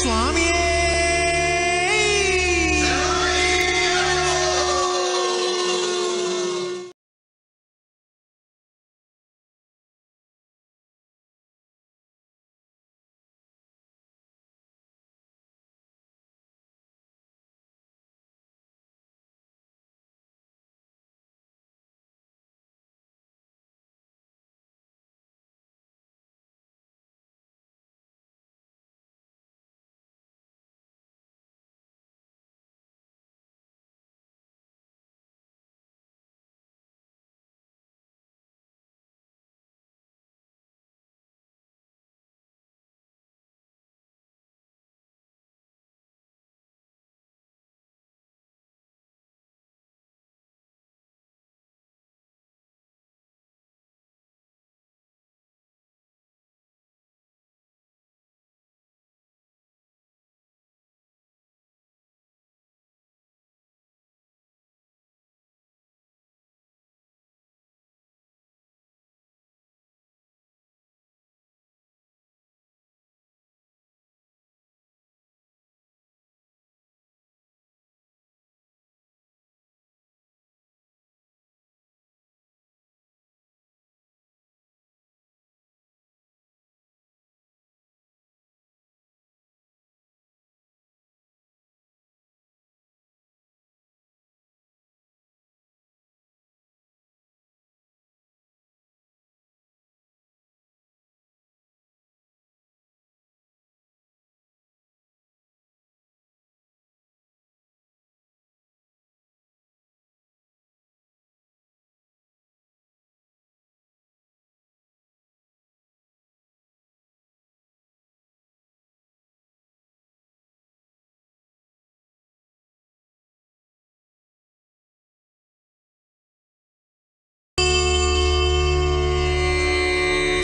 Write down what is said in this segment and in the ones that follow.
ಸ್ವಾಮಿಯೇ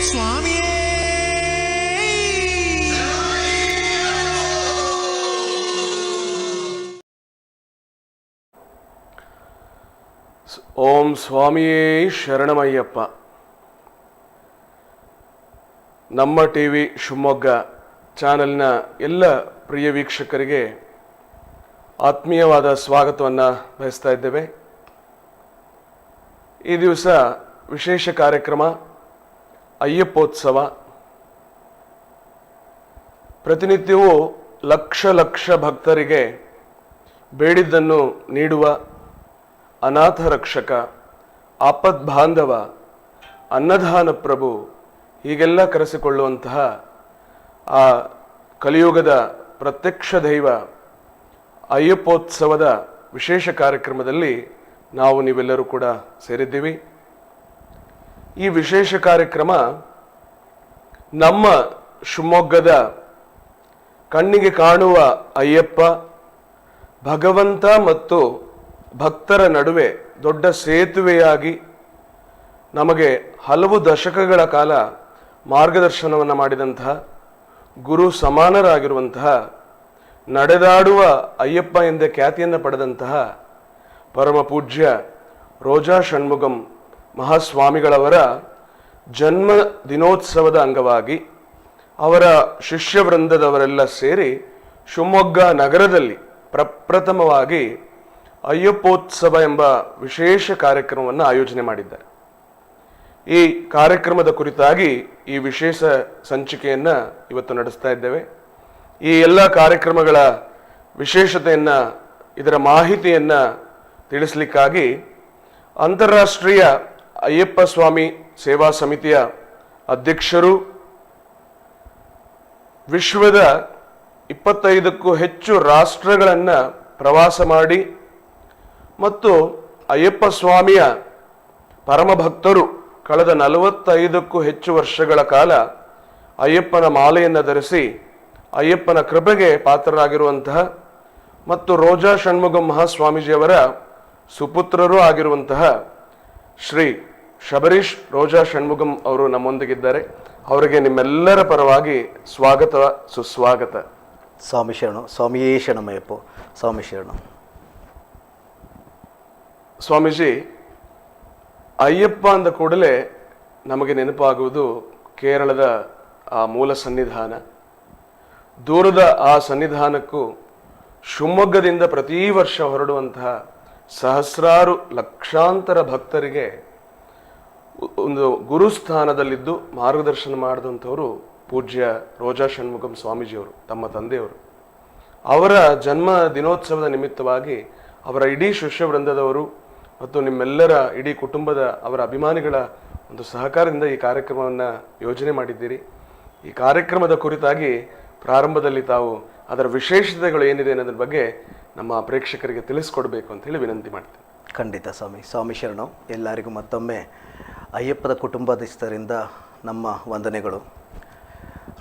ಸ್ವಾಮಿಯೇ ಓಂ ಸ್ವಾಮಿಯೇ ಶರಣಮಯ್ಯಪ್ಪ. ನಮ್ಮ ಟಿವಿ ಶಿವಮೊಗ್ಗ ಚಾನೆಲ್ನ ಎಲ್ಲ ಪ್ರಿಯ ವೀಕ್ಷಕರಿಗೆ ಆತ್ಮೀಯವಾದ ಸ್ವಾಗತವನ್ನು ಬಯಸ್ತಾ ಇದ್ದೇವೆ. ಈ ದಿವಸ ವಿಶೇಷ ಕಾರ್ಯಕ್ರಮ ಅಯ್ಯಪ್ಪೋತ್ಸವ. ಪ್ರತಿನಿತ್ಯವೂ ಲಕ್ಷ ಲಕ್ಷ ಭಕ್ತರಿಗೆ ಬೇಡಿದ್ದನ್ನು ನೀಡುವ ಅನಾಥ ರಕ್ಷಕ, ಆಪದ್ ಬಾಂಧವ, ಅನ್ನದಾನ ಪ್ರಭು ಹೀಗೆಲ್ಲ ಕರೆಸಿಕೊಳ್ಳುವಂತಹ ಆ ಕಲಿಯುಗದ ಪ್ರತ್ಯಕ್ಷ ದೈವ ಅಯ್ಯಪ್ಪೋತ್ಸವದ ವಿಶೇಷ ಕಾರ್ಯಕ್ರಮದಲ್ಲಿ ನಾವು ನೀವೆಲ್ಲರೂ ಕೂಡ ಸೇರಿದ್ದೀವಿ. ಈ ವಿಶೇಷ ಕಾರ್ಯಕ್ರಮ ನಮ್ಮ ಶಿವಮೊಗ್ಗದ ಕಣ್ಣಿಗೆ ಕಾಣುವ ಅಯ್ಯಪ್ಪ ಭಗವಂತ ಮತ್ತು ಭಕ್ತರ ನಡುವೆ ದೊಡ್ಡ ಸೇತುವೆಯಾಗಿ ನಮಗೆ ಹಲವು ದಶಕಗಳ ಕಾಲ ಮಾರ್ಗದರ್ಶನವನ್ನು ಮಾಡಿದಂತಹ ಗುರು ಸಮಾನರಾಗಿರುವಂತಹ ನಡೆದಾಡುವ ಅಯ್ಯಪ್ಪ ಎಂದೇ ಖ್ಯಾತಿಯನ್ನು ಪಡೆದಂತಹ ಪರಮ ಪೂಜ್ಯ ರೋಜಾ ಷಣ್ಮುಗಂ ಮಹಾಸ್ವಾಮಿಗಳವರ ಜನ್ಮ ದಿನೋತ್ಸವದ ಅಂಗವಾಗಿ ಅವರ ಶಿಷ್ಯವೃಂದದವರೆಲ್ಲ ಸೇರಿ ಶಿವಮೊಗ್ಗ ನಗರದಲ್ಲಿ ಪ್ರಪ್ರಥಮವಾಗಿ ಅಯ್ಯಪ್ಪೋತ್ಸವ ಎಂಬ ವಿಶೇಷ ಕಾರ್ಯಕ್ರಮವನ್ನು ಆಯೋಜನೆ ಮಾಡಿದ್ದಾರೆ. ಈ ಕಾರ್ಯಕ್ರಮದ ಕುರಿತಾಗಿ ಈ ವಿಶೇಷ ಸಂಚಿಕೆಯನ್ನು ಇವತ್ತು ನಡೆಸ್ತಾ ಇದ್ದೇವೆ. ಈ ಎಲ್ಲ ಕಾರ್ಯಕ್ರಮಗಳ ವಿಶೇಷತೆಯನ್ನು, ಇದರ ಮಾಹಿತಿಯನ್ನು ತಿಳಿಸಲಿಕ್ಕಾಗಿ ಅಂತಾರಾಷ್ಟ್ರೀಯ ಅಯ್ಯಪ್ಪ ಸ್ವಾಮಿ ಸೇವಾ ಸಮಿತಿಯ ಅಧ್ಯಕ್ಷರು, ವಿಶ್ವದ 25ಕ್ಕೂ ಹೆಚ್ಚು ರಾಷ್ಟ್ರಗಳನ್ನು ಪ್ರವಾಸ ಮಾಡಿ ಮತ್ತು ಅಯ್ಯಪ್ಪ ಸ್ವಾಮಿಯ ಪರಮ ಭಕ್ತರು ಕಳೆದ 45ಕ್ಕೂ ಹೆಚ್ಚು ವರ್ಷಗಳ ಕಾಲ ಅಯ್ಯಪ್ಪನ ಮಾಲೆಯನ್ನು ಧರಿಸಿ ಅಯ್ಯಪ್ಪನ ಕೃಪೆಗೆ ಪಾತ್ರರಾಗಿರುವಂತಹ ಮತ್ತು ರೋಜಾ ಷಣ್ಮುಗಂ ಮಹಾಸ್ವಾಮೀಜಿಯವರ ಸುಪುತ್ರರೂ ಆಗಿರುವಂತಹ ಶ್ರೀ ಶಬರೀಶ್ ರೋಜಾ ಷಣ್ಮುಗಂ ಅವರು ನಮ್ಮೊಂದಿಗಿದ್ದಾರೆ. ಅವರಿಗೆ ನಿಮ್ಮೆಲ್ಲರ ಪರವಾಗಿ ಸ್ವಾಗತ, ಸುಸ್ವಾಗತ. ಸ್ವಾಮಿ ಶರಣು. ಸ್ವಾಮಿಯೇ ಶರಣಮಯ್ಯಪ್ಪ. ಸ್ವಾಮಿ ಶರಣು. ಸ್ವಾಮೀಜಿ, ಅಯ್ಯಪ್ಪ ಅಂದ ಕೂಡಲೇ ನಮಗೆ ನೆನಪಾಗುವುದು ಕೇರಳದ ಆ ಮೂಲ ಸನ್ನಿಧಾನ, ದೂರದ ಆ ಸನ್ನಿಧಾನಕ್ಕೂ ಶಿವಮೊಗ್ಗದಿಂದ ಪ್ರತಿ ವರ್ಷ ಹೊರಡುವಂತಹ ಸಹಸ್ರಾರು ಲಕ್ಷಾಂತರ ಭಕ್ತರಿಗೆ ಒಂದು ಗುರುಸ್ಥಾನದಲ್ಲಿದ್ದು ಮಾರ್ಗದರ್ಶನ ಮಾಡಿದಂಥವರು ಪೂಜ್ಯ ರೋಜಾ ಷಣ್ಮುಖಂ ಸ್ವಾಮೀಜಿಯವರು, ತಮ್ಮ ತಂದೆಯವರು. ಅವರ ಜನ್ಮ ದಿನೋತ್ಸವದ ನಿಮಿತ್ತವಾಗಿ ಅವರ ಇಡೀ ಶಿಷ್ಯವೃಂದದವರು ಮತ್ತು ನಿಮ್ಮೆಲ್ಲರ ಇಡೀ ಕುಟುಂಬದ ಅವರ ಅಭಿಮಾನಿಗಳ ಒಂದು ಸಹಕಾರದಿಂದ ಈ ಕಾರ್ಯಕ್ರಮವನ್ನು ಯೋಜನೆ ಮಾಡಿದ್ದೀರಿ. ಈ ಕಾರ್ಯಕ್ರಮದ ಕುರಿತಾಗಿ ಪ್ರಾರಂಭದಲ್ಲಿ ತಾವು ಅದರ ವಿಶೇಷತೆಗಳು ಏನಿದೆ ಅನ್ನೋದ್ರ ಬಗ್ಗೆ ನಮ್ಮ ಪ್ರೇಕ್ಷಕರಿಗೆ ತಿಳಿಸ್ಕೊಡ್ಬೇಕು ಅಂತ ಹೇಳಿ ವಿನಂತಿ ಮಾಡ್ತೇನೆ. ಖಂಡಿತ ಸ್ವಾಮಿ. ಸ್ವಾಮಿ ಶರಣು. ಎಲ್ಲರಿಗೂ ಮತ್ತೊಮ್ಮೆ ಅಯ್ಯಪ್ಪದ ಕುಟುಂಬದಸ್ಥರಿಂದ ನಮ್ಮ ವಂದನೆಗಳು.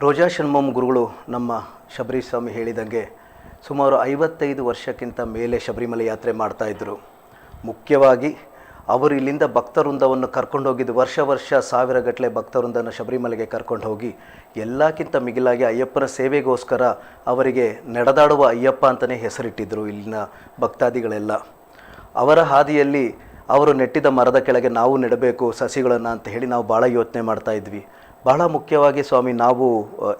ರೋಜಾ ಷಣ್ಮುಖಂ ಗುರುಗಳು ನಮ್ಮ ಶಬರೀಶ್ ಸ್ವಾಮಿ ಹೇಳಿದಂಗೆ ಸುಮಾರು 55 ವರ್ಷಕ್ಕಿಂತ ಮೇಲೆ ಶಬರಿಮಲೆ ಯಾತ್ರೆ ಮಾಡ್ತಾಯಿದ್ರು. ಮುಖ್ಯವಾಗಿ ಅವರು ಇಲ್ಲಿಂದ ಭಕ್ತವೃಂದವನ್ನು ಕರ್ಕೊಂಡು ಹೋಗಿದ್ದು, ವರ್ಷ ಸಾವಿರಗಟ್ಟಲೆ ಭಕ್ತವೃಂದನ ಶಬರಿಮಲೆಗೆ ಕರ್ಕೊಂಡು ಹೋಗಿ ಎಲ್ಲಕ್ಕಿಂತ ಮಿಗಿಲಾಗಿ ಅಯ್ಯಪ್ಪನ ಸೇವೆಗೋಸ್ಕರ ಅವರಿಗೆ ನಡೆದಾಡುವ ಅಯ್ಯಪ್ಪ ಅಂತಲೇ ಹೆಸರಿಟ್ಟಿದ್ದರು ಇಲ್ಲಿನ ಭಕ್ತಾದಿಗಳೆಲ್ಲ. ಅವರ ಹಾದಿಯಲ್ಲಿ ಅವರು ನೆಟ್ಟಿದ ಮರದ ಕೆಳಗೆ ನಾವು ನೆಡಬೇಕು ಸಸಿಗಳನ್ನು ಅಂತ ಹೇಳಿ ನಾವು ಭಾಳ ಯೋಚನೆ ಮಾಡ್ತಾಯಿದ್ವಿ. ಬಹಳ ಮುಖ್ಯವಾಗಿ ಸ್ವಾಮಿ, ನಾವು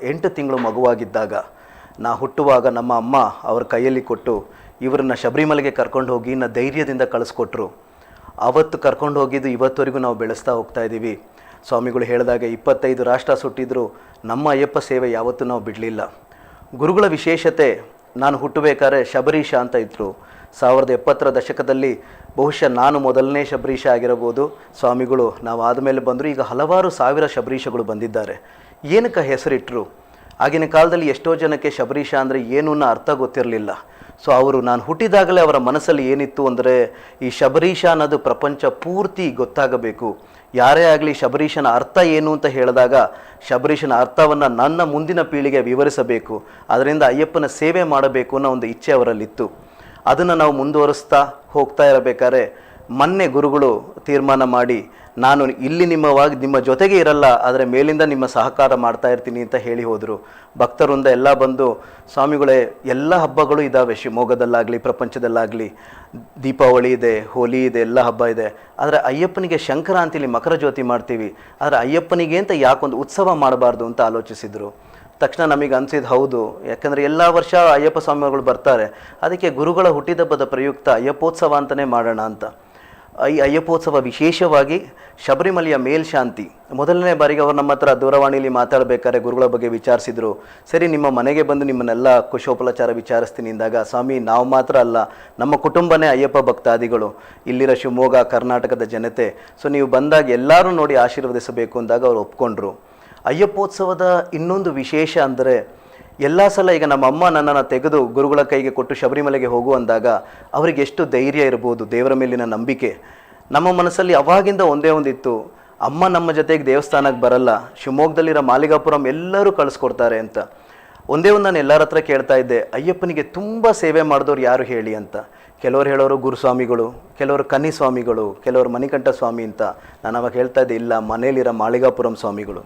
8 ತಿಂಗಳು ಮಗುವಾಗಿದ್ದಾಗ, ನಾ ಹುಟ್ಟುವಾಗ ನಮ್ಮ ಅಮ್ಮ ಅವ್ರ ಕೈಯಲ್ಲಿ ಕೊಟ್ಟು ಇವರನ್ನ ಶಬರಿಮಲೆಗೆ ಕರ್ಕೊಂಡು ಹೋಗಿ ಇನ್ನು ಧೈರ್ಯದಿಂದ ಕಳಿಸ್ಕೊಟ್ರು. ಅವತ್ತು ಕರ್ಕೊಂಡು ಹೋಗಿದ್ದು ಇವತ್ತವರೆಗೂ ನಾವು ಬೆಳೆಸ್ತಾ ಹೋಗ್ತಾ ಇದ್ದೀವಿ. ಸ್ವಾಮಿಗಳು ಹೇಳಿದಾಗ 25 ರಾಷ್ಟ್ರ ಸುಟ್ಟಿದ್ರು, ನಮ್ಮ ಅಯ್ಯಪ್ಪ ಸೇವೆ ಯಾವತ್ತೂ ನಾವು ಬಿಡಲಿಲ್ಲ. ಗುರುಗಳ ವಿಶೇಷತೆ, ನಾನು ಹುಟ್ಟಬೇಕಾದ್ರೆ ಶಬರೀಶ ಅಂತ ಇದ್ದರು. 1970ರ ದಶಕದಲ್ಲಿ ಬಹುಶಃ ನಾನು ಮೊದಲನೇ ಶಬರೀಶ ಆಗಿರಬಹುದು. ಸ್ವಾಮಿಗಳು ನಾವು ಆದಮೇಲೆ ಬಂದರು. ಈಗ ಹಲವಾರು ಸಾವಿರ ಶಬರೀಶಗಳು ಬಂದಿದ್ದಾರೆ. ಏನಕ್ಕೆ ಹೆಸರಿಟ್ಟರು? ಆಗಿನ ಕಾಲದಲ್ಲಿ ಎಷ್ಟೋ ಜನಕ್ಕೆ ಶಬರೀಶ ಅಂದರೆ ಏನು ಅನ್ನೋ ಅರ್ಥ ಗೊತ್ತಿರಲಿಲ್ಲ. ಸೊ ಅವರು, ನಾನು ಹುಟ್ಟಿದಾಗಲೇ ಅವರ ಮನಸ್ಸಲ್ಲಿ ಏನಿತ್ತು ಅಂದರೆ, ಈ ಶಬರೀಶ ಅನ್ನೋದು ಪ್ರಪಂಚ ಪೂರ್ತಿ ಗೊತ್ತಾಗಬೇಕು. ಯಾರೇ ಆಗಲಿ ಶಬರೀಶನ ಅರ್ಥ ಏನು ಅಂತ ಹೇಳಿದಾಗ ಶಬರೀಶನ ಅರ್ಥವನ್ನು ನನ್ನ ಮುಂದಿನ ಪೀಳಿಗೆ ವಿವರಿಸಬೇಕು, ಅದರಿಂದ ಅಯ್ಯಪ್ಪನ ಸೇವೆ ಮಾಡಬೇಕು ಅನ್ನೋ ಒಂದು ಇಚ್ಛೆ ಅವರಲ್ಲಿತ್ತು. ಅದನ್ನು ನಾವು ಮುಂದುವರಿಸ್ತಾ ಹೋಗ್ತಾ ಇರಬೇಕಾದ್ರೆ ಮೊನ್ನೆ ಗುರುಗಳು ತೀರ್ಮಾನ ಮಾಡಿ, ನಾನು ಇಲ್ಲಿ ನಿಮ್ಮ ಜೊತೆಗೆ ಇರಲ್ಲ, ಆದರೆ ಮೇಲಿಂದ ನಿಮ್ಮ ಸಹಕಾರ ಮಾಡ್ತಾ ಇರ್ತೀನಿ ಅಂತ ಹೇಳಿ ಹೋದರು. ಭಕ್ತರಿಂದ ಎಲ್ಲ ಬಂದು, ಸ್ವಾಮಿಗಳೇ ಎಲ್ಲ ಹಬ್ಬಗಳು ಇದ್ದಾವೆ ಶಿವಮೊಗ್ಗದಲ್ಲಾಗಲಿ ಪ್ರಪಂಚದಲ್ಲಾಗಲಿ, ದೀಪಾವಳಿ ಇದೆ, ಹೋಲಿ ಇದೆ, ಎಲ್ಲ ಹಬ್ಬ ಇದೆ. ಆದರೆ ಅಯ್ಯಪ್ಪನಿಗೆ ಸಂಕ್ರಾಂತಿಲಿ ಮಕರ ಜ್ಯೋತಿ ಮಾಡ್ತೀವಿ, ಆದರೆ ಅಯ್ಯಪ್ಪನಿಗೆ ಅಂತ ಯಾಕೊಂದು ಉತ್ಸವ ಮಾಡಬಾರ್ದು ಅಂತ ಆಲೋಚಿಸಿದರು. ತಕ್ಷಣ ನಮಗೆ ಅನಿಸಿದ್ದು ಹೌದು, ಯಾಕಂದರೆ ಎಲ್ಲ ವರ್ಷ ಅಯ್ಯಪ್ಪ ಸ್ವಾಮಿಗಳು ಬರ್ತಾರೆ, ಅದಕ್ಕೆ ಗುರುಗಳ ಹುಟ್ಟಿದಬ್ಬದ ಪ್ರಯುಕ್ತ ಅಯ್ಯಪ್ಪೋತ್ಸವ ಅಂತಲೇ ಮಾಡೋಣ ಅಂತ. ಈ ಅಯ್ಯಪ್ಪೋತ್ಸವ ವಿಶೇಷವಾಗಿ ಶಬರಿಮಲೆಯ ಮೇಲ್ಶಾಂತಿ. ಮೊದಲನೇ ಬಾರಿಗೆ ಅವರು ನಮ್ಮ ಹತ್ರ ದೂರವಾಣಿಯಲ್ಲಿ ಮಾತಾಡಬೇಕಾದ್ರೆ ಗುರುಗಳ ಬಗ್ಗೆ ವಿಚಾರಿಸಿದರು. ಸರಿ, ನಿಮ್ಮ ಮನೆಗೆ ಬಂದು ನಿಮ್ಮನ್ನೆಲ್ಲ ಕುಶೋಪಚಾರ ವಿಚಾರಿಸ್ತೀನಿ ಅಂದಾಗ, ಸ್ವಾಮಿ ನಾವು ಮಾತ್ರ ಅಲ್ಲ, ನಮ್ಮ ಕುಟುಂಬನೇ ಅಯ್ಯಪ್ಪ ಭಕ್ತಾದಿಗಳು, ಇಲ್ಲಿರೋ ಶಿವಮೊಗ್ಗ ಕರ್ನಾಟಕದ ಜನತೆ, ಸೊ ನೀವು ಬಂದಾಗ ಎಲ್ಲರೂ ನೋಡಿ ಆಶೀರ್ವದಿಸಬೇಕು ಅಂದಾಗ ಅವರು ಒಪ್ಕೊಂಡ್ರು. ಅಯ್ಯಪ್ಪೋತ್ಸವದ ಇನ್ನೊಂದು ವಿಶೇಷ ಅಂದರೆ, ಎಲ್ಲ ಸಲ ಈಗ ನಮ್ಮ ಅಮ್ಮ ನನ್ನನ್ನು ತೆಗೆದು ಗುರುಗಳ ಕೈಗೆ ಕೊಟ್ಟು ಶಬರಿಮಲೆಗೆ ಹೋಗು ಅಂದಾಗ ಅವರಿಗೆ ಎಷ್ಟು ಧೈರ್ಯ ಇರ್ಬೋದು, ದೇವರ ಮೇಲಿನ ನಂಬಿಕೆ. ನಮ್ಮ ಮನಸ್ಸಲ್ಲಿ ಅವಾಗಿಂದ ಒಂದೇ ಒಂದಿತ್ತು, ಅಮ್ಮ ನಮ್ಮ ಜೊತೆಗೆ ದೇವಸ್ಥಾನಕ್ಕೆ ಬರಲ್ಲ, ಶಿವಮೊಗ್ಗದಲ್ಲಿರೋ ಮಾಲಿಗಾಪುರಂ ಎಲ್ಲರೂ ಕಳಿಸ್ಕೊಡ್ತಾರೆ ಅಂತ. ಒಂದೇ ಒಂದು ನಾನು ಎಲ್ಲರ ಹತ್ರ ಕೇಳ್ತಾ ಇದ್ದೆ, ಅಯ್ಯಪ್ಪನಿಗೆ ತುಂಬ ಸೇವೆ ಮಾಡಿದವ್ರು ಯಾರು ಹೇಳಿ ಅಂತ. ಕೆಲವರು ಹೇಳೋರು ಗುರುಸ್ವಾಮಿಗಳು, ಕೆಲವರು ಕನ್ನಿಸ್ವಾಮಿಗಳು, ಕೆಲವರು ಮಣಿಕಂಠ ಸ್ವಾಮಿ ಅಂತ. ನಾನು ಅವಾಗ ಹೇಳ್ತಾ ಇದ್ದೆ, ಇಲ್ಲ, ಮನೇಲಿರೋ ಮಾಳಿಗಾಪುರಂ ಸ್ವಾಮಿಗಳು.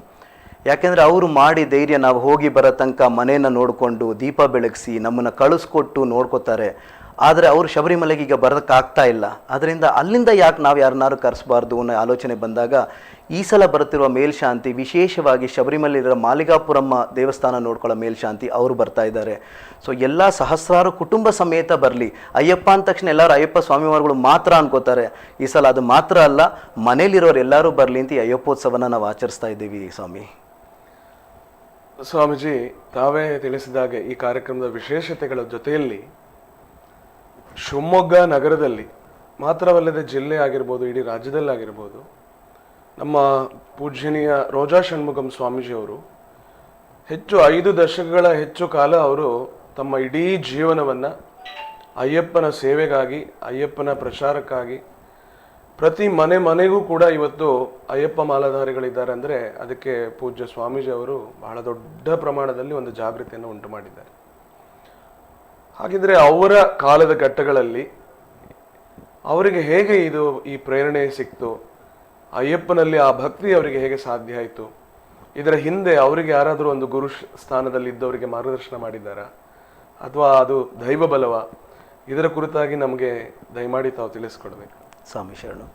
ಯಾಕೆಂದರೆ ಅವರು ಮಾಡಿ ಧೈರ್ಯ, ನಾವು ಹೋಗಿ ಬರೋ ತನಕ ಮನೇನ ನೋಡಿಕೊಂಡು ದೀಪ ಬೆಳಗಿಸಿ ನಮ್ಮನ್ನು ಕಳಿಸ್ಕೊಟ್ಟು ನೋಡ್ಕೋತಾರೆ. ಆದರೆ ಅವರು ಶಬರಿಮಲೆಗೆ ಈಗ ಬರೋಕ್ಕಾಗ್ತಾ ಇಲ್ಲ, ಅದರಿಂದ ಅಲ್ಲಿಂದ ಯಾಕೆ ನಾವು ಯಾರನ್ನಾರು ಕರೆಸಬಾರ್ದು ಅನ್ನೋ ಆಲೋಚನೆ ಬಂದಾಗ ಈ ಸಲ ಬರುತ್ತಿರುವ ಮೇಲ್ಶಾಂತಿ, ವಿಶೇಷವಾಗಿ ಶಬರಿಮಲೆಯಿರೋ ಮಾಲಿಗಾಪುರಮ್ಮ ದೇವಸ್ಥಾನ ನೋಡ್ಕೊಳ್ಳೋ ಮೇಲ್ಶಾಂತಿ ಅವರು ಬರ್ತಾ ಇದ್ದಾರೆ. ಸೊ ಎಲ್ಲ ಸಹಸ್ರಾರು ಕುಟುಂಬ ಸಮೇತ ಬರಲಿ. ಅಯ್ಯಪ್ಪ ಅಂದ ತಕ್ಷಣ ಎಲ್ಲರೂ ಅಯ್ಯಪ್ಪ ಸ್ವಾಮಿವಾರಗಳು ಮಾತ್ರ ಅನ್ಕೋತಾರೆ. ಈ ಸಲ ಅದು ಮಾತ್ರ ಅಲ್ಲ, ಮನೇಲಿರೋರು ಎಲ್ಲರೂ ಬರಲಿ ಅಂತ ಈ ಅಯ್ಯಪ್ಪೋತ್ಸವನ ನಾವು ಆಚರಿಸ್ತಾ ಇದ್ದೀವಿ ಸ್ವಾಮಿ. ಸ್ವಾಮೀಜಿ, ತಾವೇ ತಿಳಿಸಿದಾಗೆ ಈ ಕಾರ್ಯಕ್ರಮದ ವಿಶೇಷತೆಗಳ ಜೊತೆಯಲ್ಲಿ ಶಿವಮೊಗ್ಗ ನಗರದಲ್ಲಿ ಮಾತ್ರವಲ್ಲದೆ ಜಿಲ್ಲೆ ಆಗಿರ್ಬೋದು, ಇಡೀ ರಾಜ್ಯದಲ್ಲಾಗಿರ್ಬೋದು, ನಮ್ಮ ಪೂಜ್ಯನೀಯ ರೋಜಾ ಷಣ್ಮುಖಂ ಸ್ವಾಮೀಜಿಯವರು 5 ದಶಕಗಳ ಹೆಚ್ಚು ಕಾಲ ಅವರು ತಮ್ಮ ಇಡೀ ಜೀವನವನ್ನು ಅಯ್ಯಪ್ಪನ ಸೇವೆಗಾಗಿ, ಅಯ್ಯಪ್ಪನ ಪ್ರಚಾರಕ್ಕಾಗಿ, ಪ್ರತಿ ಮನೆಗೂ ಕೂಡ ಇವತ್ತು ಅಯ್ಯಪ್ಪ ಮಾಲಾಧಾರಿಗಳಿದ್ದಾರೆ ಅಂದರೆ ಅದಕ್ಕೆ ಪೂಜ್ಯ ಸ್ವಾಮೀಜಿ ಅವರು ಬಹಳ ದೊಡ್ಡ ಪ್ರಮಾಣದಲ್ಲಿ ಒಂದು ಜಾಗೃತಿಯನ್ನು ಉಂಟು ಮಾಡಿದ್ದಾರೆ. ಹಾಗಿದ್ರೆ ಅವರ ಕಾಲದ ಘಟ್ಟಗಳಲ್ಲಿ ಅವರಿಗೆ ಹೇಗೆ ಈ ಪ್ರೇರಣೆ ಸಿಕ್ತು? ಅಯ್ಯಪ್ಪನಲ್ಲಿ ಆ ಭಕ್ತಿ ಅವರಿಗೆ ಹೇಗೆ ಸಾಧ್ಯ ಆಯಿತು? ಇದರ ಹಿಂದೆ ಅವರಿಗೆ ಯಾರಾದರೂ ಒಂದು ಗುರು ಸ್ಥಾನದಲ್ಲಿ ಇದ್ದವರಿಗೆ ಮಾರ್ಗದರ್ಶನ ಮಾಡಿದ್ದಾರಾ, ಅಥವಾ ಅದು ದೈವ ಬಲವ? ಇದರ ಕುರಿತಾಗಿ ನಮಗೆ ದಯಮಾಡಿ ತಾವು ತಿಳಿಸ್ಕೊಡ್ಬೇಕು. ಸ್ವಾಮಿ ಶರಣು.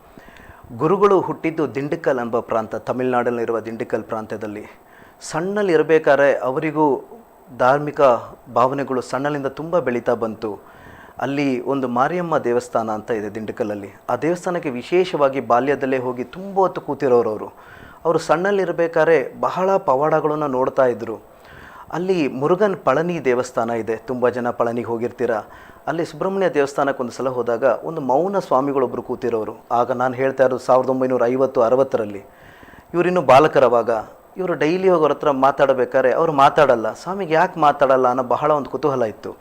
ಗುರುಗಳು ಹುಟ್ಟಿದ್ದು ದಿಂಡಿಕಲ್ ಎಂಬ ಪ್ರಾಂತ, ತಮಿಳುನಾಡಲ್ಲಿರುವ ದಿಂಡಿಕಲ್ ಪ್ರಾಂತ್ಯದಲ್ಲಿ. ಸಣ್ಣಲ್ಲಿರಬೇಕಾದ್ರೆ ಅವರಿಗೂ ಧಾರ್ಮಿಕ ಭಾವನೆಗಳು ಸಣ್ಣಲಿಂದ ತುಂಬ ಬೆಳೀತಾ ಬಂತು. ಅಲ್ಲಿ ಒಂದು ಮಾರಿಯಮ್ಮ ದೇವಸ್ಥಾನ ಅಂತ ಇದೆ ದಿಂಡಕಲ್ಲಲ್ಲಿ. ಆ ದೇವಸ್ಥಾನಕ್ಕೆ ವಿಶೇಷವಾಗಿ ಬಾಲ್ಯದಲ್ಲೇ ಹೋಗಿ ತುಂಬ ಹೊತ್ತು ಕೂತಿರೋರು. ಅವರು ಸಣ್ಣಲ್ಲಿರಬೇಕಾದ್ರೆ ಬಹಳ ಪವಾಡಗಳನ್ನು ನೋಡ್ತಾ ಇದ್ದರು. ಅಲ್ಲಿ ಮುರುಗನ್ ಪಳನಿ ದೇವಸ್ಥಾನ ಇದೆ, ತುಂಬ ಜನ ಪಳನಿಗೆ ಹೋಗಿರ್ತೀರ. ಅಲ್ಲಿ ಸುಬ್ರಹ್ಮಣ್ಯ ದೇವಸ್ಥಾನಕ್ಕೆ ಒಂದು ಸಲ ಹೋದಾಗ ಒಂದು ಮೌನ ಸ್ವಾಮಿಗಳೊಬ್ಬರು ಕೂತಿರೋರು. ಆಗ ನಾನು ಹೇಳ್ತಾ ಇರೋದು 1950-60ರಲ್ಲಿ. ಇವರಿನ್ನೂ ಬಾಲಕರವಾಗ. ಇವರು ಡೈಲಿ ಹೋಗಿ ಅವ್ರ ಹತ್ರ ಮಾತಾಡಬೇಕಾದ್ರೆ ಅವರು ಮಾತಾಡಲ್ಲ. ಸ್ವಾಮಿಗೆ ಯಾಕೆ ಮಾತಾಡಲ್ಲ ಅನ್ನೋ ಬಹಳ ಒಂದು ಕುತೂಹಲ ಇತ್ತು.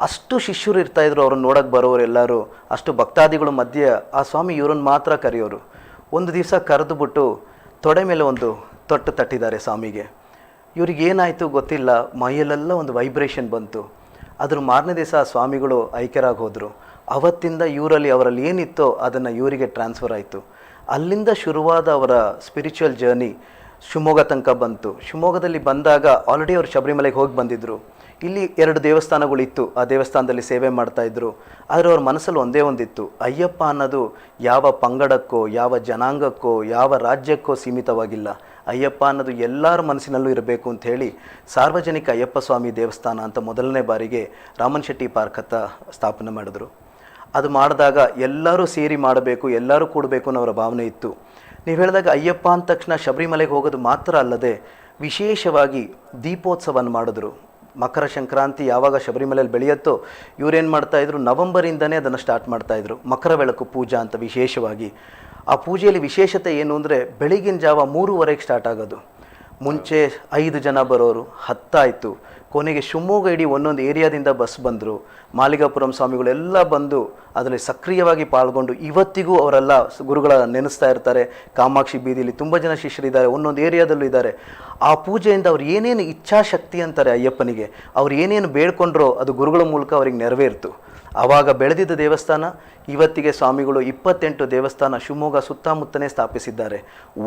ಅಷ್ಟು ಶಿಷ್ಯರು ಇರ್ತಾಯಿದ್ರು ಅವ್ರನ್ನ ನೋಡೋಕ್ಕೆ ಬರೋರು ಎಲ್ಲರೂ. ಅಷ್ಟು ಭಕ್ತಾದಿಗಳ ಮಧ್ಯೆ ಆ ಸ್ವಾಮಿ ಇವ್ರನ್ನ ಮಾತ್ರ ಕರೆಯೋರು. ಒಂದು ದಿವಸ ಕರೆದುಬಿಟ್ಟು ತೊಡೆ ಮೇಲೆ ಒಂದು ತೊಟ್ಟು ತಟ್ಟಿದ್ದಾರೆ ಸ್ವಾಮಿಗೆ. ಇವ್ರಿಗೇನಾಯಿತು ಗೊತ್ತಿಲ್ಲ, ಮೈಯಲ್ಲೆಲ್ಲ ಒಂದು ವೈಬ್ರೇಷನ್ ಬಂತು. ಅದ್ರ ಮಾರನೇ ದಿವಸ ಸ್ವಾಮಿಗಳು ಐಕ್ಯರಾಗಿ ಹೋದರು. ಅವತ್ತಿಂದ ಅವರಲ್ಲಿ ಏನಿತ್ತೋ ಅದನ್ನು ಇವರಿಗೆ ಟ್ರಾನ್ಸ್ಫರ್ ಆಯಿತು. ಅಲ್ಲಿಂದ ಶುರುವಾದ ಅವರ ಸ್ಪಿರಿಚುವಲ್ ಜರ್ನಿ ಶಿವಮೊಗ್ಗ ತನಕ ಬಂತು. ಶಿವಮೊಗ್ಗದಲ್ಲಿ ಬಂದಾಗ ಆಲ್ರೆಡಿ ಅವರು ಶಬರಿಮಲೆಗೆ ಹೋಗಿ ಬಂದಿದ್ದರು. ಇಲ್ಲಿ 2 ದೇವಸ್ಥಾನಗಳಿತ್ತು, ಆ ದೇವಸ್ಥಾನದಲ್ಲಿ ಸೇವೆ ಮಾಡ್ತಾಯಿದ್ರು. ಆದರೆ ಅವ್ರ ಮನಸ್ಸಲ್ಲಿ ಒಂದೇ ಒಂದಿತ್ತು, ಅಯ್ಯಪ್ಪ ಅನ್ನೋದು ಯಾವ ಪಂಗಡಕ್ಕೋ, ಯಾವ ಜನಾಂಗಕ್ಕೋ, ಯಾವ ರಾಜ್ಯಕ್ಕೋ ಸೀಮಿತವಾಗಿಲ್ಲ. ಅಯ್ಯಪ್ಪ ಅನ್ನೋದು ಎಲ್ಲರ ಮನಸ್ಸಿನಲ್ಲೂ ಇರಬೇಕು ಅಂಥೇಳಿ ಸಾರ್ವಜನಿಕ ಅಯ್ಯಪ್ಪ ಸ್ವಾಮಿ ದೇವಸ್ಥಾನ ಅಂತ ಮೊದಲನೇ ಬಾರಿಗೆ ರಾಮನ್ ಶೆಟ್ಟಿ ಪಾರ್ಕ್ ಹತ್ತ ಸ್ಥಾಪನೆ ಮಾಡಿದ್ರು. ಅದು ಮಾಡಿದಾಗ ಎಲ್ಲರೂ ಸೇರಿ ಮಾಡಬೇಕು, ಎಲ್ಲರೂ ಕೂಡಬೇಕು ಅನ್ನೋ ಅವರ ಭಾವನೆ ಇತ್ತು. ನೀವು ಹೇಳಿದಾಗ ಅಯ್ಯಪ್ಪ ಅಂದ ತಕ್ಷಣ ಶಬರಿಮಲೆಗೆ ಹೋಗೋದು ಮಾತ್ರ ಅಲ್ಲದೆ ವಿಶೇಷವಾಗಿ ದೀಪೋತ್ಸವನ ಮಾಡಿದ್ರು. ಮಕರ ಸಂಕ್ರಾಂತಿ ಯಾವಾಗ ಶಬರಿಮಲೆಯಲ್ಲಿ ಬೆಳೆಯುತ್ತೋ ಇವರೇನು ಮಾಡ್ತಾಯಿದ್ರು, ನವಂಬರಿಂದನೇ ಅದನ್ನು ಸ್ಟಾರ್ಟ್ ಮಾಡ್ತಾಯಿದ್ರು. ಮಕರ ಬೆಳಕು ಪೂಜಾ ಅಂತ ವಿಶೇಷವಾಗಿ. ಆ ಪೂಜೆಯಲ್ಲಿ ವಿಶೇಷತೆ ಏನು ಅಂದರೆ ಬೆಳಗಿನ ಜಾವ 3:30ಗೆ ಸ್ಟಾರ್ಟ್ ಆಗೋದು. ಮುಂಚೆ 5 ಜನ ಬರೋರು, 10 ಆಯಿತು. ಕೊನೆಗೆ ಶಿವಮೊಗ್ಗ ಇಡೀ ಒಂದೊಂದು ಏರಿಯಾದಿಂದ ಬಸ್ ಬಂದರು. ಮಾಲಿಗಾಪುರಂ ಸ್ವಾಮಿಗಳೆಲ್ಲ ಬಂದು ಅದರಲ್ಲಿ ಸಕ್ರಿಯವಾಗಿ ಪಾಲ್ಗೊಂಡು ಇವತ್ತಿಗೂ ಅವರೆಲ್ಲ ಗುರುಗಳ ನೆನೆಸ್ತಾ ಇರ್ತಾರೆ. ಕಾಮಾಕ್ಷಿ ಬೀದಿಲಿ ತುಂಬ ಜನ ಶಿಷ್ಯರಿದ್ದಾರೆ, ಒಂದೊಂದು ಏರಿಯಾದಲ್ಲೂ ಇದ್ದಾರೆ. ಆ ಪೂಜೆಯಿಂದ ಅವ್ರು ಏನೇನು ಇಚ್ಛಾಶಕ್ತಿ ಅಂತಾರೆ ಅಯ್ಯಪ್ಪನಿಗೆ, ಅವ್ರು ಏನೇನು ಬೇಡ್ಕೊಂಡ್ರೋ ಅದು ಗುರುಗಳ ಮೂಲಕ ಅವ್ರಿಗೆ ನೆರವೇರ್ತು. ಆವಾಗ ಬೆಳೆದಿದ್ದ ದೇವಸ್ಥಾನ ಇವತ್ತಿಗೆ ಸ್ವಾಮಿಗಳು 28 ದೇವಸ್ಥಾನ ಶಿವಮೊಗ್ಗ ಸುತ್ತಮುತ್ತನೇ ಸ್ಥಾಪಿಸಿದ್ದಾರೆ.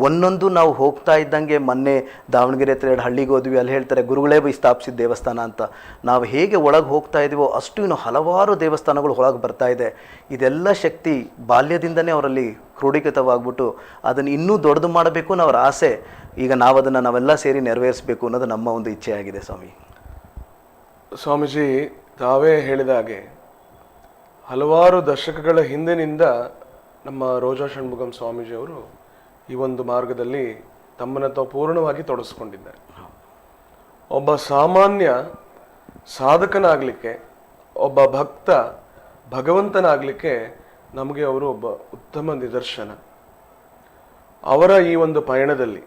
ಒಂದೊಂದು ನಾವು ಹೋಗ್ತಾ ಇದ್ದಂಗೆ, ಮೊನ್ನೆ ದಾವಣಗೆರೆ ಹತ್ರ 2 ಹಳ್ಳಿಗೆ ಹೋದ್ವಿ, ಅಲ್ಲಿ ಹೇಳ್ತಾರೆ ಗುರುಗಳೇ ಸ್ಥಾಪಿಸಿದ ದೇವಸ್ಥಾನ ಅಂತ. ನಾವು ಹೇಗೆ ಒಳಗೆ ಹೋಗ್ತಾ ಇದೀವೋ ಅಷ್ಟು ಇನ್ನು ಹಲವಾರು ದೇವಸ್ಥಾನಗಳು ಒಳಗೆ ಬರ್ತಾ ಇದೆ. ಇದೆಲ್ಲ ಶಕ್ತಿ ಬಾಲ್ಯದಿಂದನೇ ಅವರಲ್ಲಿ ಕ್ರೋಢೀಕೃತವಾಗ್ಬಿಟ್ಟು ಅದನ್ನು ಇನ್ನೂ ದೊಡ್ಡದು ಮಾಡಬೇಕು ಅನ್ನೋ ಅವರ ಆಸೆ. ಈಗ ನಾವೆಲ್ಲ ಸೇರಿ ನೆರವೇರಿಸಬೇಕು ಅನ್ನೋದು ನಮ್ಮ ಒಂದು ಇಚ್ಛೆಯಾಗಿದೆ ಸ್ವಾಮಿ. ಸ್ವಾಮೀಜಿ ತಾವೇ ಹೇಳಿದ ಹಾಗೆ ಹಲವಾರು ದಶಕಗಳ ಹಿಂದಿನಿಂದ ನಮ್ಮ ರೋಜಾ ಷಣ್ಮುಗಂ ಸ್ವಾಮೀಜಿಯವರು ಈ ಒಂದು ಮಾರ್ಗದಲ್ಲಿ ತಮ್ಮನ್ನು ತಾವು ಪೂರ್ಣವಾಗಿ ತೊಡಗಿಸ್ಕೊಂಡಿದ್ದಾರೆ. ಒಬ್ಬ ಸಾಮಾನ್ಯ ಸಾಧಕನಾಗಲಿಕ್ಕೆ, ಒಬ್ಬ ಭಕ್ತ ಭಗವಂತನಾಗಲಿಕ್ಕೆ ನಮಗೆ ಅವರು ಒಬ್ಬ ಉತ್ತಮ ನಿದರ್ಶನ. ಅವರ ಈ ಒಂದು ಪಯಣದಲ್ಲಿ,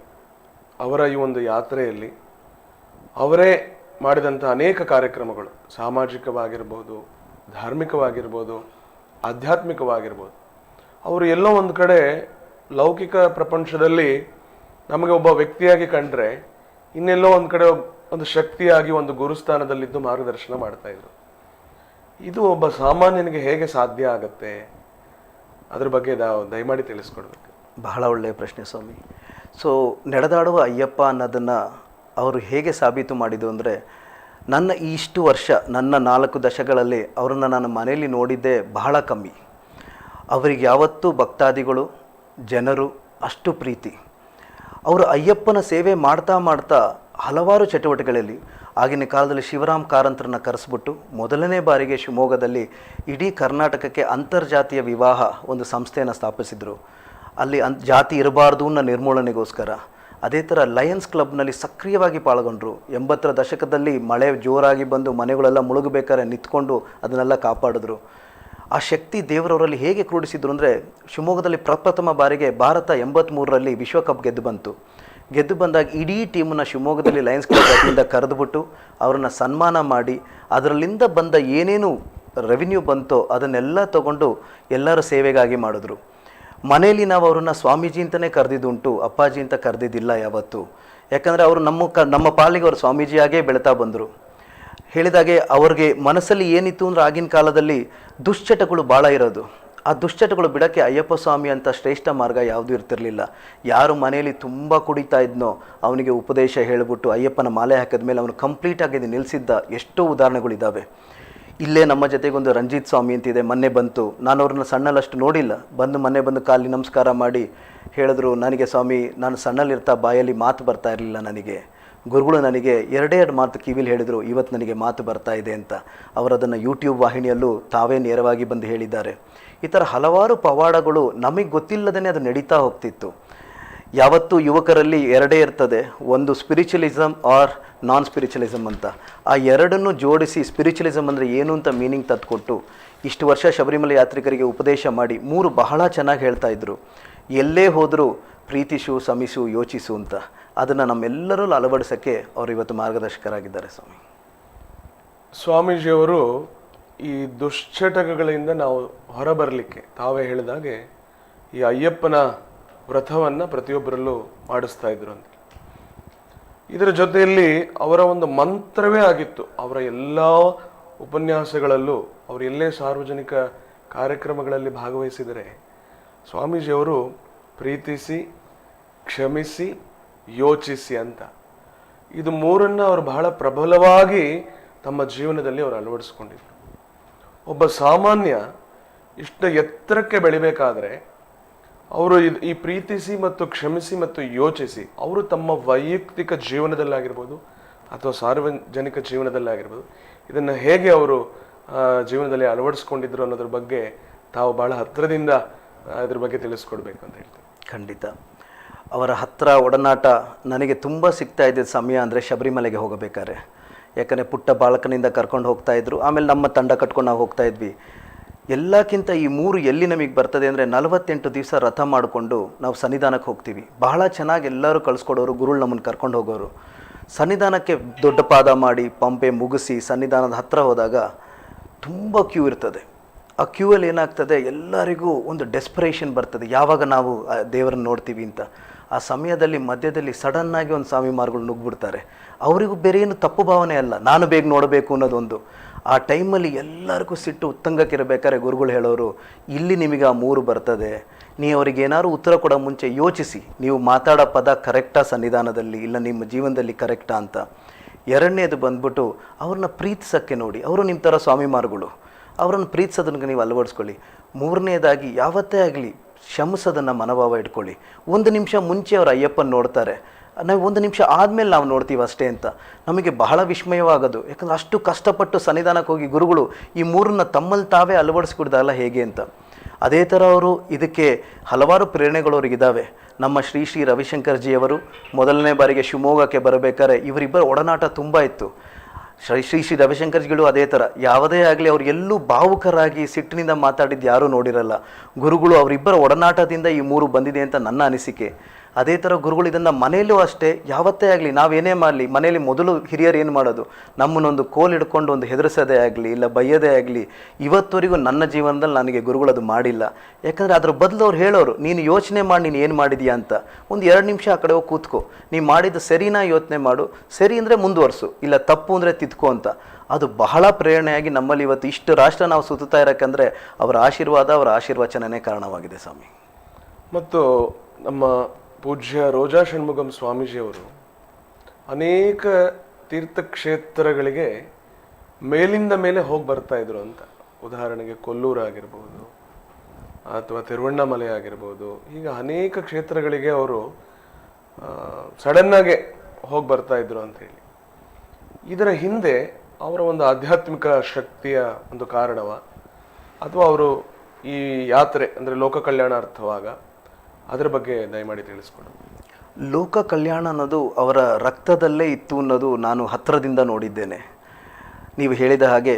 ಅವರ ಈ ಒಂದು ಯಾತ್ರೆಯಲ್ಲಿ ಅವರೇ ಮಾಡಿದಂಥ ಅನೇಕ ಕಾರ್ಯಕ್ರಮಗಳು ಸಾಮಾಜಿಕವಾಗಿರ್ಬೋದು, ಧಾರ್ಮಿಕವಾಗಿರ್ಬೋದು, ಆಧ್ಯಾತ್ಮಿಕವಾಗಿರ್ಬೋದು, ಅವರು ಎಲ್ಲೋ ಒಂದು ಕಡೆ ಲೌಕಿಕ ಪ್ರಪಂಚದಲ್ಲಿ ನಮಗೆ ಒಬ್ಬ ವ್ಯಕ್ತಿಯಾಗಿ ಕಂಡ್ರೆ ಇನ್ನೆಲ್ಲೋ ಒಂದು ಕಡೆ ಒಂದು ಶಕ್ತಿಯಾಗಿ ಒಂದು ಗುರುಸ್ಥಾನದಲ್ಲಿದ್ದು ಮಾರ್ಗದರ್ಶನ ಮಾಡ್ತಾ ಇದ್ರು. ಇದು ಒಬ್ಬ ಸಾಮಾನ್ಯನಿಗೆ ಹೇಗೆ ಸಾಧ್ಯ ಆಗತ್ತೆ, ಅದ್ರ ಬಗ್ಗೆ ದಯಮಾಡಿ ತಿಳಿಸ್ಕೊಡ್ಬೇಕು. ಬಹಳ ಒಳ್ಳೆಯ ಪ್ರಶ್ನೆ ಸ್ವಾಮಿ. ಸೊ ನಡೆದಾಡುವ ಅಯ್ಯಪ್ಪ ಅನ್ನೋದನ್ನು ಅವರು ಹೇಗೆ ಸಾಬೀತು ಮಾಡಿದ್ದು ಅಂದರೆ, ನನ್ನ ಇಷ್ಟು ವರ್ಷ, ನನ್ನ 4 ದಶಕಗಳಲ್ಲಿ ಅವರನ್ನು ನಾನು ಮನೆಯಲ್ಲಿ ನೋಡಿದ್ದೇ ಬಹಳ ಕಮ್ಮಿ. ಅವರಿಗೆ ಯಾವತ್ತೂ ಭಕ್ತಾದಿಗಳು, ಜನರು ಅಷ್ಟು ಪ್ರೀತಿ. ಅವರು ಅಯ್ಯಪ್ಪನ ಸೇವೆ ಮಾಡ್ತಾ ಮಾಡ್ತಾ ಹಲವಾರು ಚಟುವಟಿಕೆಗಳಲ್ಲಿ, ಆಗಿನ ಕಾಲದಲ್ಲಿ ಶಿವರಾಮ್ ಕಾರಂತರನ್ನ ಕರೆಸ್ಬಿಟ್ಟು ಮೊದಲನೇ ಬಾರಿಗೆ ಶಿವಮೊಗ್ಗದಲ್ಲಿ ಇಡೀ ಕರ್ನಾಟಕಕ್ಕೆ ಅಂತರ್ಜಾತೀಯ ವಿವಾಹ ಒಂದು ಸಂಸ್ಥೆಯನ್ನು ಸ್ಥಾಪಿಸಿದರು. ಅಲ್ಲಿ ಜಾತಿ ಇರಬಾರ್ದು ಅನ್ನೋ ನಿರ್ಮೂಲನೆಗೋಸ್ಕರ. ಅದೇ ಥರ ಲಯನ್ಸ್ ಕ್ಲಬ್ನಲ್ಲಿ ಸಕ್ರಿಯವಾಗಿ ಪಾಲ್ಗೊಂಡ್ರು. 80ರ ದಶಕದಲ್ಲಿ ಮಳೆ ಜೋರಾಗಿ ಬಂದು ಮನೆಗಳೆಲ್ಲ ಮುಳುಗಬೇಕಾದ್ರೆ ನಿಂತ್ಕೊಂಡು ಅದನ್ನೆಲ್ಲ ಕಾಪಾಡಿದ್ರು. ಆ ಶಕ್ತಿ ದೇವರವರಲ್ಲಿ ಹೇಗೆ ಕ್ರೋಢಿಸಿದ್ರು ಅಂದರೆ, ಶಿವಮೊಗ್ಗದಲ್ಲಿ ಪ್ರಪ್ರಥಮ ಬಾರಿಗೆ ಭಾರತ 83ರಲ್ಲಿ ವಿಶ್ವಕಪ್ ಗೆದ್ದು ಬಂದಾಗ ಇಡೀ ಟೀಮನ್ನು ಶಿವಮೊಗ್ಗದಲ್ಲಿ ಲಯನ್ಸ್ ಕ್ಲಬ್ ವತಿಯಿಂದ ಕರೆದುಬಿಟ್ಟು ಅವರನ್ನು ಸನ್ಮಾನ ಮಾಡಿ, ಅದರಲ್ಲಿಂದ ಬಂದ ಏನೇನು ರೆವಿನ್ಯೂ ಬಂತೋ ಅದನ್ನೆಲ್ಲ ತಗೊಂಡು ಎಲ್ಲರ ಸೇವೆಗಾಗಿ ಮಾಡಿದ್ರು. ಮನೆಯಲ್ಲಿ ನಾವು ಅವ್ರನ್ನ ಸ್ವಾಮೀಜಿ ಅಂತಲೇ ಕರೆದಿದ್ದುಂಟು, ಅಪ್ಪಾಜಿ ಅಂತ ಕರೆದಿದ್ದಿಲ್ಲ ಯಾವತ್ತು. ಯಾಕಂದರೆ ಅವರು ನಮ್ಮ ಪಾಲಿಗೆ ಅವರು ಸ್ವಾಮೀಜಿಯಾಗೇ ಬೆಳೀತಾ ಬಂದರು. ಹೇಳಿದಾಗೆ ಅವ್ರಿಗೆ ಮನಸ್ಸಲ್ಲಿ ಏನಿತ್ತು ಅಂದರೆ, ಆಗಿನ ಕಾಲದಲ್ಲಿ ದುಶ್ಚಟಗಳು ಭಾಳ ಇರೋದು. ಆ ದುಶ್ಚಟಗಳು ಬಿಡೋಕ್ಕೆ ಅಯ್ಯಪ್ಪ ಸ್ವಾಮಿ ಅಂತ ಶ್ರೇಷ್ಠ ಮಾರ್ಗ ಯಾವುದೂ ಇರ್ತಿರಲಿಲ್ಲ. ಯಾರು ಮನೆಯಲ್ಲಿ ತುಂಬ ಕುಡಿತಾ ಇದ್ನೋ ಅವನಿಗೆ ಉಪದೇಶ ಹೇಳಿಬಿಟ್ಟು ಅಯ್ಯಪ್ಪನ ಮಾಲೆ ಹಾಕಿದ ಮೇಲೆ ಅವನು ಕಂಪ್ಲೀಟಾಗಿ ನಿಲ್ಲಿಸಿದ್ದ ಎಷ್ಟೋ ಉದಾಹರಣೆಗಳಿದ್ದಾವೆ. ಇಲ್ಲೇ ನಮ್ಮ ಜೊತೆಗೊಂದು ರಂಜಿತ್ ಸ್ವಾಮಿ ಅಂತಿದೆ, ಮೊನ್ನೆ ಬಂತು. ನಾನು ಅವ್ರನ್ನ ಸಣ್ಣಲ್ಲಷ್ಟು ನೋಡಿಲ್ಲ, ಮೊನ್ನೆ ಬಂದು ಕಾಲಿ ನಮಸ್ಕಾರ ಮಾಡಿ ಹೇಳಿದ್ರು, ನನಗೆ ಸ್ವಾಮಿ ನಾನು ಸಣ್ಣಲ್ಲಿರ್ತಾ ಬಾಯಲ್ಲಿ ಮಾತು ಬರ್ತಾ ಇರಲಿಲ್ಲ, ನನಗೆ ಗುರುಗಳು ನನಗೆ ಎರಡೆರಡು ಮಾತು ಕಿವಿಲಿ ಹೇಳಿದರು, ಇವತ್ತು ನನಗೆ ಮಾತು ಬರ್ತಾ ಇದೆ ಅಂತ. ಅವರದನ್ನು ಯೂಟ್ಯೂಬ್ ವಾಹಿನಿಯಲ್ಲೂ ತಾವೇ ನೇರವಾಗಿ ಬಂದು ಹೇಳಿದ್ದಾರೆ. ಈ ಥರ ಹಲವಾರು ಪವಾಡಗಳು ನಮಗೆ ಗೊತ್ತಿಲ್ಲದೇ ಅದು ನಡೀತಾ ಹೋಗ್ತಿತ್ತು. ಯಾವತ್ತೂ ಯುವಕರಲ್ಲಿ ಎರಡೇ ಇರ್ತದೆ, ಒಂದು ಸ್ಪಿರಿಚುವಲಿಸಮ್ ಆರ್ ನಾನ್ ಸ್ಪಿರಿಚುವಲಿಸಮ್ ಅಂತ. ಆ ಎರಡನ್ನು ಜೋಡಿಸಿ ಸ್ಪಿರಿಚುವಲಿಸಮ್ ಅಂದರೆ ಏನು ಅಂತ ಮೀನಿಂಗ್ ತಂದುಕೊಟ್ಟು ಇಷ್ಟು ವರ್ಷ ಶಬರಿಮಲೆ ಯಾತ್ರಿಕರಿಗೆ ಉಪದೇಶ ಮಾಡಿ 3 ಬಹಳ ಚೆನ್ನಾಗಿ ಹೇಳ್ತಾ ಇದ್ರು. ಎಲ್ಲೇ ಹೋದರೂ ಪ್ರೀತಿಸು, ಸಮಿಸು, ಯೋಚಿಸು ಅಂತ. ಅದನ್ನು ನಮ್ಮೆಲ್ಲರಲ್ಲೂ ಅಳವಡಿಸೋಕ್ಕೆ ಅವರು ಇವತ್ತು ಮಾರ್ಗದರ್ಶಕರಾಗಿದ್ದಾರೆ ಸ್ವಾಮಿ. ಸ್ವಾಮೀಜಿಯವರು ಈ ದುಶ್ಚಟಗಳಿಂದ ನಾವು ಹೊರಬರಲಿಕ್ಕೆ ತಾವೇ ಹೇಳಿದಾಗೆ ಈ ಅಯ್ಯಪ್ಪನ ವ್ರತವನ್ನು ಪ್ರತಿಯೊಬ್ಬರಲ್ಲೂ ಮಾಡಿಸ್ತಾ ಇದ್ರು ಅಂತ. ಇದರ ಜೊತೆಯಲ್ಲಿ ಅವರ ಒಂದು ಮಂತ್ರವೇ ಆಗಿತ್ತು. ಅವರ ಎಲ್ಲ ಉಪನ್ಯಾಸಗಳಲ್ಲೂ ಅವರು ಎಲ್ಲೇ ಸಾರ್ವಜನಿಕ ಕಾರ್ಯಕ್ರಮಗಳಲ್ಲಿ ಭಾಗವಹಿಸಿದರೆ ಸ್ವಾಮೀಜಿಯವರು ಪ್ರೀತಿಸಿ, ಕ್ಷಮಿಸಿ, ಯೋಚಿಸಿ ಅಂತ ಇದು 3ನ್ನು ಅವರು ಬಹಳ ಪ್ರಬಲವಾಗಿ ತಮ್ಮ ಜೀವನದಲ್ಲಿ ಅವರು ಅಳವಡಿಸ್ಕೊಂಡಿದ್ರು. ಒಬ್ಬ ಸಾಮಾನ್ಯ ಇಷ್ಟು ಎತ್ತರಕ್ಕೆ ಬೆಳಿಬೇಕಾದ್ರೆ ಅವರು ಈ ಪ್ರೀತಿಸಿ ಮತ್ತು ಕ್ಷಮಿಸಿ ಮತ್ತು ಯೋಚಿಸಿ ಅವರು ತಮ್ಮ ವೈಯಕ್ತಿಕ ಜೀವನದಲ್ಲಾಗಿರ್ಬೋದು ಅಥವಾ ಸಾರ್ವಜನಿಕ ಜೀವನದಲ್ಲಾಗಿರ್ಬೋದು ಇದನ್ನು ಹೇಗೆ ಅವರು ಜೀವನದಲ್ಲಿ ಅಳವಡಿಸ್ಕೊಂಡಿದ್ರು ಅನ್ನೋದ್ರ ಬಗ್ಗೆ ತಾವು ಬಹಳ ಹತ್ತಿರದಿಂದ ಅದ್ರ ಬಗ್ಗೆ ತಿಳಿಸ್ಕೊಡ್ಬೇಕು ಅಂತ ಹೇಳ್ತೀನಿ. ಖಂಡಿತ. ಅವರ ಹತ್ತಿರ ಒಡನಾಟ ನನಗೆ ತುಂಬ ಸಿಗ್ತಾ ಇದ್ದಿದ್ದ ಸಮಯ ಅಂದರೆ ಶಬರಿಮಲೆಗೆ ಹೋಗಬೇಕಾದ್ರೆ. ಯಾಕಂದರೆ ಪುಟ್ಟ ಬಾಲಕನಿಂದ ಕರ್ಕೊಂಡು ಹೋಗ್ತಾಯಿದ್ರು, ಆಮೇಲೆ ನಮ್ಮ ತಂಡ ಕಟ್ಕೊಂಡು ನಾವು ಹೋಗ್ತಾ ಇದ್ವಿ. ಎಲ್ಲಕ್ಕಿಂತ ಈ 3 ಎಲ್ಲಿ ನಮಗೆ ಬರ್ತದೆ ಅಂದರೆ 48 ದಿವಸ ರಥ ಮಾಡಿಕೊಂಡು ನಾವು ಸನ್ನಿಧಾನಕ್ಕೆ ಹೋಗ್ತೀವಿ. ಬಹಳ ಚೆನ್ನಾಗಿ ಎಲ್ಲರೂ ಕಳಿಸ್ಕೊಡೋರು, ಗುರುಳು ನಮ್ಮನ್ನು ಕರ್ಕೊಂಡು ಹೋಗೋರು. ಸನ್ನಿಧಾನಕ್ಕೆ ದೊಡ್ಡ ಪಾದ ಮಾಡಿ ಪಂಪೆ ಮುಗಿಸಿ ಸನ್ನಿಧಾನದ ಹತ್ತಿರ ಹೋದಾಗ ತುಂಬ ಕ್ಯೂ ಇರ್ತದೆ. ಆ ಕ್ಯೂವಲ್ಲಿ ಏನಾಗ್ತದೆ, ಎಲ್ಲರಿಗೂ ಒಂದು ಡೆಸ್ಪರೇಷನ್ ಬರ್ತದೆ, ಯಾವಾಗ ನಾವು ದೇವರನ್ನು ನೋಡ್ತೀವಿ ಅಂತ. ಆ ಸಮಯದಲ್ಲಿ ಮಧ್ಯದಲ್ಲಿ ಸಡನ್ನಾಗಿ ಒಂದು ಸ್ವಾಮಿಮಾರ್ಗಳು ನುಗ್ಗಿಬಿಡ್ತಾರೆ. ಅವರಿಗೂ ಬೇರೆ ಏನು ತಪ್ಪು ಭಾವನೆ ಅಲ್ಲ, ನಾನು ಬೇಗ ನೋಡಬೇಕು ಅನ್ನೋದೊಂದು. ಆ ಟೈಮಲ್ಲಿ ಎಲ್ಲರಿಗೂ ಸಿಟ್ಟು ಉತ್ತಂಗಕ್ಕಿರಬೇಕಾದ್ರೆ ಗುರುಗಳು ಹೇಳೋರು, ಇಲ್ಲಿ ನಿಮಗೆ ಆ 3 ಬರ್ತದೆ, ನೀವು ಅವ್ರಿಗೆ ಏನಾದ್ರು ಉತ್ತರ ಕೊಡೋ ಮುಂಚೆ ಯೋಚಿಸಿ, ನೀವು ಮಾತಾಡೋ ಪದ ಕರೆಕ್ಟಾ ಸನ್ನಿಧಾನದಲ್ಲಿ, ಇಲ್ಲ ನಿಮ್ಮ ಜೀವನದಲ್ಲಿ ಕರೆಕ್ಟಾ ಅಂತ. ಎರಡನೇದು ಬಂದ್ಬಿಟ್ಟು ಅವ್ರನ್ನ ಪ್ರೀತಿಸೋಕ್ಕೆ ನೋಡಿ, ಅವರು ನಿಮ್ಮ ಥರ ಸ್ವಾಮಿಮಾರ್ಗಳು, ಅವರನ್ನು ಪ್ರೀತಿಸೋದನ್ನು ನೀವು ಅಳವಡಿಸ್ಕೊಳ್ಳಿ. 3ನೇದಾಗಿ ಯಾವತ್ತೇ ಆಗಲಿ ಕ್ಷಮಿಸೋದನ್ನು ಮನೋಭಾವ ಇಟ್ಕೊಳ್ಳಿ. 1 ನಿಮಿಷ ಮುಂಚೆ ಅವರು ಅಯ್ಯಪ್ಪನ ನೋಡ್ತಾರೆ, ನಾವು 1 ನಿಮಿಷ ಆದಮೇಲೆ ನಾವು ನೋಡ್ತೀವಿ ಅಷ್ಟೇ ಅಂತ. ನಮಗೆ ಬಹಳ ವಿಸ್ಮಯವಾಗೋದು, ಯಾಕಂದರೆ ಅಷ್ಟು ಕಷ್ಟಪಟ್ಟು ಸನ್ನಿಧಾನಕ್ಕೆ ಹೋಗಿ ಗುರುಗಳು ಈ 3ನ್ನ ತಮ್ಮಲ್ಲಿ ತಾವೇ ಅಳವಡಿಸ್ಕೊಡ್ದಲ್ಲ ಹೇಗೆ ಅಂತ. ಅದೇ ಥರ ಅವರು ಇದಕ್ಕೆ ಹಲವಾರು ಪ್ರೇರಣೆಗಳು ಅವ್ರಿಗಿದ್ದಾವೆ. ನಮ್ಮ ಶ್ರೀ ಶ್ರೀ ರವಿಶಂಕರ್ಜಿಯವರು ಮೊದಲನೇ ಬಾರಿಗೆ ಶಿವಮೊಗ್ಗಕ್ಕೆ ಬರಬೇಕಾದ್ರೆ ಇವರಿಬ್ಬರ ಒಡನಾಟ ತುಂಬ ಇತ್ತು. ಶ್ರೀ ರವಿಶಂಕರ್ಜಿಗಳು ಅದೇ ಥರ, ಯಾವುದೇ ಆಗಲಿ ಅವ್ರು ಎಲ್ಲೂ ಭಾವುಕರಾಗಿ ಸಿಟ್ಟಿನಿಂದ ಮಾತಾಡಿದ್ದು ಯಾರೂ ನೋಡಿರಲ್ಲ. ಗುರುಗಳು ಅವರಿಬ್ಬರ ಒಡನಾಟದಿಂದ ಈ 3 ಬಂದಿದೆ ಅಂತ ನನ್ನ ಅನಿಸಿಕೆ. ಅದೇ ಥರ ಗುರುಗಳು ಇದನ್ನು ಮನೆಯಲ್ಲೂ ಅಷ್ಟೇ, ಯಾವತ್ತೇ ಆಗಲಿ ನಾವೇನೇ ಮಾಡಲಿ ಮನೇಲಿ ಮೊದಲು ಹಿರಿಯರು ಏನು ಮಾಡೋದು, ನಮ್ಮನ್ನೊಂದು ಕೋಲ್ ಹಿಡ್ಕೊಂಡು ಒಂದು ಹೆದರಿಸೋದೇ ಆಗಲಿ ಇಲ್ಲ ಬೈಯೋದೇ ಆಗಲಿ, ಇವತ್ತವರೆಗೂ ನನ್ನ ಜೀವನದಲ್ಲಿ ನನಗೆ ಗುರುಗಳು ಅದು ಮಾಡಿಲ್ಲ. ಯಾಕಂದರೆ ಅದ್ರ ಬದಲು ಅವ್ರು ಹೇಳೋರು, ನೀನು ಯೋಚನೆ ಮಾಡಿ ನೀನು ಏನು ಮಾಡಿದೀಯಾ ಅಂತ, ಒಂದು 2 ನಿಮಿಷ ಆ ಕಡೆ ಹೋಗಿ ಕೂತ್ಕೋ, ನೀನು ಮಾಡಿದ್ದು ಸರಿನಾ ಯೋಚನೆ ಮಾಡು, ಸರಿ ಅಂದರೆ ಮುಂದುವರಿಸು, ಇಲ್ಲ ತಪ್ಪು ಅಂದರೆ ತಿದ್ಕೋ ಅಂತ. ಅದು ಬಹಳ ಪ್ರೇರಣೆಯಾಗಿ ನಮ್ಮಲ್ಲಿ ಇವತ್ತು ಇಷ್ಟು ರಾಷ್ಟ್ರ ನಾವು ಸುತ್ತಾ ಇರೋಕ್ಕಂದರೆ ಅವರ ಆಶೀರ್ವಾದ, ಅವರ ಆಶೀರ್ವಚನನೇ ಕಾರಣವಾಗಿದೆ ಸ್ವಾಮಿ. ಮತ್ತು ನಮ್ಮ ಪೂಜ್ಯ ರೋಜಾ ಷಣ್ಮುಗಂ ಸ್ವಾಮೀಜಿಯವರು ಅನೇಕ ತೀರ್ಥಕ್ಷೇತ್ರಗಳಿಗೆ ಮೇಲಿಂದ ಮೇಲೆ ಹೋಗಿ ಬರ್ತಾ ಇದ್ರು ಅಂತ. ಉದಾಹರಣೆಗೆ ಕೊಲ್ಲೂರು ಆಗಿರ್ಬೋದು ಅಥವಾ ತಿರುವಣ್ಣಾಮಲೆ ಆಗಿರ್ಬೋದು, ಈಗ ಅನೇಕ ಕ್ಷೇತ್ರಗಳಿಗೆ ಅವರು ಸಡನ್ನಾಗೆ ಹೋಗಿ ಬರ್ತಾ ಇದ್ರು ಅಂತ ಹೇಳಿ. ಇದರ ಹಿಂದೆ ಅವರ ಒಂದು ಆಧ್ಯಾತ್ಮಿಕ ಶಕ್ತಿಯ ಒಂದು ಕಾರಣವ ಅಥವಾ ಅವರು ಈ ಯಾತ್ರೆ ಅಂದರೆ ಲೋಕ ಕಲ್ಯಾಣಾರ್ಥವಾಗ ಅದರ ಬಗ್ಗೆ ದಯಮಾಡಿ ತಿಳಿಸ್ಕೊಡು. ಲೋಕ ಕಲ್ಯಾಣ ಅನ್ನೋದು ಅವರ ರಕ್ತದಲ್ಲೇ ಇತ್ತು ಅನ್ನೋದು ನಾನು ಹತ್ತಿರದಿಂದ ನೋಡಿದ್ದೇನೆ. ನೀವು ಹೇಳಿದ ಹಾಗೆ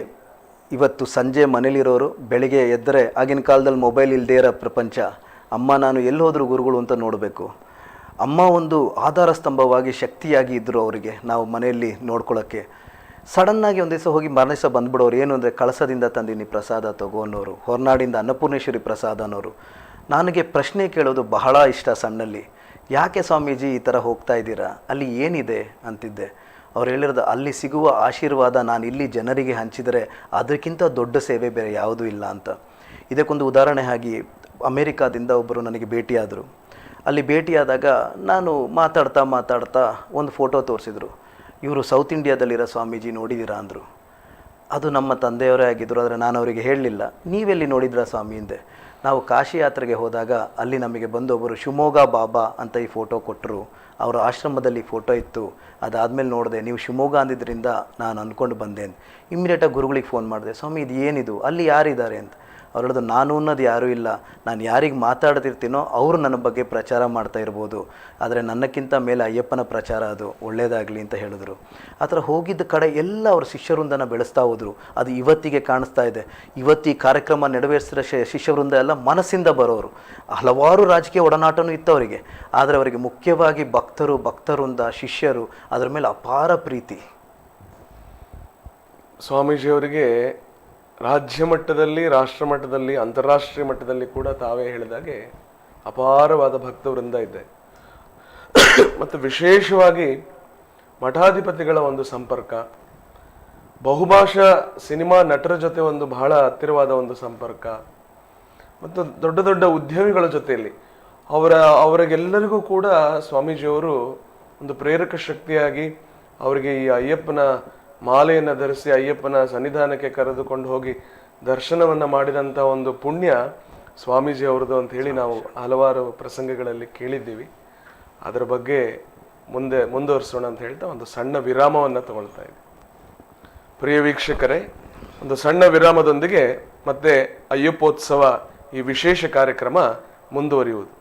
ಇವತ್ತು ಸಂಜೆ ಮನೇಲಿರೋರು ಬೆಳಿಗ್ಗೆ ಎದ್ದರೆ, ಆಗಿನ ಕಾಲದಲ್ಲಿ ಮೊಬೈಲ್ ಇಲ್ಲದೇ ಇರೋ ಪ್ರಪಂಚ, ಅಮ್ಮ ನಾನು ಎಲ್ಲಿ ಹೋದ್ರು ಗುರುಗಳು ಅಂತ ನೋಡಬೇಕು. ಅಮ್ಮ ಒಂದು ಆಧಾರ ಸ್ತಂಭವಾಗಿ ಶಕ್ತಿಯಾಗಿ ಇದ್ದರು ಅವರಿಗೆ, ನಾವು ಮನೆಯಲ್ಲಿ ನೋಡ್ಕೊಳ್ಳೋಕ್ಕೆ. ಸಡನ್ನಾಗಿ ಒಂದು ದಿವಸ ಹೋಗಿ ಮಾರನೇ ದಿವಸ ಬಂದ್ಬಿಡೋರು. ಏನು ಅಂದರೆ ಕಳಸದಿಂದ ತಂದಿನಿ ಪ್ರಸಾದ ತಗೋ ಅನ್ನೋರು, ಹೊರನಾಡಿಂದ ಅನ್ನಪೂರ್ಣೇಶ್ವರಿ ಪ್ರಸಾದ ಅನ್ನೋರು. ನನಗೆ ಪ್ರಶ್ನೆ ಕೇಳೋದು ಬಹಳ ಇಷ್ಟ ಸಣ್ಣಲ್ಲಿ, ಯಾಕೆ ಸ್ವಾಮೀಜಿ ಈ ಥರ ಹೋಗ್ತಾ ಇದ್ದೀರಾ, ಅಲ್ಲಿ ಏನಿದೆ ಅಂತಿದ್ದೆ. ಅವ್ರು ಹೇಳಿರೋದು, ಅಲ್ಲಿ ಸಿಗುವ ಆಶೀರ್ವಾದ ನಾನು ಇಲ್ಲಿ ಜನರಿಗೆ ಹಂಚಿದರೆ ಅದಕ್ಕಿಂತ ದೊಡ್ಡ ಸೇವೆ ಬೇರೆ ಯಾವುದೂ ಇಲ್ಲ ಅಂತ. ಇದಕ್ಕೊಂದು ಉದಾಹರಣೆ ಆಗಿ ಅಮೇರಿಕಾದಿಂದ ಒಬ್ಬರು ನನಗೆ ಭೇಟಿಯಾದರು. ಅಲ್ಲಿ ಭೇಟಿಯಾದಾಗ ನಾನು ಮಾತಾಡ್ತಾ ಒಂದು ಫೋಟೋ ತೋರಿಸಿದ್ರು. ಇವರು ಸೌತ್ ಇಂಡಿಯಾದಲ್ಲಿರೋ ಸ್ವಾಮೀಜಿ ನೋಡಿದ್ದೀರಾ ಅಂದರು. ಅದು ನಮ್ಮ ತಂದೆಯವರೇ ಆಗಿದ್ದರು. ಆದರೆ ನಾನು ಅವರಿಗೆ ಹೇಳಲಿಲ್ಲ. ನೀವೆಲ್ಲಿ ನೋಡಿದ್ರ ಸ್ವಾಮಿ ಹಿಂದೆ? ನಾವು ಕಾಶಿ ಯಾತ್ರೆಗೆ ಹೋದಾಗ ಅಲ್ಲಿ ನಮಗೆ ಬಂದು ಒಬ್ಬರು ಶಿವಮೊಗ್ಗ ಬಾಬಾ ಅಂತ ಈ ಫೋಟೋ ಕೊಟ್ಟರು. ಅವರ ಆಶ್ರಮದಲ್ಲಿ ಫೋಟೋ ಇತ್ತು. ಅದಾದಮೇಲೆ ನೋಡಿದೆ, ನೀವು ಶಿವಮೊಗ್ಗ ಅಂದಿದ್ದರಿಂದ ನಾನು ಅಂದ್ಕೊಂಡು ಬಂದೆ. ಇಮ್ಮಿಡಿಯೇಟಾಗಿ ಗುರುಗಳಿಗೆ ಫೋನ್ ಮಾಡಿದೆ, ಸ್ವಾಮಿ ಇದು ಏನಿದು, ಅಲ್ಲಿ ಯಾರಿದ್ದಾರೆ ಅಂತ. ಅವ್ರು ಹೇಳಿದ್ರು, ನಾನು ಅನ್ನೋದು ಯಾರೂ ಇಲ್ಲ, ನಾನು ಯಾರಿಗೆ ಮಾತಾಡ್ತಿರ್ತೀನೋ ಅವರು ನನ್ನ ಬಗ್ಗೆ ಪ್ರಚಾರ ಮಾಡ್ತಾ ಇರ್ಬೋದು, ಆದರೆ ನನ್ನಕ್ಕಿಂತ ಮೇಲೆ ಅಯ್ಯಪ್ಪನ ಪ್ರಚಾರ, ಅದು ಒಳ್ಳೆಯದಾಗಲಿ ಅಂತ ಹೇಳಿದ್ರು. ಆ ಥರ ಹೋಗಿದ್ದ ಕಡೆ ಎಲ್ಲ ಅವ್ರ ಶಿಷ್ಯವೃಂದನ ಬೆಳೆಸ್ತಾ ಹೋದರು. ಅದು ಇವತ್ತಿಗೆ ಕಾಣಿಸ್ತಾ ಇದೆ. ಇವತ್ತು ಈ ಕಾರ್ಯಕ್ರಮ ನೆರವೇರಿಸಿದ ಶಿಷ್ಯವೃಂದ ಎಲ್ಲ ಮನಸ್ಸಿಂದ ಬರೋರು. ಹಲವಾರು ರಾಜಕೀಯ ಒಡನಾಟನೂ ಇತ್ತು ಅವರಿಗೆ, ಆದರೆ ಅವರಿಗೆ ಮುಖ್ಯವಾಗಿ ಭಕ್ತವೃಂದ, ಶಿಷ್ಯರು, ಅದರ ಮೇಲೆ ಅಪಾರ ಪ್ರೀತಿ. ಸ್ವಾಮೀಜಿಯವರಿಗೆ ರಾಜ್ಯ ಮಟ್ಟದಲ್ಲಿ, ರಾಷ್ಟ್ರ ಮಟ್ಟದಲ್ಲಿ, ಅಂತಾರಾಷ್ಟ್ರೀಯ ಮಟ್ಟದಲ್ಲಿ ಕೂಡ ತಾವೇ ಹೇಳಿದಾಗೆ ಅಪಾರವಾದ ಭಕ್ತವೃಂದ ಇದೆ. ಮತ್ತು ವಿಶೇಷವಾಗಿ ಮಠಾಧಿಪತಿಗಳ ಒಂದು ಸಂಪರ್ಕ, ಬಹುಭಾಷಾ ಸಿನಿಮಾ ನಟರ ಜೊತೆ ಒಂದು ಬಹಳ ಹತ್ತಿರವಾದ ಒಂದು ಸಂಪರ್ಕ, ಮತ್ತು ದೊಡ್ಡ ದೊಡ್ಡ ಉದ್ಯಮಿಗಳ ಜೊತೆಯಲ್ಲಿ ಅವರಿಗೆಲ್ಲರಿಗೂ ಕೂಡ ಸ್ವಾಮೀಜಿಯವರು ಒಂದು ಪ್ರೇರಕ ಶಕ್ತಿಯಾಗಿ ಅವರಿಗೆ ಈ ಅಯ್ಯಪ್ಪನ ಮಾಲೆಯನ್ನು ಧರಿಸಿ ಅಯ್ಯಪ್ಪನ ಸನ್ನಿಧಾನಕ್ಕೆ ಕರೆದುಕೊಂಡು ಹೋಗಿ ದರ್ಶನವನ್ನು ಮಾಡಿದಂಥ ಒಂದು ಪುಣ್ಯ ಸ್ವಾಮೀಜಿ ಅವರದು ಅಂತ ಹೇಳಿ ನಾವು ಹಲವಾರು ಪ್ರಸಂಗಗಳಲ್ಲಿ ಕೇಳಿದ್ದೀವಿ. ಅದರ ಬಗ್ಗೆ ಮುಂದುವರಿಸೋಣ ಅಂತ ಹೇಳ್ತಾ ಒಂದು ಸಣ್ಣ ವಿರಾಮವನ್ನು ತಗೊಳ್ತಾ ಇದ್ದೀವಿ. ಪ್ರಿಯ ವೀಕ್ಷಕರೇ, ಒಂದು ಸಣ್ಣ ವಿರಾಮದೊಂದಿಗೆ ಮತ್ತೆ ಅಯ್ಯಪ್ಪೋತ್ಸವ ಈ ವಿಶೇಷ ಕಾರ್ಯಕ್ರಮ ಮುಂದುವರಿಯುವುದು.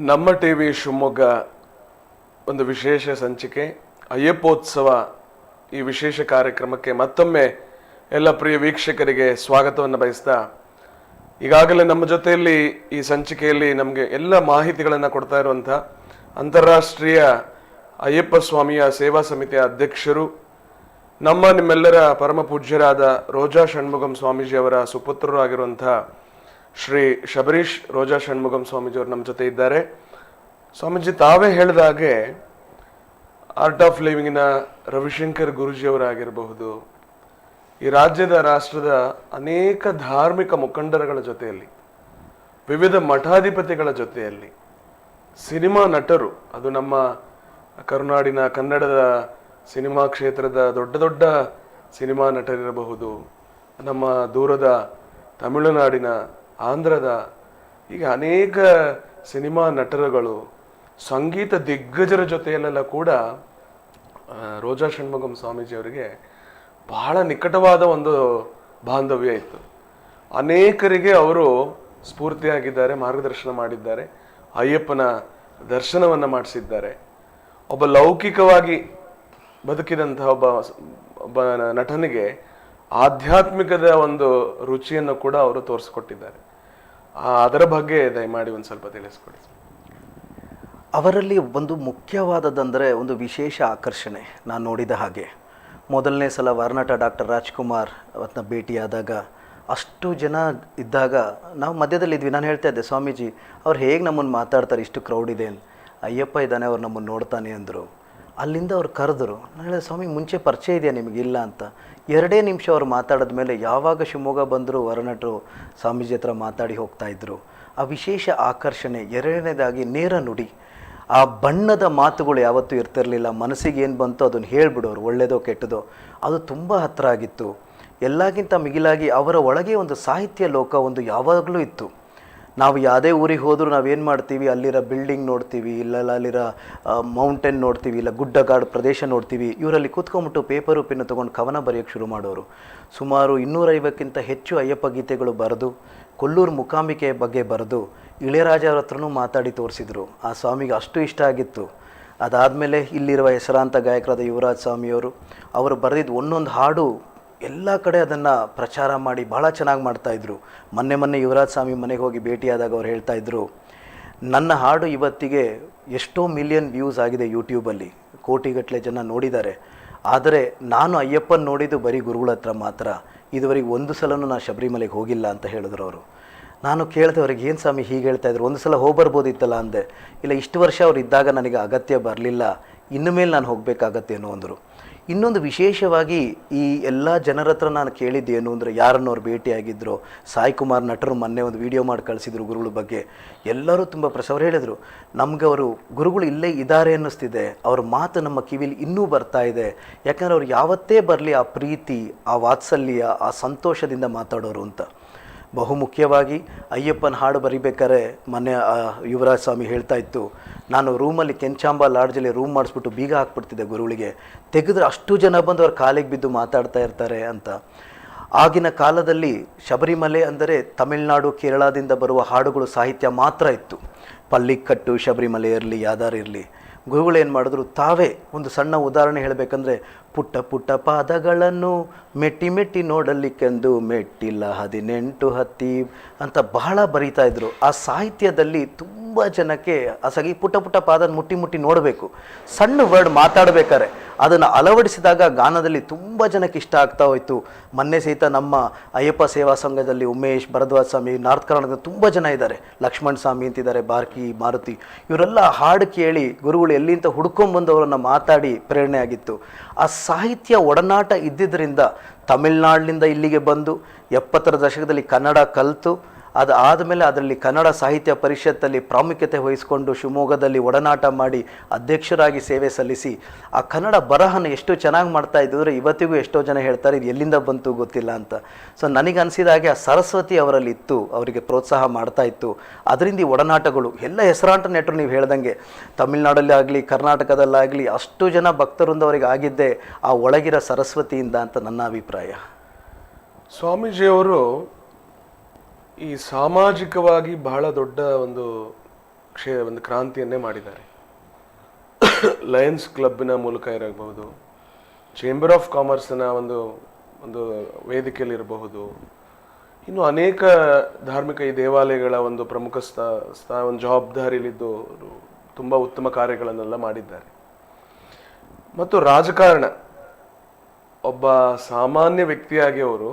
ನಮ್ಮ ಟಿವಿ ಶಿವಮೊಗ್ಗ ಒಂದು ವಿಶೇಷ ಸಂಚಿಕೆ ಅಯ್ಯಪ್ಪೋತ್ಸವ ಈ ವಿಶೇಷ ಕಾರ್ಯಕ್ರಮಕ್ಕೆ ಮತ್ತೊಮ್ಮೆ ಎಲ್ಲ ಪ್ರಿಯ ವೀಕ್ಷಕರಿಗೆ ಸ್ವಾಗತವನ್ನು ಬಯಸ್ತಾ, ಈಗಾಗಲೇ ನಮ್ಮ ಜೊತೆಯಲ್ಲಿ ಈ ಸಂಚಿಕೆಯಲ್ಲಿ ನಮಗೆ ಎಲ್ಲ ಮಾಹಿತಿಗಳನ್ನು ಕೊಡ್ತಾ ಇರುವಂಥ ಅಂತಾರಾಷ್ಟ್ರೀಯ ಅಯ್ಯಪ್ಪ ಸ್ವಾಮಿಯ ಸೇವಾ ಸಮಿತಿಯ ಅಧ್ಯಕ್ಷರು, ನಿಮ್ಮೆಲ್ಲರ ಪರಮ ಪೂಜ್ಯರಾದ ರೋಜಾ ಷಣ್ಮುಗಂ ಸ್ವಾಮೀಜಿಯವರ ಸುಪುತ್ರರು ಆಗಿರುವಂಥ ಶ್ರೀ ಶಬರೀಶ್ ರೋಜಾ ಷಣ್ಮುಗಂ ಸ್ವಾಮೀಜಿಯವರು ನಮ್ಮ ಜೊತೆ ಇದ್ದಾರೆ. ಸ್ವಾಮೀಜಿ, ತಾವೇ ಹೇಳಿದ ಹಾಗೆ ಆರ್ಟ್ ಆಫ್ ಲಿವಿಂಗಿನ ರವಿಶಂಕರ್ ಗುರುಜಿಯವರಾಗಿರಬಹುದು, ಈ ರಾಜ್ಯದ ರಾಷ್ಟ್ರದ ಅನೇಕ ಧಾರ್ಮಿಕ ಮುಖಂಡರುಗಳ ಜೊತೆಯಲ್ಲಿ, ವಿವಿಧ ಮಠಾಧಿಪತಿಗಳ ಜೊತೆಯಲ್ಲಿ, ಸಿನಿಮಾ ನಟರು, ಅದು ನಮ್ಮ ಕರುನಾಡಿನ ಕನ್ನಡದ ಸಿನಿಮಾ ಕ್ಷೇತ್ರದ ದೊಡ್ಡ ದೊಡ್ಡ ಸಿನಿಮಾ ನಟರಿರಬಹುದು, ನಮ್ಮ ದೂರದ ತಮಿಳುನಾಡಿನ, ಆಂಧ್ರದ, ಈಗ ಅನೇಕ ಸಿನಿಮಾ ನಟರುಗಳು, ಸಂಗೀತ ದಿಗ್ಗಜರ ಜೊತೆಯಲ್ಲೆಲ್ಲ ಕೂಡ ರೋಜಾ ಷಣ್ಮುಗಂ ಸ್ವಾಮೀಜಿಯವರಿಗೆ ಬಹಳ ನಿಕಟವಾದ ಒಂದು ಬಾಂಧವ್ಯ ಇತ್ತು. ಅನೇಕರಿಗೆ ಅವರು ಸ್ಫೂರ್ತಿಯಾಗಿದ್ದಾರೆ, ಮಾರ್ಗದರ್ಶನ ಮಾಡಿದ್ದಾರೆ, ಅಯ್ಯಪ್ಪನ ದರ್ಶನವನ್ನು ಮಾಡಿಸಿದ್ದಾರೆ. ಒಬ್ಬ ಲೌಕಿಕವಾಗಿ ಬದುಕಿದಂತಹ ಒಬ್ಬ ನಟನಿಗೆ ಆಧ್ಯಾತ್ಮಿಕದ ಒಂದು ರುಚಿಯನ್ನು ಕೂಡ ಅವರು ತೋರಿಸ್ಕೊಟ್ಟಿದ್ದಾರೆ. ಅದರ ಬಗ್ಗೆ ದಯಮಾಡಿ ಒಂದು ಸ್ವಲ್ಪ ತಿಳಿಸ್ಕೊಡಿ. ಅವರಲ್ಲಿ ಒಂದು ಮುಖ್ಯವಾದದಂದರೆ ಒಂದು ವಿಶೇಷ ಆಕರ್ಷಣೆ. ನಾನು ನೋಡಿದ ಹಾಗೆ ಮೊದಲನೇ ಸಲ ವರ್ನಟ ಡಾಕ್ಟರ್ ರಾಜ್ಕುಮಾರ್ ಅವತ್ತನ್ನ ಭೇಟಿಯಾದಾಗ ಅಷ್ಟು ಜನ ಇದ್ದಾಗ ನಾವು ಮಧ್ಯದಲ್ಲಿದ್ವಿ. ನಾನು ಹೇಳ್ತಾ ಇದ್ದೆ, ಸ್ವಾಮೀಜಿ ಅವ್ರು ಹೇಗೆ ನಮ್ಮನ್ನು ಮಾತಾಡ್ತಾರೆ, ಇಷ್ಟು ಕ್ರೌಡ್ ಇದೆ ಅಂತ. ಅಯ್ಯಪ್ಪ ಇದ್ದಾನೆ, ಅವ್ರು ನಮ್ಮನ್ನು ನೋಡ್ತಾನೆ ಅಂದರು. ಅಲ್ಲಿಂದ ಅವ್ರು ಕರೆದ್ರು. ನಾನು ಹೇಳಿದೆ, ಸ್ವಾಮಿ ಮುಂಚೆ ಪರಿಚಯ ಇದೆಯಾ ನಿಮಗಿಲ್ಲ ಅಂತ. 2 ನಿಮಿಷ ಅವ್ರು ಮಾತಾಡಿದ ಮೇಲೆ ಯಾವಾಗ ಶಿವಮೊಗ್ಗ ಬಂದರು ವರ್ನಟರು ಸ್ವಾಮೀಜಿ ಹತ್ರ ಮಾತಾಡಿ ಹೋಗ್ತಾಯಿದ್ರು. ಆ ವಿಶೇಷ ಆಕರ್ಷಣೆ. 2ನೇದಾಗಿ ನೇರ ನುಡಿ. ಆ ಬಣ್ಣದ ಮಾತುಗಳು ಯಾವತ್ತೂ ಇರ್ತಿರಲಿಲ್ಲ. ಮನಸ್ಸಿಗೆ ಏನು ಬಂತು ಅದನ್ನು ಹೇಳಿಬಿಡೋರು, ಒಳ್ಳೆಯದೋ ಕೆಟ್ಟದೋ. ಅದು ತುಂಬ ಹತ್ತಿರ ಆಗಿತ್ತು. ಎಲ್ಲಕ್ಕಿಂತ ಮಿಗಿಲಾಗಿ ಅವರ ಒಳಗೆ ಒಂದು ಸಾಹಿತ್ಯ ಲೋಕ ಒಂದು ಯಾವಾಗಲೂ ಇತ್ತು. ನಾವು ಯಾವುದೇ ಊರಿಗೆ ಹೋದರೂ ನಾವೇನು ಮಾಡ್ತೀವಿ, ಅಲ್ಲಿರೋ ಬಿಲ್ಡಿಂಗ್ ನೋಡ್ತೀವಿ, ಇಲ್ಲ ಅಲ್ಲಿರೋ ಮೌಂಟೇನ್ ನೋಡ್ತೀವಿ, ಇಲ್ಲ ಗುಡ್ಡಗಾಡು ಪ್ರದೇಶ ನೋಡ್ತೀವಿ. ಇವರಲ್ಲಿ ಕೂತ್ಕೊಂಡ್ಬಿಟ್ಟು ಪೇಪರು ಪೆನ್ನು ತೊಗೊಂಡು ಕವನ ಬರೆಯೋಕ್ಕೆ ಶುರು ಮಾಡೋರು. ಸುಮಾರು 250ಕ್ಕಿಂತ ಹೆಚ್ಚು ಅಯ್ಯಪ್ಪ ಗೀತೆಗಳು ಬರೆದು, ಕೊಲ್ಲೂರು ಮೂಕಾಂಬಿಕೆಯ ಬಗ್ಗೆ ಬರೆದು ಇಳೆಯರಾಜ ಅವ್ರ ಹತ್ರನೂ ಮಾತಾಡಿ ತೋರಿಸಿದ್ರು. ಆ ಸ್ವಾಮಿಗೆ ಅಷ್ಟು ಇಷ್ಟ ಆಗಿತ್ತು. ಅದಾದಮೇಲೆ ಇಲ್ಲಿರುವ ಹೆಸರಾಂತ ಗಾಯಕರಾದ ಯುವರಾಜ್ ಸ್ವಾಮಿಯವರು ಅವರು ಬರೆದಿದ್ದು ಒಂದೊಂದು ಹಾಡು ಎಲ್ಲ ಕಡೆ ಅದನ್ನು ಪ್ರಚಾರ ಮಾಡಿ ಭಾಳ ಚೆನ್ನಾಗಿ ಮಾಡ್ತಾಯಿದ್ರು. ಮೊನ್ನೆ ಯುವರಾಜ್ ಸ್ವಾಮಿ ಮನೆಗೆ ಹೋಗಿ ಭೇಟಿಯಾದಾಗ ಅವ್ರು ಹೇಳ್ತಾಯಿದ್ರು, ನನ್ನ ಹಾಡು ಇವತ್ತಿಗೆ ಎಷ್ಟೋ ಮಿಲಿಯನ್ ವ್ಯೂಸ್ ಆಗಿದೆ ಯೂಟ್ಯೂಬಲ್ಲಿ, ಕೋಟಿಗಟ್ಟಲೆ ಜನ ನೋಡಿದ್ದಾರೆ. ಆದರೆ ನಾನು ಅಯ್ಯಪ್ಪನ ನೋಡಿದ್ದು ಬರೀ ಗುರುಗಳ ಹತ್ರ ಮಾತ್ರ, ಇದುವರೆಗೆ ಒಂದು ಸಲನೂ ನಾನು ಶಬರಿಮಲೆಗೆ ಹೋಗಿಲ್ಲ ಅಂತ ಹೇಳಿದ್ರು ಅವರು. ನಾನು ಕೇಳಿದೆ ಅವ್ರಿಗೆ, ಏನು ಸ್ವಾಮಿ ಹೀಗೆ ಹೇಳ್ತಾಯಿದ್ರು, ಒಂದು ಸಲ ಹೋಗ್ಬರ್ಬೋದಿತ್ತಲ್ಲ ಅಂದೆ. ಇಲ್ಲ, ಇಷ್ಟು ವರ್ಷ ಅವ್ರು ಇದ್ದಾಗ ನನಗೆ ಅಗತ್ಯ ಬರಲಿಲ್ಲ, ಇನ್ನು ಮೇಲೆ ನಾನು ಹೋಗಬೇಕಾಗತ್ತೇನೋ ಅಂದರು. ಇನ್ನೊಂದು ವಿಶೇಷವಾಗಿ ಈ ಎಲ್ಲ ಜನರ ಹತ್ರ ನಾನು ಕೇಳಿದ್ದೇನು ಅಂದರೆ, ಯಾರನ್ನು ಅವ್ರು ಭೇಟಿಯಾಗಿದ್ದರು, ಸಾಯಿ ಕುಮಾರ್ ನಟರು ಮೊನ್ನೆ ಒಂದು ವಿಡಿಯೋ ಮಾಡಿ ಕಳಿಸಿದ್ರು ಗುರುಗಳ ಬಗ್ಗೆ. ಎಲ್ಲರೂ ತುಂಬ ಅವ್ರು ಹೇಳಿದರು, ನಮಗೆ ಅವರು ಗುರುಗಳು ಇಲ್ಲೇ ಇದ್ದಾರೆ ಅನ್ನಿಸ್ತಿದೆ, ಅವ್ರ ಮಾತು ನಮ್ಮ ಕಿವಿಲಿ ಇನ್ನೂ ಬರ್ತಾ ಇದೆ. ಯಾಕಂದರೆ ಅವ್ರು ಯಾವತ್ತೇ ಬರಲಿ ಆ ಪ್ರೀತಿ, ಆ ವಾತ್ಸಲ್ಯ, ಆ ಸಂತೋಷದಿಂದ ಮಾತಾಡೋರು ಅಂತ. ಬಹುಮುಖ್ಯವಾಗಿ ಅಯ್ಯಪ್ಪನ ಹಾಡು ಬರಿಬೇಕಾದ್ರೆ ಮೊನ್ನೆ ಯುವರಾಜ್ ಸ್ವಾಮಿ ಹೇಳ್ತಾ ಇತ್ತು, ನಾನು ರೂಮಲ್ಲಿ ಕೆಂಚಾಂಬ ಲಾಡ್ಜಲ್ಲಿ ರೂಮ್ ಮಾಡಿಸ್ಬಿಟ್ಟು ಬೀಗ ಹಾಕ್ಬಿಡ್ತಿದ್ದೆ, ಗುರುಗಳಿಗೆ ತೆಗೆದ್ರೆ ಅಷ್ಟು ಜನ ಬಂದು ಅವ್ರ ಕಾಲಿಗೆ ಬಿದ್ದು ಮಾತಾಡ್ತಾ ಇರ್ತಾರೆ ಅಂತ. ಆಗಿನ ಕಾಲದಲ್ಲಿ ಶಬರಿಮಲೆ ಅಂದರೆ ತಮಿಳುನಾಡು ಕೇರಳದಿಂದ ಬರುವ ಹಾಡುಗಳು ಸಾಹಿತ್ಯ ಮಾತ್ರ ಇತ್ತು. ಪಲ್ಲಿಕ್ಕಟ್ಟು ಶಬರಿಮಲೆ ಇರಲಿ ಯಾವ್ದಾರು ಇರಲಿ, ಗುರುಗಳು ಏನು ಮಾಡಿದ್ರು, ತಾವೇ ಒಂದು ಸಣ್ಣ ಉದಾಹರಣೆ ಹೇಳಬೇಕಂದ್ರೆ, ಪುಟ್ಟ ಪುಟ್ಟ ಪಾದಗಳನ್ನು ಮೆಟ್ಟಿ ಮೆಟ್ಟಿ ನೋಡಲಿಕ್ಕೆಂದು ಮೆಟ್ಟಿಲ್ಲ 18 ಹತ್ತಿ ಅಂತ ಬಹಳ ಬರೀತಾ ಇದ್ರು. ಆ ಸಾಹಿತ್ಯದಲ್ಲಿ ತುಂಬ ಜನಕ್ಕೆ ಅಸಾಗಿ ಪುಟ್ಟ ಪುಟ್ಟ ಪಾದ ಮುಟ್ಟಿ ಮುಟ್ಟಿ ನೋಡಬೇಕು, ಸಣ್ಣ ವರ್ಡ್ ಮಾತಾಡಬೇಕಾರೆ ಅದನ್ನು ಅಳವಡಿಸಿದಾಗ ಗಾನದಲ್ಲಿ ತುಂಬ ಜನಕ್ಕೆ ಇಷ್ಟ ಆಗ್ತಾ ಹೋಯಿತು. ಮೊನ್ನೆ ಸಹಿತ ನಮ್ಮ ಅಯ್ಯಪ್ಪ ಸೇವಾ ಸಂಘದಲ್ಲಿ ಉಮೇಶ್, ಭರದ್ವಾಜ್ ಸ್ವಾಮಿ, ನಾರ್ತ್ ಕರ್ನಾಟಕದ ತುಂಬ ಜನ ಇದ್ದಾರೆ, ಲಕ್ಷ್ಮಣ್ ಸ್ವಾಮಿ ಅಂತಿದ್ದಾರೆ, ಬಾರ್ಕಿ, ಮಾರುತಿ, ಇವರೆಲ್ಲ ಹಾಡು ಕೇಳಿ ಗುರುಗಳು ಎಲ್ಲಿಂದ ಹುಡ್ಕೊಂಡ್ಬಂದು ಅವರನ್ನು ಮಾತಾಡಿ ಪ್ರೇರಣೆ ಆಗಿತ್ತು. ಆ ಸಾಹಿತ್ಯ ಒಡನಾಟ ಇದ್ದಿದ್ದರಿಂದ ತಮಿಳ್ನಾಡಿನಿಂದ ಇಲ್ಲಿಗೆ ಬಂದು 70ರ ದಶಕದಲ್ಲಿ ಕನ್ನಡ ಕಲಿತು, ಅದಾದಮೇಲೆ ಅದರಲ್ಲಿ ಕನ್ನಡ ಸಾಹಿತ್ಯ ಪರಿಷತ್ತಲ್ಲಿ ಪ್ರಾಮುಖ್ಯತೆ ವಹಿಸಿಕೊಂಡು ಶಿವಮೊಗ್ಗದಲ್ಲಿ ಒಡನಾಟ ಮಾಡಿ ಅಧ್ಯಕ್ಷರಾಗಿ ಸೇವೆ ಸಲ್ಲಿಸಿ ಆ ಕನ್ನಡ ಬರಹನ ಎಷ್ಟು ಚೆನ್ನಾಗಿ ಮಾಡ್ತಾ ಇದ್ದರೆ ಇವತ್ತಿಗೂ ಎಷ್ಟೋ ಜನ ಹೇಳ್ತಾರೆ ಇದು ಎಲ್ಲಿಂದ ಬಂತು ಗೊತ್ತಿಲ್ಲ ಅಂತ. ಸೊ ನನಗೆ ಅನಿಸಿದ ಹಾಗೆ ಆ ಸರಸ್ವತಿ ಅವರಲ್ಲಿ ಇತ್ತು, ಅವರಿಗೆ ಪ್ರೋತ್ಸಾಹ ಮಾಡ್ತಾ ಇತ್ತು. ಅದರಿಂದ ಈ ಒಡನಾಟಗಳು ಎಲ್ಲ ಹೆಸರಾಂಟ ನೆಟ್ಟರು ನೀವು ಹೇಳ್ದಂಗೆ ತಮಿಳ್ನಾಡಲ್ಲಿ ಆಗಲಿ ಕರ್ನಾಟಕದಲ್ಲಾಗಲಿ ಅಷ್ಟು ಜನ ಭಕ್ತರಿಂದ ಅವರಿಗೆ ಆಗಿದ್ದೇ ಆ ಒಳಗಿರೋ ಸರಸ್ವತಿಯಿಂದ ಅಂತ ನನ್ನ ಅಭಿಪ್ರಾಯ. ಸ್ವಾಮೀಜಿಯವರು ಈ ಸಾಮಾಜಿಕವಾಗಿ ಬಹಳ ದೊಡ್ಡ ಒಂದು ಕ್ರಾಂತಿಯನ್ನೇ ಮಾಡಿದ್ದಾರೆ. ಲಯನ್ಸ್ ಕ್ಲಬ್ಬಿನ ಮೂಲಕ ಇರಬಹುದು, ಚೇಂಬರ್ ಆಫ್ ಕಾಮರ್ಸ್ನ ಒಂದು ವೇದಿಕೆಯಲ್ಲಿ ಇರಬಹುದು, ಇನ್ನು ಅನೇಕ ಧಾರ್ಮಿಕ ಈ ದೇವಾಲಯಗಳ ಒಂದು ಪ್ರಮುಖ ಒಂದು ಜವಾಬ್ದಾರಿಯಲ್ಲಿದ್ದು ತುಂಬ ಉತ್ತಮ ಕಾರ್ಯಗಳನ್ನೆಲ್ಲ ಮಾಡಿದ್ದಾರೆ. ಮತ್ತು ರಾಜಕಾರಣ, ಒಬ್ಬ ಸಾಮಾನ್ಯ ವ್ಯಕ್ತಿಯಾಗಿ ಅವರು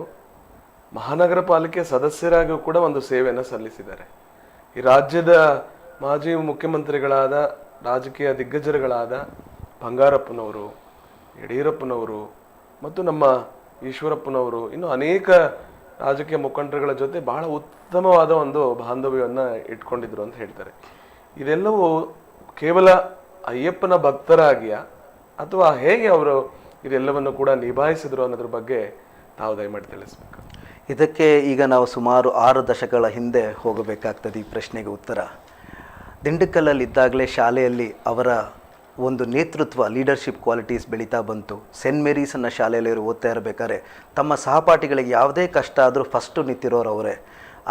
ಮಹಾನಗರ ಪಾಲಿಕೆ ಸದಸ್ಯರಾಗಿಯೂ ಕೂಡ ಒಂದು ಸೇವೆಯನ್ನು ಸಲ್ಲಿಸಿದ್ದಾರೆ. ಈ ರಾಜ್ಯದ ಮಾಜಿ ಮುಖ್ಯಮಂತ್ರಿಗಳಾದ ರಾಜಕೀಯ ದಿಗ್ಗಜರುಗಳಾದ ಬಂಗಾರಪ್ಪನವರು, ಯಡಿಯೂರಪ್ಪನವರು ಮತ್ತು ನಮ್ಮ ಈಶ್ವರಪ್ಪನವರು, ಇನ್ನು ಅನೇಕ ರಾಜಕೀಯ ಮುಖಂಡರುಗಳ ಜೊತೆ ಬಹಳ ಉತ್ತಮವಾದ ಒಂದು ಬಾಂಧವ್ಯವನ್ನು ಇಟ್ಕೊಂಡಿದ್ರು ಅಂತ ಹೇಳ್ತಾರೆ. ಇದೆಲ್ಲವೂ ಕೇವಲ ಅಯ್ಯಪ್ಪನ ಭಕ್ತರಾಗಿಯ ಅಥವಾ ಹೇಗೆ ಅವರು ಇದೆಲ್ಲವನ್ನು ಕೂಡ ನಿಭಾಯಿಸಿದ್ರು ಅನ್ನೋದ್ರ ಬಗ್ಗೆ ತಾವು ದಯಮಾಡಿ ತಿಳಿಸ್ಬೇಕು. ಇದಕ್ಕೆ ಈಗ ನಾವು ಸುಮಾರು 6 ದಶಕಗಳ ಹಿಂದೆ ಹೋಗಬೇಕಾಗ್ತದೆ ಈ ಪ್ರಶ್ನೆಗೆ ಉತ್ತರ. ದಿಂಡಕಲ್ಲಲ್ಲಿದ್ದಾಗಲೇ ಶಾಲೆಯಲ್ಲಿ ಅವರ ಒಂದು ನೇತೃತ್ವ, ಲೀಡರ್ಶಿಪ್ ಕ್ವಾಲಿಟೀಸ್ ಬೆಳೀತಾ ಬಂತು. ಸೆಂಟ್ ಮೇರೀಸ್ ಅನ್ನೋ ಶಾಲೆಯಲ್ಲಿ ಇವರು ಓದ್ತಾ ಇರಬೇಕಾದ್ರೆ ತಮ್ಮ ಸಹಪಾಠಿಗಳಿಗೆ ಯಾವುದೇ ಕಷ್ಟ ಆದರೂ ಫಸ್ಟು ನಿಂತಿರೋರು ಅವರೇ.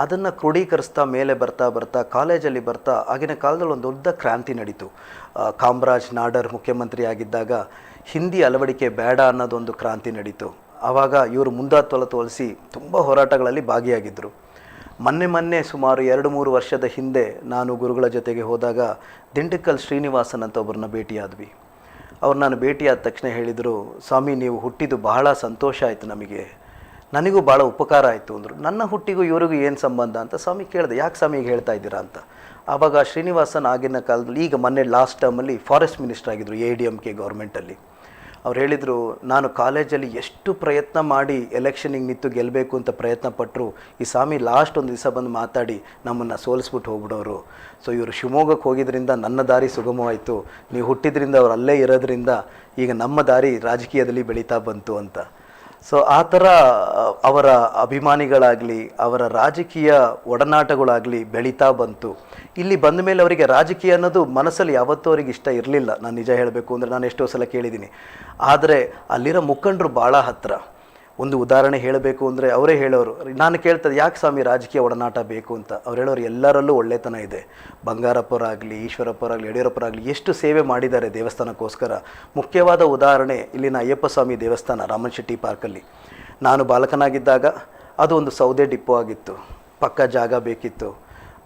ಅದನ್ನು ಕ್ರೋಢೀಕರಿಸ್ತಾ ಮೇಲೆ ಬರ್ತಾ ಕಾಲೇಜಲ್ಲಿ ಬರ್ತಾ ಆಗಿನ ಕಾಲದಲ್ಲಿ ಒಂದು ದೊಡ್ಡ ಕ್ರಾಂತಿ ನಡೀತು. ಕಾಮರಾಜ್ ನಾಡರ್ ಮುಖ್ಯಮಂತ್ರಿ ಆಗಿದ್ದಾಗ ಹಿಂದಿ ಅಳವಡಿಕೆ ಬೇಡ ಅನ್ನೋದೊಂದು ಕ್ರಾಂತಿ ನಡೀತು. ಆವಾಗ ಇವರು ತೋಲಿಸಿ ತುಂಬ ಹೋರಾಟಗಳಲ್ಲಿ ಭಾಗಿಯಾಗಿದ್ದರು. ಮೊನ್ನೆ ಸುಮಾರು 2-3 ವರ್ಷದ ಹಿಂದೆ ನಾನು ಗುರುಗಳ ಜೊತೆಗೆ ಹೋದಾಗ ದಿಂಡಕಲ್ ಶ್ರೀನಿವಾಸನ್ ಅಂತ ಒಬ್ಬರನ್ನ ಭೇಟಿಯಾದ್ವಿ. ಅವ್ರು ನಾನು ಭೇಟಿಯಾದ ತಕ್ಷಣ ಹೇಳಿದರು, ಸ್ವಾಮಿ ನೀವು ಹುಟ್ಟಿದ್ದು ಬಹಳ ಸಂತೋಷ ಆಯಿತು, ನನಗೂ ಭಾಳ ಉಪಕಾರ ಆಯಿತು ಅಂದರು. ನನ್ನ ಹುಟ್ಟಿಗೂ ಇವರಿಗೂ ಏನು ಸಂಬಂಧ ಅಂತ ಸ್ವಾಮಿ ಕೇಳಿದೆ, ಯಾಕೆ ಸ್ವಾಮಿಗೆ ಹೇಳ್ತಾ ಇದ್ದೀರಾ ಅಂತ. ಆವಾಗ ಶ್ರೀನಿವಾಸನ್ ಆಗಿನ ಕಾಲದಲ್ಲಿ, ಈಗ ಮೊನ್ನೆ ಲಾಸ್ಟ್ ಟರ್ಮಲ್ಲಿ ಫಾರೆಸ್ಟ್ ಮಿನಿಸ್ಟರ್ ಆಗಿದ್ದರು ADMK ಗೌರ್ಮೆಂಟಲ್ಲಿ. ಅವ್ರು ಹೇಳಿದರು, ನಾನು ಕಾಲೇಜಲ್ಲಿ ಎಷ್ಟು ಪ್ರಯತ್ನ ಮಾಡಿ ಎಲೆಕ್ಷನಿಗೆ ನಿಂತು ಗೆಲ್ಲಬೇಕು ಅಂತ ಪ್ರಯತ್ನ ಪಟ್ಟರು, ಈ ಸ್ವಾಮಿ ಲಾಸ್ಟ್ ಒಂದು ದಿವಸ ಬಂದು ಮಾತಾಡಿ ನಮ್ಮನ್ನು ಸೋಲಿಸ್ಬಿಟ್ಟು ಹೋಗ್ಬಿಡೋರು. ಸೊ ಇವರು ಶಿವಮೊಗ್ಗಕ್ಕೆ ಹೋಗಿದ್ದರಿಂದ ನನ್ನ ದಾರಿ ಸುಗಮವಾಯಿತು, ನೀವು ಹುಟ್ಟಿದ್ರಿಂದ ಅವ್ರು ಅಲ್ಲೇ ಇರೋದ್ರಿಂದ ಈಗ ನಮ್ಮ ದಾರಿ ರಾಜಕೀಯದಲ್ಲಿ ಬೆಳೀತಾ ಬಂತು ಅಂತ. ಸೊ ಆ ಥರ ಅವರ ಅಭಿಮಾನಿಗಳಾಗಲಿ ಅವರ ರಾಜಕೀಯ ಒಡನಾಟಗಳಾಗಲಿ ಬೆಳೀತಾ ಬಂತು. ಇಲ್ಲಿ ಬಂದ ಮೇಲೆ ಅವರಿಗೆ ರಾಜಕೀಯ ಅನ್ನೋದು ಮನಸ್ಸಲ್ಲಿ ಯಾವತ್ತೂ ಅವರಿಗೆ ಇಷ್ಟ ಇರಲಿಲ್ಲ. ನಾನು ನಿಜ ಹೇಳಬೇಕು ಅಂದರೆ ನಾನು ಎಷ್ಟೋ ಸಲ ಕೇಳಿದ್ದೀನಿ. ಆದರೆ ಅಲ್ಲಿರೋ ಮುಖಂಡರು ಭಾಳ ಹತ್ತಿರ. ಒಂದು ಉದಾಹರಣೆ ಹೇಳಬೇಕು ಅಂದರೆ ಅವರೇ ಹೇಳೋರು, ನಾನು ಕೇಳ್ತದೆ ಯಾಕೆ ಸ್ವಾಮಿ ರಾಜಕೀಯ ಒಡನಾಟ ಬೇಕು ಅಂತ. ಅವ್ರು ಹೇಳೋರು ಎಲ್ಲರಲ್ಲೂ ಒಳ್ಳೆತನ ಇದೆ. ಬಂಗಾರಪ್ಪರಾಗಲಿ, ಈಶ್ವರಪ್ಪರಾಗಲಿ, ಯಡಿಯೂರಪ್ಪರಾಗಲಿ ಎಷ್ಟು ಸೇವೆ ಮಾಡಿದ್ದಾರೆ ದೇವಸ್ಥಾನಕ್ಕೋಸ್ಕರ. ಮುಖ್ಯವಾದ ಉದಾಹರಣೆ ಇಲ್ಲಿನ ಅಯ್ಯಪ್ಪ ಸ್ವಾಮಿ ದೇವಸ್ಥಾನ ರಾಮನಶೆಟ್ಟಿ ಪಾರ್ಕಲ್ಲಿ. ನಾನು ಬಾಲಕನಾಗಿದ್ದಾಗ ಅದು ಒಂದು ಸೌದೆ ಡಿಪೋ ಆಗಿತ್ತು, ಪಕ್ಕ ಜಾಗ ಬೇಕಿತ್ತು.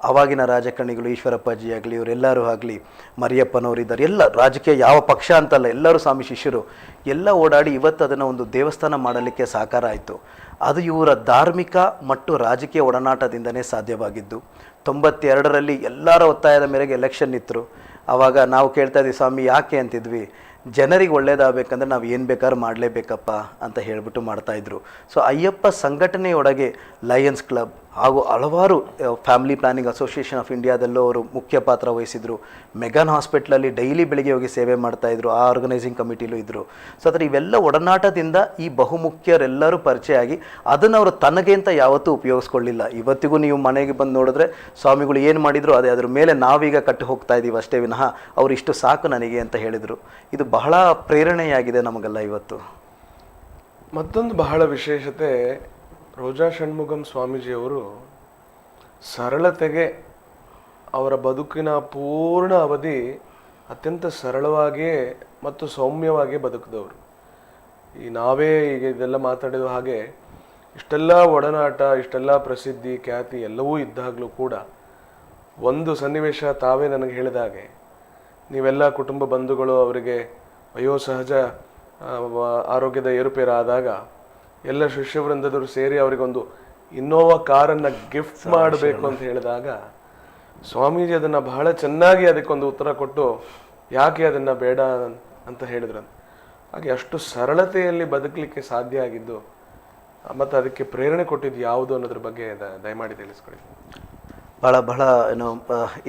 ಆವಾಗಿನ ರಾಜಕಾರಣಿಗಳು ಈಶ್ವರಪ್ಪಾಜಿ ಆಗಲಿ, ಇವರೆಲ್ಲರೂ ಆಗಲಿ, ಮರಿಯಪ್ಪನವರಿದ್ದಾರೆ, ಎಲ್ಲ ರಾಜಕೀಯ ಯಾವ ಪಕ್ಷ ಅಂತಲ್ಲ, ಎಲ್ಲರೂ ಸ್ವಾಮಿ ಶಿಷ್ಯರು ಎಲ್ಲ ಓಡಾಡಿ ಇವತ್ತು ಅದನ್ನು ಒಂದು ದೇವಸ್ಥಾನ ಮಾಡಲಿಕ್ಕೆ ಸಾಕಾರ ಆಯಿತು. ಅದು ಇವರ ಧಾರ್ಮಿಕ ಮತ್ತು ರಾಜಕೀಯ ಒಡನಾಟದಿಂದನೇ ಸಾಧ್ಯವಾಗಿದ್ದು. 92ರಲ್ಲಿ ಎಲ್ಲರ ಒತ್ತಾಯದ ಮೇರೆಗೆ ಎಲೆಕ್ಷನ್ ಇತ್ತರು. ಆವಾಗ ನಾವು ಕೇಳ್ತಾ ಇದ್ವಿ, ಸ್ವಾಮಿ ಯಾಕೆ ಅಂತಿದ್ವಿ, ಜನರಿಗೆ ಒಳ್ಳೇದಾಗಬೇಕಂದ್ರೆ ನಾವು ಏನು ಬೇಕಾದ್ರೂ ಮಾಡಲೇಬೇಕಪ್ಪ ಅಂತ ಹೇಳಿಬಿಟ್ಟು ಮಾಡ್ತಾಯಿದ್ರು. ಸೊ ಅಯ್ಯಪ್ಪ ಸಂಘಟನೆಯೊಳಗೆ ಲಯನ್ಸ್ ಕ್ಲಬ್ ಹಾಗೂ ಹಲವಾರು ಫ್ಯಾಮಿಲಿ ಪ್ಲಾನಿಂಗ್ ಅಸೋಸಿಯೇಷನ್ ಆಫ್ ಇಂಡಿಯಾದಲ್ಲೂ ಅವರು ಮುಖ್ಯ ಪಾತ್ರ ವಹಿಸಿದರು. ಮೆಗಾನ್ ಹಾಸ್ಪಿಟ್ಲಲ್ಲಿ ಡೈಲಿ ಬೆಳಿಗ್ಗೆ ಹೋಗಿ ಸೇವೆ ಮಾಡ್ತಾಯಿದ್ರು, ಆ ಆರ್ಗನೈಸಿಂಗ್ ಕಮಿಟಿಲೂ ಇದ್ದರು. ಸೊ ಆದರೆ ಇವೆಲ್ಲ ಒಡನಾಟದಿಂದ ಈ ಬಹುಮುಖ್ಯರೆಲ್ಲರೂ ಪರಿಚಯ ಆಗಿ ಅದನ್ನು ಅವರು ತನಗೆ ಅಂತ ಯಾವತ್ತೂ ಉಪಯೋಗಿಸ್ಕೊಳ್ಳಿಲ್ಲ. ಇವತ್ತಿಗೂ ನೀವು ಮನೆಗೆ ಬಂದು ನೋಡಿದ್ರೆ ಸ್ವಾಮಿಗಳು ಏನು ಮಾಡಿದ್ರು ಅದೇ, ಅದ್ರ ಮೇಲೆ ನಾವೀಗ ಕಟ್ಟು ಹೋಗ್ತಾ ಇದ್ದೀವಿ ಅಷ್ಟೇ ವಿನಃ ಅವರು ಇಷ್ಟು ಸಾಕು ನನಗೆ ಅಂತ ಹೇಳಿದರು. ಇದು ಬಹಳ ಪ್ರೇರಣೆಯಾಗಿದೆ ನಮಗೆಲ್ಲ ಇವತ್ತು. ಮತ್ತೊಂದು ಬಹಳ ವಿಶೇಷತೆ, ರೋಜಾ ಷಣ್ಮುಗಂ ಸ್ವಾಮೀಜಿಯವರು ಸರಳತೆಗೆ ಅವರ ಬದುಕಿನ ಪೂರ್ಣ ಅವಧಿ ಅತ್ಯಂತ ಸರಳವಾಗಿಯೇ ಮತ್ತು ಸೌಮ್ಯವಾಗಿಯೇ ಬದುಕಿದವರು. ಈ ನಾವೇ ಈಗ ಇದೆಲ್ಲ ಮಾತಾಡಿದ ಹಾಗೆ ಇಷ್ಟೆಲ್ಲ ಒಡನಾಟ, ಇಷ್ಟೆಲ್ಲ ಪ್ರಸಿದ್ಧಿ, ಖ್ಯಾತಿ ಎಲ್ಲವೂ ಇದ್ದಾಗಲೂ ಕೂಡ ಒಂದು ಸನ್ನಿವೇಶ ತಾವೇ ನನಗೆ ಹೇಳಿದ ಹಾಗೆ, ನೀವೆಲ್ಲ ಕುಟುಂಬ ಬಂಧುಗಳು ಅವರಿಗೆ ವಯೋಸಹಜ ಆರೋಗ್ಯದ ಏರುಪೇರಾದಾಗ ಎಲ್ಲ ಶಿಷ್ಯವೃಂದದರು ಸೇರಿ ಅವರಿಗೊಂದು ಇನ್ನೋವಾ ಕಾರನ್ನು ಗಿಫ್ಟ್ ಮಾಡಬೇಕು ಅಂತ ಹೇಳಿದಾಗ ಸ್ವಾಮೀಜಿ ಅದನ್ನು ಬಹಳ ಚೆನ್ನಾಗಿ ಅದಕ್ಕೊಂದು ಉತ್ತರ ಕೊಟ್ಟು ಯಾಕೆ ಅದನ್ನು ಬೇಡ ಅಂತ ಹೇಳಿದ್ರು. ಹಾಗೆ ಅಷ್ಟು ಸರಳತೆಯಲ್ಲಿ ಬದುಕಲಿಕ್ಕೆ ಸಾಧ್ಯ ಆಗಿದ್ದು ಮತ್ತು ಅದಕ್ಕೆ ಪ್ರೇರಣೆ ಕೊಟ್ಟಿದ್ದು ಯಾವುದು ಅನ್ನೋದ್ರ ಬಗ್ಗೆ ದಯಮಾಡಿ ತಿಳಿಸ್ಕೊಡಿ. ಬಹಳ ಏನು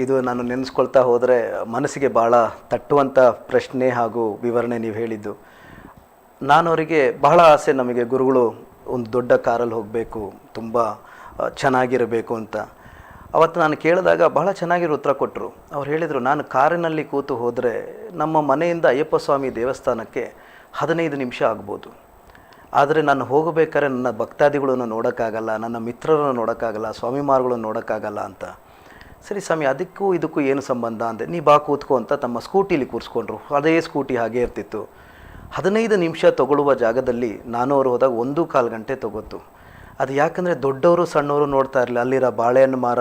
ಇದು ನಾನು ನೆನೆಸ್ಕೊಳ್ತಾ ಹೋದರೆ ಮನಸ್ಸಿಗೆ ಭಾಳ ತಟ್ಟುವಂಥ ಪ್ರಶ್ನೆ ಹಾಗೂ ವಿವರಣೆ ನೀವು ಹೇಳಿದ್ದು. ನಾನು ಅವರಿಗೆ ಬಹಳ ಆಸೆ, ನಮಗೆ ಗುರುಗಳು ಒಂದು ದೊಡ್ಡ ಕಾರಲ್ಲಿ ಹೋಗಬೇಕು, ತುಂಬ ಚೆನ್ನಾಗಿರಬೇಕು ಅಂತ. ಅವತ್ತು ನಾನು ಕೇಳಿದಾಗ ಬಹಳ ಚೆನ್ನಾಗಿರೋ ಉತ್ತರ ಕೊಟ್ಟರು. ಅವ್ರು ಹೇಳಿದರು, ನಾನು ಕಾರಿನಲ್ಲಿ ಕೂತು ಹೋದರೆ ನಮ್ಮ ಮನೆಯಿಂದ ಅಯ್ಯಪ್ಪ ಸ್ವಾಮಿ ದೇವಸ್ಥಾನಕ್ಕೆ 15 ನಿಮಿಷ ಆಗ್ಬೋದು. ಆದರೆ ನಾನು ಹೋಗಬೇಕಾದ್ರೆ ನನ್ನ ಭಕ್ತಾದಿಗಳನ್ನು ನೋಡೋಕ್ಕಾಗಲ್ಲ, ನನ್ನ ಮಿತ್ರರನ್ನು ನೋಡೋಕ್ಕಾಗಲ್ಲ, ಸ್ವಾಮಿಮಾರುಗಳನ್ನು ನೋಡೋಕ್ಕಾಗಲ್ಲ ಅಂತ. ಸರಿ ಸ್ವಾಮಿ, ಅದಕ್ಕೂ ಇದಕ್ಕೂ ಏನು ಸಂಬಂಧ ಅಂದೆ. ನೀ ಬಾ ಕೂತ್ಕೋ ಅಂತ ತಮ್ಮ ಸ್ಕೂಟಿಲಿ ಕೂರಿಸ್ಕೊಂಡ್ರು. ಅದೇ ಸ್ಕೂಟಿ ಹಾಗೇ ಇರ್ತಿತ್ತು. 15 ನಿಮಿಷ ತಗೊಳ್ಳುವ ಜಾಗದಲ್ಲಿ ನಾನು ಅವರು ಹೋದಾಗ 1.25 ಗಂಟೆ ತೊಗೋತು. ಅದು ಯಾಕಂದರೆ ದೊಡ್ಡವರು ಸಣ್ಣವರು ನೋಡ್ತಾ ಇರಲಿಲ್ಲ. ಅಲ್ಲಿರೋ ಬಾಳೆಹಣ್ಣು ಮಾರ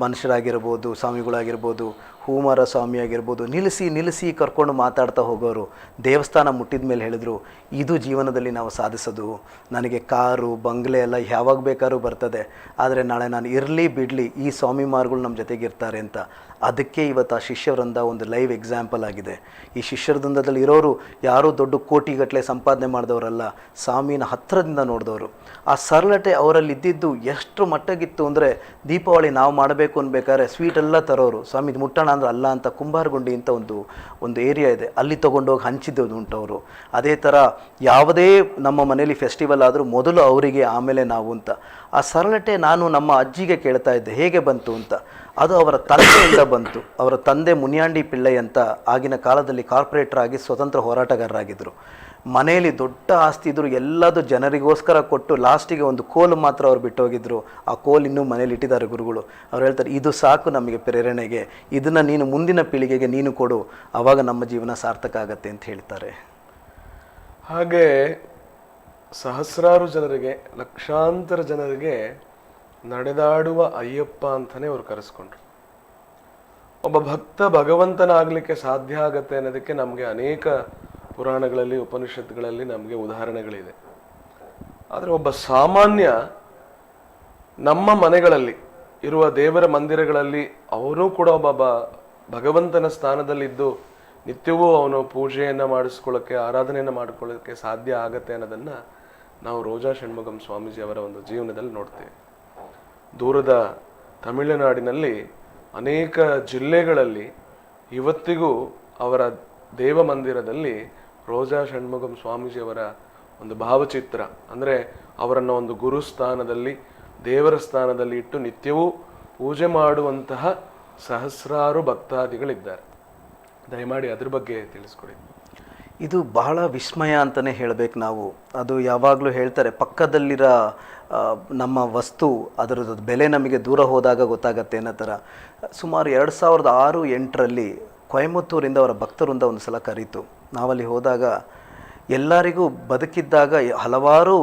ಮನುಷ್ಯರಾಗಿರ್ಬೋದು, ಸ್ವಾಮಿಗಳಾಗಿರ್ಬೋದು, ಹೂಮಾರ ಸ್ವಾಮಿ ಆಗಿರ್ಬೋದು, ನಿಲ್ಲಿಸಿ ಕರ್ಕೊಂಡು ಮಾತಾಡ್ತಾ ಹೋಗೋರು. ದೇವಸ್ಥಾನ ಮುಟ್ಟಿದ ಮೇಲೆ ಹೇಳಿದರು, ಇದು ಜೀವನದಲ್ಲಿ ನಾವು ಸಾಧಿಸೋದು. ನನಗೆ ಕಾರು ಬಂಗ್ಲೆ ಎಲ್ಲ ಯಾವಾಗ ಬೇಕಾದ್ರೂ ಬರ್ತದೆ, ಆದರೆ ನಾಳೆ ನಾನು ಇರಲಿ ಬಿಡಲಿ ಈ ಸ್ವಾಮಿಮಾರ್ಗಳು ನಮ್ಮ ಜೊತೆಗಿರ್ತಾರೆ ಅಂತ. ಅದಕ್ಕೆ ಇವತ್ತು ಆ ಶಿಷ್ಯವೃಂದ ಒಂದು ಲೈವ್ ಎಕ್ಸಾಂಪಲ್ ಆಗಿದೆ. ಈ ಶಿಷ್ಯವೃಂದದಲ್ಲಿ ಇರೋರು ಯಾರೂ ದೊಡ್ಡ ಕೋಟಿಗಟ್ಟಲೆ ಸಂಪಾದನೆ ಮಾಡಿದವರಲ್ಲ, ಸ್ವಾಮಿನ ಹತ್ತಿರದಿಂದ ನೋಡಿದವರು. ಆ ಸರಳತೆ ಅವರಲ್ಲಿ ಇದ್ದಿದ್ದು ಎಷ್ಟು ಮಟ್ಟಗಿತ್ತು ಅಂದರೆ, ದೀಪಾವಳಿ ನಾವು ಮಾಡಬೇಕು ಅನ್ಬೇಕಾದ್ರೆ ಸ್ವೀಟೆಲ್ಲ ತರೋರು. ಸ್ವಾಮಿ ಮುಟ್ಟೋಣ ಅಂದ್ರೆ ಅಲ್ಲ ಅಂತ ಕುಂಬಾರಗುಂಡಿ ಅಂತ ಒಂದು ಏರಿಯಾ ಇದೆ, ಅಲ್ಲಿ ತೊಗೊಂಡೋಗಿ ಹಂಚಿದ್ದು ಉಂಟವರು. ಅದೇ ಥರ ಯಾವುದೇ ನಮ್ಮ ಮನೇಲಿ ಫೆಸ್ಟಿವಲ್ ಆದರೂ ಮೊದಲು ಅವರಿಗೆ ಆಮೇಲೆ ನಾವು ಅಂತ. ಆ ಸರಳತೆ ನಾನು ನಮ್ಮ ಅಜ್ಜಿಗೆ ಕೇಳ್ತಾ ಇದ್ದೆ ಹೇಗೆ ಬಂತು ಅಂತ. ಅದು ಅವರ ತಂದೆಯಿಂದ ಬಂತು. ಅವರ ತಂದೆ ಮುನಿಯಾಂಡಿ ಪಿಳ್ಳೈ ಅಂತ ಆಗಿನ ಕಾಲದಲ್ಲಿ ಕಾರ್ಪೊರೇಟರ್ ಆಗಿ ಸ್ವತಂತ್ರ ಹೋರಾಟಗಾರರಾಗಿದ್ದರು. ಮನೆಯಲ್ಲಿ ದೊಡ್ಡ ಆಸ್ತಿ ಇದ್ದರು, ಎಲ್ಲದೂ ಜನರಿಗೋಸ್ಕರ ಕೊಟ್ಟು ಲಾಸ್ಟಿಗೆ ಒಂದು ಕೋಲು ಮಾತ್ರ ಅವ್ರು ಬಿಟ್ಟೋಗಿದ್ರು. ಆ ಕೋಲು ಇನ್ನೂ ಮನೇಲಿ ಇಟ್ಟಿದ್ದಾರೆ ಗುರುಗಳು. ಅವ್ರು ಹೇಳ್ತಾರೆ, ಇದು ಸಾಕು ನಮಗೆ ಪ್ರೇರಣೆಗೆ, ಇದನ್ನು ನೀನು ಮುಂದಿನ ಪೀಳಿಗೆಗೆ ನೀನು ಕೊಡು, ಆವಾಗ ನಮ್ಮ ಜೀವನ ಸಾರ್ಥಕ ಆಗತ್ತೆ ಅಂತ ಹೇಳ್ತಾರೆ. ಹಾಗೆ ಸಹಸ್ರಾರು ಜನರಿಗೆ, ಲಕ್ಷಾಂತರ ಜನರಿಗೆ ನಡೆದಾಡುವ ಅಯ್ಯಪ್ಪ ಅಂತಲೇ ಅವ್ರು ಕರೆಸ್ಕೊಂಡ್ರು. ಒಬ್ಬ ಭಕ್ತ ಭಗವಂತನಾಗಲಿಕ್ಕೆ ಸಾಧ್ಯ ಆಗತ್ತೆ ಅನ್ನೋದಕ್ಕೆ ನಮಗೆ ಅನೇಕ ಪುರಾಣಗಳಲ್ಲಿ, ಉಪನಿಷತ್ತುಗಳಲ್ಲಿ ನಮಗೆ ಉದಾಹರಣೆಗಳಿದೆ. ಆದರೆ ಒಬ್ಬ ಸಾಮಾನ್ಯ ನಮ್ಮ ಮನೆಗಳಲ್ಲಿ ಇರುವ ದೇವರ ಮಂದಿರಗಳಲ್ಲಿ ಅವನು ಕೂಡ ಒಬ್ಬ ಭಗವಂತನ ಸ್ಥಾನದಲ್ಲಿದ್ದು ನಿತ್ಯವೂ ಅವನು ಪೂಜೆಯನ್ನು ಮಾಡಿಸ್ಕೊಳ್ಳೋಕ್ಕೆ, ಆರಾಧನೆಯನ್ನು ಮಾಡಿಕೊಳ್ಳೋಕ್ಕೆ ಸಾಧ್ಯ ಆಗತ್ತೆ ಅನ್ನೋದನ್ನು ನಾವು ರೋಜಾ ಷಣ್ಮುಗಂ ಸ್ವಾಮೀಜಿ ಅವರ ಒಂದು ಜೀವನದಲ್ಲಿ ನೋಡ್ತೇವೆ. ದೂರದ ತಮಿಳುನಾಡಿನಲ್ಲಿ ಅನೇಕ ಜಿಲ್ಲೆಗಳಲ್ಲಿ ಇವತ್ತಿಗೂ ಅವರ ದೇವ ಮಂದಿರದಲ್ಲಿ ರೋಜಾ ಷಣ್ಮುಗಂ ಸ್ವಾಮೀಜಿಯವರ ಒಂದು ಭಾವಚಿತ್ರ, ಅಂದರೆ ಅವರನ್ನು ಒಂದು ಗುರು ಸ್ಥಾನದಲ್ಲಿ, ದೇವರ ಸ್ಥಾನದಲ್ಲಿ ಇಟ್ಟು ನಿತ್ಯವೂ ಪೂಜೆ ಮಾಡುವಂತಹ ಸಹಸ್ರಾರು ಭಕ್ತಾದಿಗಳಿದ್ದಾರೆ. ದಯಮಾಡಿ ಅದ್ರ ಬಗ್ಗೆ ತಿಳಿಸ್ಕೊಡಿ. ಇದು ಬಹಳ ವಿಸ್ಮಯ ಅಂತಲೇ ಹೇಳಬೇಕು ನಾವು. ಅದು ಯಾವಾಗಲೂ ಹೇಳ್ತಾರೆ, ಪಕ್ಕದಲ್ಲಿರೋ ನಮ್ಮ ವಸ್ತು ಅದರದ್ದು ಬೆಲೆ ನಮಗೆ ದೂರ ಹೋದಾಗ ಗೊತ್ತಾಗತ್ತೆ ಅನ್ನೋ ಥರ. ಸುಮಾರು 2006-08ರಲ್ಲಿ ಕೊಯಮತ್ತೂರಿಂದ ಅವರ ಭಕ್ತರಿಂದ ಒಂದು ಸಲ ಕರೀತು. ನಾವಲ್ಲಿ ಹೋದಾಗ ಎಲ್ಲರಿಗೂ ಬದುಕಿದ್ದಾಗ ಹಲವಾರು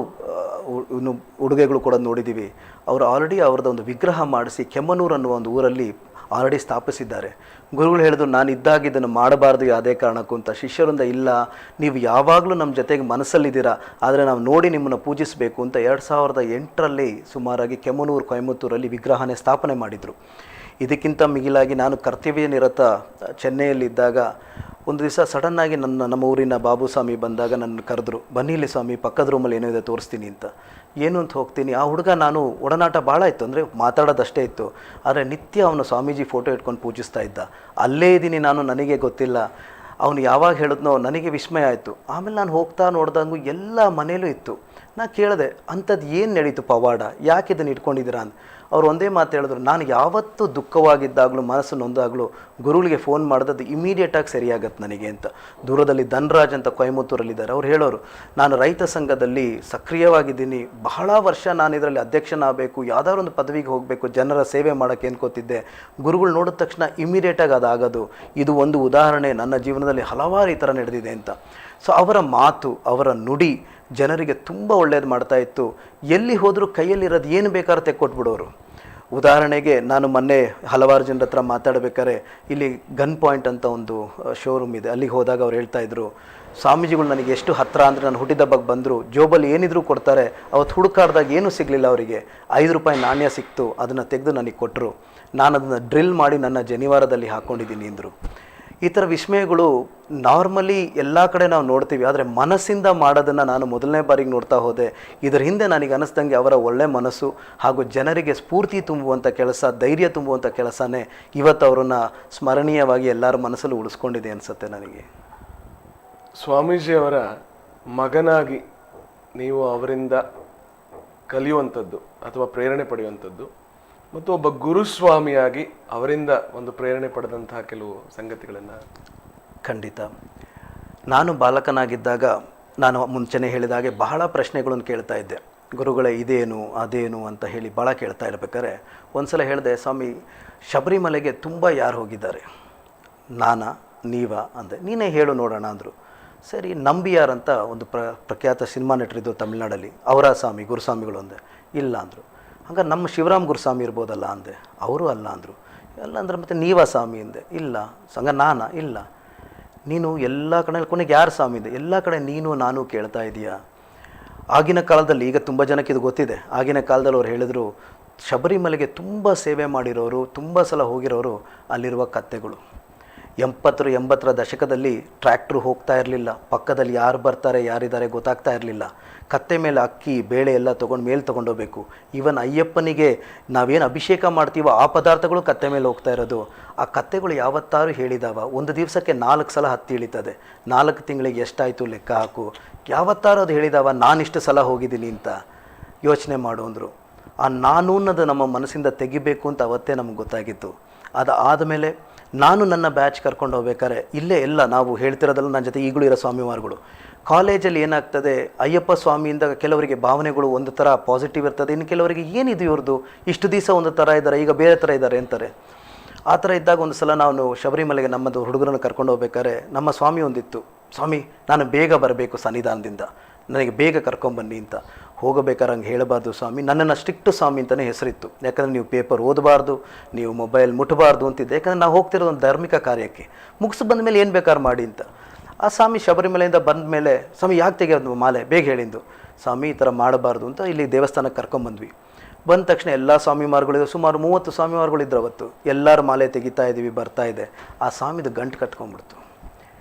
ಉಡುಗೆಗಳು ಕೂಡ ನೋಡಿದ್ದೀವಿ. ಅವರು ಆಲ್ರೆಡಿ ಅವ್ರದ್ದು ಒಂದು ವಿಗ್ರಹ ಮಾಡಿಸಿ ಕೆಮ್ಮನೂರು ಅನ್ನುವ ಒಂದು ಊರಲ್ಲಿ ಆಲ್ರೆಡಿ ಸ್ಥಾಪಿಸಿದ್ದಾರೆ. ಗುರುಗಳು ಹೇಳಿದ್ರು, ನಾನು ಇದ್ದಾಗ ಇದನ್ನು ಮಾಡಬಾರ್ದು ಯಾವುದೇ ಕಾರಣಕ್ಕೂ ಅಂತ. ಶಿಷ್ಯರಿಂದ, ಇಲ್ಲ, ನೀವು ಯಾವಾಗಲೂ ನಮ್ಮ ಜೊತೆಗೆ ಮನಸ್ಸಲ್ಲಿದ್ದೀರಾ, ಆದರೆ ನಾವು ನೋಡಿ ನಿಮ್ಮನ್ನು ಪೂಜಿಸಬೇಕು ಅಂತ 2008ರಲ್ಲಿ ಸುಮಾರಾಗಿ ಕೆಮ್ಮನೂರು ಕೊಯಮತ್ತೂರಲ್ಲಿ ವಿಗ್ರಹನೇ ಸ್ಥಾಪನೆ ಮಾಡಿದರು. ಇದಕ್ಕಿಂತ ಮಿಗಿಲಾಗಿ ನಾನು ಕರ್ತವ್ಯ ನಿರತ ಚೆನ್ನೈಯಲ್ಲಿದ್ದಾಗ ಒಂದು ದಿವಸ ಸಡನ್ನಾಗಿ ನಮ್ಮ ಊರಿನ ಬಾಬುಸ್ವಾಮಿ ಬಂದಾಗ ನನ್ನ ಕರೆದ್ರು, ಬನ್ನಿ ಇಲ್ಲಿ ಸ್ವಾಮಿ, ಪಕ್ಕದ ರೂಮಲ್ಲಿ ಏನೋ ಇದೆ ತೋರಿಸ್ತೀನಿ ಅಂತ. ಏನು ಅಂತ ಹೋಗ್ತೀನಿ. ಆ ಹುಡುಗ ನಾನು ಒಡನಾಟ ಭಾಳ ಇತ್ತು, ಅಂದರೆ ಮಾತಾಡೋದಷ್ಟೇ ಇತ್ತು, ಆದರೆ ನಿತ್ಯ ಅವನು ಸ್ವಾಮೀಜಿ ಫೋಟೋ ಇಟ್ಕೊಂಡು ಪೂಜಿಸ್ತಾ ಇದ್ದ. ಅಲ್ಲೇ ಇದ್ದೀನಿ ನಾನು, ನನಗೆ ಗೊತ್ತಿಲ್ಲ. ಅವನು ಯಾವಾಗ ಹೇಳಿದ್ನೋ ನನಗೆ ವಿಸ್ಮಯ ಆಯಿತು. ಆಮೇಲೆ ನಾನು ಹೋಗ್ತಾ ನೋಡ್ದಂಗೂ ಎಲ್ಲ ಮನೇಲೂ ಇತ್ತು. ನಾನು ಕೇಳಿದೆ, ಅಂಥದ್ದು ಏನು ನಡೀತು ಪವಾಡ, ಯಾಕೆ ಇದನ್ನು ಇಟ್ಕೊಂಡಿದ್ದೀರಾ ಅಂತ. ಅವ್ರು ಒಂದೇ ಮಾತು ಹೇಳಿದ್ರು, ನಾನು ಯಾವತ್ತೂ ದುಃಖವಾಗಿದ್ದಾಗಲೂ ಮನಸ್ಸು ನೊಂದಾಗಲೂ ಗುರುಗಳಿಗೆ ಫೋನ್ ಮಾಡಿದದ್ದು ಇಮಿಡಿಯೇಟಾಗಿ ಸರಿಯಾಗತ್ತೆ ನನಗೆ ಅಂತ. ದೂರದಲ್ಲಿ ಧನ್ರಾಜ್ ಅಂತ ಕೊಯಮತ್ತೂರಲ್ಲಿದ್ದಾರೆ. ಅವ್ರು ಹೇಳೋರು, ನಾನು ರೈತ ಸಂಘದಲ್ಲಿ ಸಕ್ರಿಯವಾಗಿದ್ದೀನಿ, ಬಹಳ ವರ್ಷ ನಾನು ಇದರಲ್ಲಿ ಅಧ್ಯಕ್ಷನಾಗಬೇಕು, ಯಾವುದಾದ್ರು ಒಂದು ಪದವಿಗೆ ಹೋಗಬೇಕು, ಜನರ ಸೇವೆ ಮಾಡೋಕ್ಕೆ ಅನ್ಕೋತಿದ್ದೆ. ಗುರುಗಳು ನೋಡಿದ ತಕ್ಷಣ ಇಮಿಡಿಯೇಟಾಗಿ ಅದಾಗೋದು. ಇದು ಒಂದು ಉದಾಹರಣೆ, ನನ್ನ ಜೀವನದಲ್ಲಿ ಹಲವಾರು ಈ ಥರ ನಡೆದಿದೆ ಅಂತ. ಸೊ ಅವರ ಮಾತು, ಅವರ ನುಡಿ ಜನರಿಗೆ ತುಂಬ ಒಳ್ಳೇದು ಮಾಡ್ತಾಯಿತ್ತು. ಎಲ್ಲಿ ಹೋದರೂ ಕೈಯಲ್ಲಿರೋದು ಏನು ಬೇಕಾದ್ರೂ ತೆಕ್ಕೊಟ್ಬಿಡೋರು. ಉದಾಹರಣೆಗೆ ನಾನು ಮೊನ್ನೆ ಹಲವಾರು ಜನರ ಹತ್ರ ಮಾತಾಡಬೇಕಾದ್ರೆ ಇಲ್ಲಿ ಗನ್ ಪಾಯಿಂಟ್ ಅಂತ ಒಂದು ಶೋರೂಮ್ ಇದೆ, ಅಲ್ಲಿಗೆ ಹೋದಾಗ ಅವ್ರು ಹೇಳ್ತಾಯಿದ್ರು, ಸ್ವಾಮೀಜಿಗಳು ನನಗೆ ಎಷ್ಟು ಹತ್ತಿರ ಅಂದರೆ ನಾನು ಹುಟ್ಟಿದಬ್ಬಕ್ಕೆ ಬಂದರು, ಜೋಬಲ್ಲಿ ಏನಿದ್ರು ಕೊಡ್ತಾರೆ. ಅವತ್ತು ಹುಡುಕಾಡ್ದಾಗ ಏನೂ ಸಿಗಲಿಲ್ಲ ಅವರಿಗೆ. ₹5 ನಾಣ್ಯ ಸಿಕ್ತು, ಅದನ್ನು ತೆಗೆದು ನನಗೆ ಕೊಟ್ಟರು. ನಾನು ಅದನ್ನು ಡ್ರಿಲ್ ಮಾಡಿ ನನ್ನ ಜನಿವಾರದಲ್ಲಿ ಹಾಕ್ಕೊಂಡಿದ್ದೀನಿ ಅಂದರು. ಈ ಥರ ವಿಸ್ಮಯಗಳು ನಾರ್ಮಲಿ ಎಲ್ಲ ಕಡೆ ನಾವು ನೋಡ್ತೀವಿ, ಆದರೆ ಮನಸ್ಸಿಂದ ಮಾಡೋದನ್ನು ನಾನು ಮೊದಲನೇ ಬಾರಿಗೆ ನೋಡ್ತಾ ಹೋದೆ. ಇದರ ಹಿಂದೆ ನನಗೆ ಅನ್ನಿಸ್ದಂಗೆ ಅವರ ಒಳ್ಳೆ ಮನಸ್ಸು ಹಾಗೂ ಜನರಿಗೆ ಸ್ಫೂರ್ತಿ ತುಂಬುವಂಥ ಕೆಲಸ, ಧೈರ್ಯ ತುಂಬುವಂಥ ಕೆಲಸನೇ ಇವತ್ತು ಅವರನ್ನು ಸ್ಮರಣೀಯವಾಗಿ ಎಲ್ಲರ ಮನಸ್ಸಲ್ಲೂ ಉಳಿಸ್ಕೊಂಡಿದೆ ಅನಿಸುತ್ತೆ ನನಗೆ. ಸ್ವಾಮೀಜಿಯವರ ಮಗನಾಗಿ ನೀವು ಅವರಿಂದ ಕಲಿಯುವಂಥದ್ದು ಅಥವಾ ಪ್ರೇರಣೆ ಪಡೆಯುವಂಥದ್ದು, ಮತ್ತು ಒಬ್ಬ ಗುರುಸ್ವಾಮಿಯಾಗಿ ಅವರಿಂದ ಒಂದು ಪ್ರೇರಣೆ ಪಡೆದಂತಹ ಕೆಲವು ಸಂಗತಿಗಳನ್ನು. ಖಂಡಿತ. ನಾನು ಬಾಲಕನಾಗಿದ್ದಾಗ ನಾನು ಮುಂಚೆನೇ ಹೇಳಿದ ಹಾಗೆ ಬಹಳ ಪ್ರಶ್ನೆಗಳನ್ನು ಕೇಳ್ತಾ ಇದ್ದೆ. ಗುರುಗಳೇ ಇದೇನು ಅದೇನು ಅಂತ ಹೇಳಿ ಭಾಳ ಕೇಳ್ತಾ ಇರ್ಬೇಕಾದ್ರೆ ಒಂದು ಸಲ ಹೇಳಿದೆ, ಸ್ವಾಮಿ ಶಬರಿಮಲೆಗೆ ತುಂಬ ಯಾರು ಹೋಗಿದ್ದಾರೆ? ನಾನಾ ನೀವಾ ಅಂದೆ. ನೀನೇ ಹೇಳು ನೋಡೋಣ ಅಂದರು. ಸರಿ, ನಂಬಿಯಾರ್ ಅಂತ ಒಂದು ಪ್ರಖ್ಯಾತ ಸಿನಿಮಾ ನಟರಿದ್ದು ತಮಿಳ್ನಾಡಲ್ಲಿ, ಅವರ ಸ್ವಾಮಿ ಗುರುಸ್ವಾಮಿಗಳು ಅಂದೆ. ಇಲ್ಲ ಅಂದರು. ಹಂಗಾರೆ ನಮ್ಮ ಶಿವರಾಮ್ ಗುರುಸ್ವಾಮಿ ಇರ್ಬೋದಲ್ಲ ಅಂದೆ. ಅವರು ಅಲ್ಲ ಅಂದರು. ಎಲ್ಲ ಅಂದ್ರೆ ಮತ್ತು ನೀವಾ ಸ್ವಾಮಿ ಅಂದೆ. ಇಲ್ಲ. ಹಂಗ ನಾನಾ? ಇಲ್ಲ. ನೀನು ಎಲ್ಲ ಕಡೆ ಕೊನೆಗೆ ಯಾರು ಸ್ವಾಮಿ ಇದೆ? ಎಲ್ಲ ಕಡೆ ನೀನು ನಾನು ಕೇಳ್ತಾ ಇದೀಯಾ? ಆಗಿನ ಕಾಲದಲ್ಲಿ, ಈಗ ತುಂಬ ಜನಕ್ಕೆ ಇದು ಗೊತ್ತಿದೆ, ಆಗಿನ ಕಾಲದಲ್ಲಿ ಅವ್ರು ಹೇಳಿದ್ರು, ಶಬರಿಮಲೆಗೆ ತುಂಬ ಸೇವೆ ಮಾಡಿರೋರು, ತುಂಬ ಸಲ ಹೋಗಿರೋರು ಅಲ್ಲಿರುವ ಕತ್ತೆಗಳು. 70-80ರ ದಶಕದಲ್ಲಿ ಟ್ರ್ಯಾಕ್ಟ್ರು ಹೋಗ್ತಾ ಇರಲಿಲ್ಲ, ಪಕ್ಕದಲ್ಲಿ ಯಾರು ಬರ್ತಾರೆ ಯಾರಿದ್ದಾರೆ ಗೊತ್ತಾಗ್ತಾ ಇರಲಿಲ್ಲ. ಕತ್ತೆ ಮೇಲೆ ಅಕ್ಕಿ ಬೇಳೆ ಎಲ್ಲ ತೊಗೊಂಡು ಮೇಲೆ ತೊಗೊಂಡೋಗ್ಬೇಕು. ಈವನ್ ಅಯ್ಯಪ್ಪನಿಗೆ ನಾವೇನು ಅಭಿಷೇಕ ಮಾಡ್ತೀವೋ ಆ ಪದಾರ್ಥಗಳು ಕತ್ತೆ ಮೇಲೆ ಹೋಗ್ತಾ ಇರೋದು. ಆ ಕತ್ತೆಗಳು ಯಾವತ್ತಾರು ಹೇಳಿದಾವ, ಒಂದು ದಿವಸಕ್ಕೆ 4 ಸಲ ಹತ್ತಿ ಇಳಿತದೆ, 4 ತಿಂಗಳಿಗೆ ಎಷ್ಟಾಯಿತು ಲೆಕ್ಕ ಹಾಕು. ಯಾವತ್ತಾರು ಅದು ಹೇಳಿದಾವ ನಾನಿಷ್ಟು ಸಲ ಹೋಗಿದ್ದೀನಿ ಅಂತ. ಯೋಚನೆ ಮಾಡು ಅಂದರು. ಆ ನಾನು ಅನ್ನೋದು ನಮ್ಮ ಮನಸ್ಸಿಂದ ತೆಗಿಬೇಕು ಅಂತ ಅವತ್ತೇ ನಮ್ಗೆ ಗೊತ್ತಾಗಿತ್ತು. ಅದು ಆದಮೇಲೆ ನಾನು ನನ್ನ ಬ್ಯಾಚ್ ಕರ್ಕೊಂಡು ಹೋಗ್ಬೇಕಾದ್ರೆ ಇಲ್ಲೇ ಎಲ್ಲ ನಾವು ಹೇಳ್ತಿರೋದಲ್ಲ, ನನ್ನ ಜೊತೆ ಈಗಲೂ ಇರೋ ಸ್ವಾಮಿವಾರ್ಗಳು. ಕಾಲೇಜಲ್ಲಿ ಏನಾಗ್ತದೆ, ಅಯ್ಯಪ್ಪ ಸ್ವಾಮಿಯಿಂದ ಕೆಲವರಿಗೆ ಭಾವನೆಗಳು ಒಂದು ಥರ ಪಾಸಿಟಿವ್ ಇರ್ತದೆ, ಇನ್ನು ಕೆಲವರಿಗೆ ಏನಿದು ಇವ್ರದ್ದು, ಇಷ್ಟು ದಿವಸ ಒಂದು ಥರ ಇದ್ದಾರೆ, ಈಗ ಬೇರೆ ಥರ ಇದ್ದಾರೆ ಅಂತಾರೆ. ಆ ಥರ ಇದ್ದಾಗ ಒಂದು ಸಲ ನಾನು ಶಬರಿಮಲೆಗೆ ನಮ್ಮದು ಹುಡುಗರನ್ನು ಕರ್ಕೊಂಡು ಹೋಗ್ಬೇಕಾದ್ರೆ ನಮ್ಮ ಸ್ವಾಮಿ ಒಂದಿತ್ತು, ಸ್ವಾಮಿ ನಾನು ಬೇಗ ಬರಬೇಕು ಸನ್ನಿಧಾನದಿಂದ, ನನಗೆ ಬೇಗ ಕರ್ಕೊಂಬನ್ನಿ ಅಂತ. ಹೋಗಬೇಕಾದ್ರೆ ಹಂಗೆ ಹೇಳಬಾರ್ದು ಸ್ವಾಮಿ, ನನ್ನನ್ನು ಸ್ಟ್ರಿಕ್ಟು ಸ್ವಾಮಿ ಅಂತಲೇ ಹೆಸರಿತ್ತು. ಯಾಕಂದರೆ ನೀವು ಪೇಪರ್ ಓದಬಾರ್ದು, ನೀವು ಮೊಬೈಲ್ ಮುಟ್ಟಬಾರ್ದು ಅಂತಿದ್ದೆ. ಯಾಕಂದರೆ ನಾವು ಹೋಗ್ತಿರೋದು ಒಂದು ಧಾರ್ಮಿಕ ಕಾರ್ಯಕ್ಕೆ, ಮುಗಿಸಿ ಬಂದ ಮೇಲೆ ಏನು ಬೇಕಾದ್ರೂ ಮಾಡಿ ಅಂತ. ಆ ಸ್ವಾಮಿ ಶಬರಿಮಲೆಯಿಂದ ಬಂದ ಮೇಲೆ, ಸ್ವಾಮಿ ಯಾಕೆ ತೆಗೆಯೋದು ಮಾಲೆ ಬೇಗ ಹೇಳಿದ್ದು. ಸ್ವಾಮಿ ಈ ಥರ ಮಾಡಬಾರ್ದು ಅಂತ ಇಲ್ಲಿ ದೇವಸ್ಥಾನಕ್ಕೆ ಕರ್ಕೊಂಬಂದ್ವಿ. ಬಂದ ತಕ್ಷಣ ಎಲ್ಲ ಸ್ವಾಮಿಮಾರ್ಗಳಿದ್ರು, ಸುಮಾರು 30 ಸ್ವಾಮಿಮಾರ್ಗಳಿದ್ರು ಅವತ್ತು. ಎಲ್ಲರ ಮಾಲೆ ತೆಗಿತಾ ಇದ್ದೀವಿ, ಬರ್ತಾ ಇದೆ. ಆ ಸ್ವಾಮಿದು ಗಂಟು ಕಟ್ಕೊಂಡ್ಬಿಡ್ತು.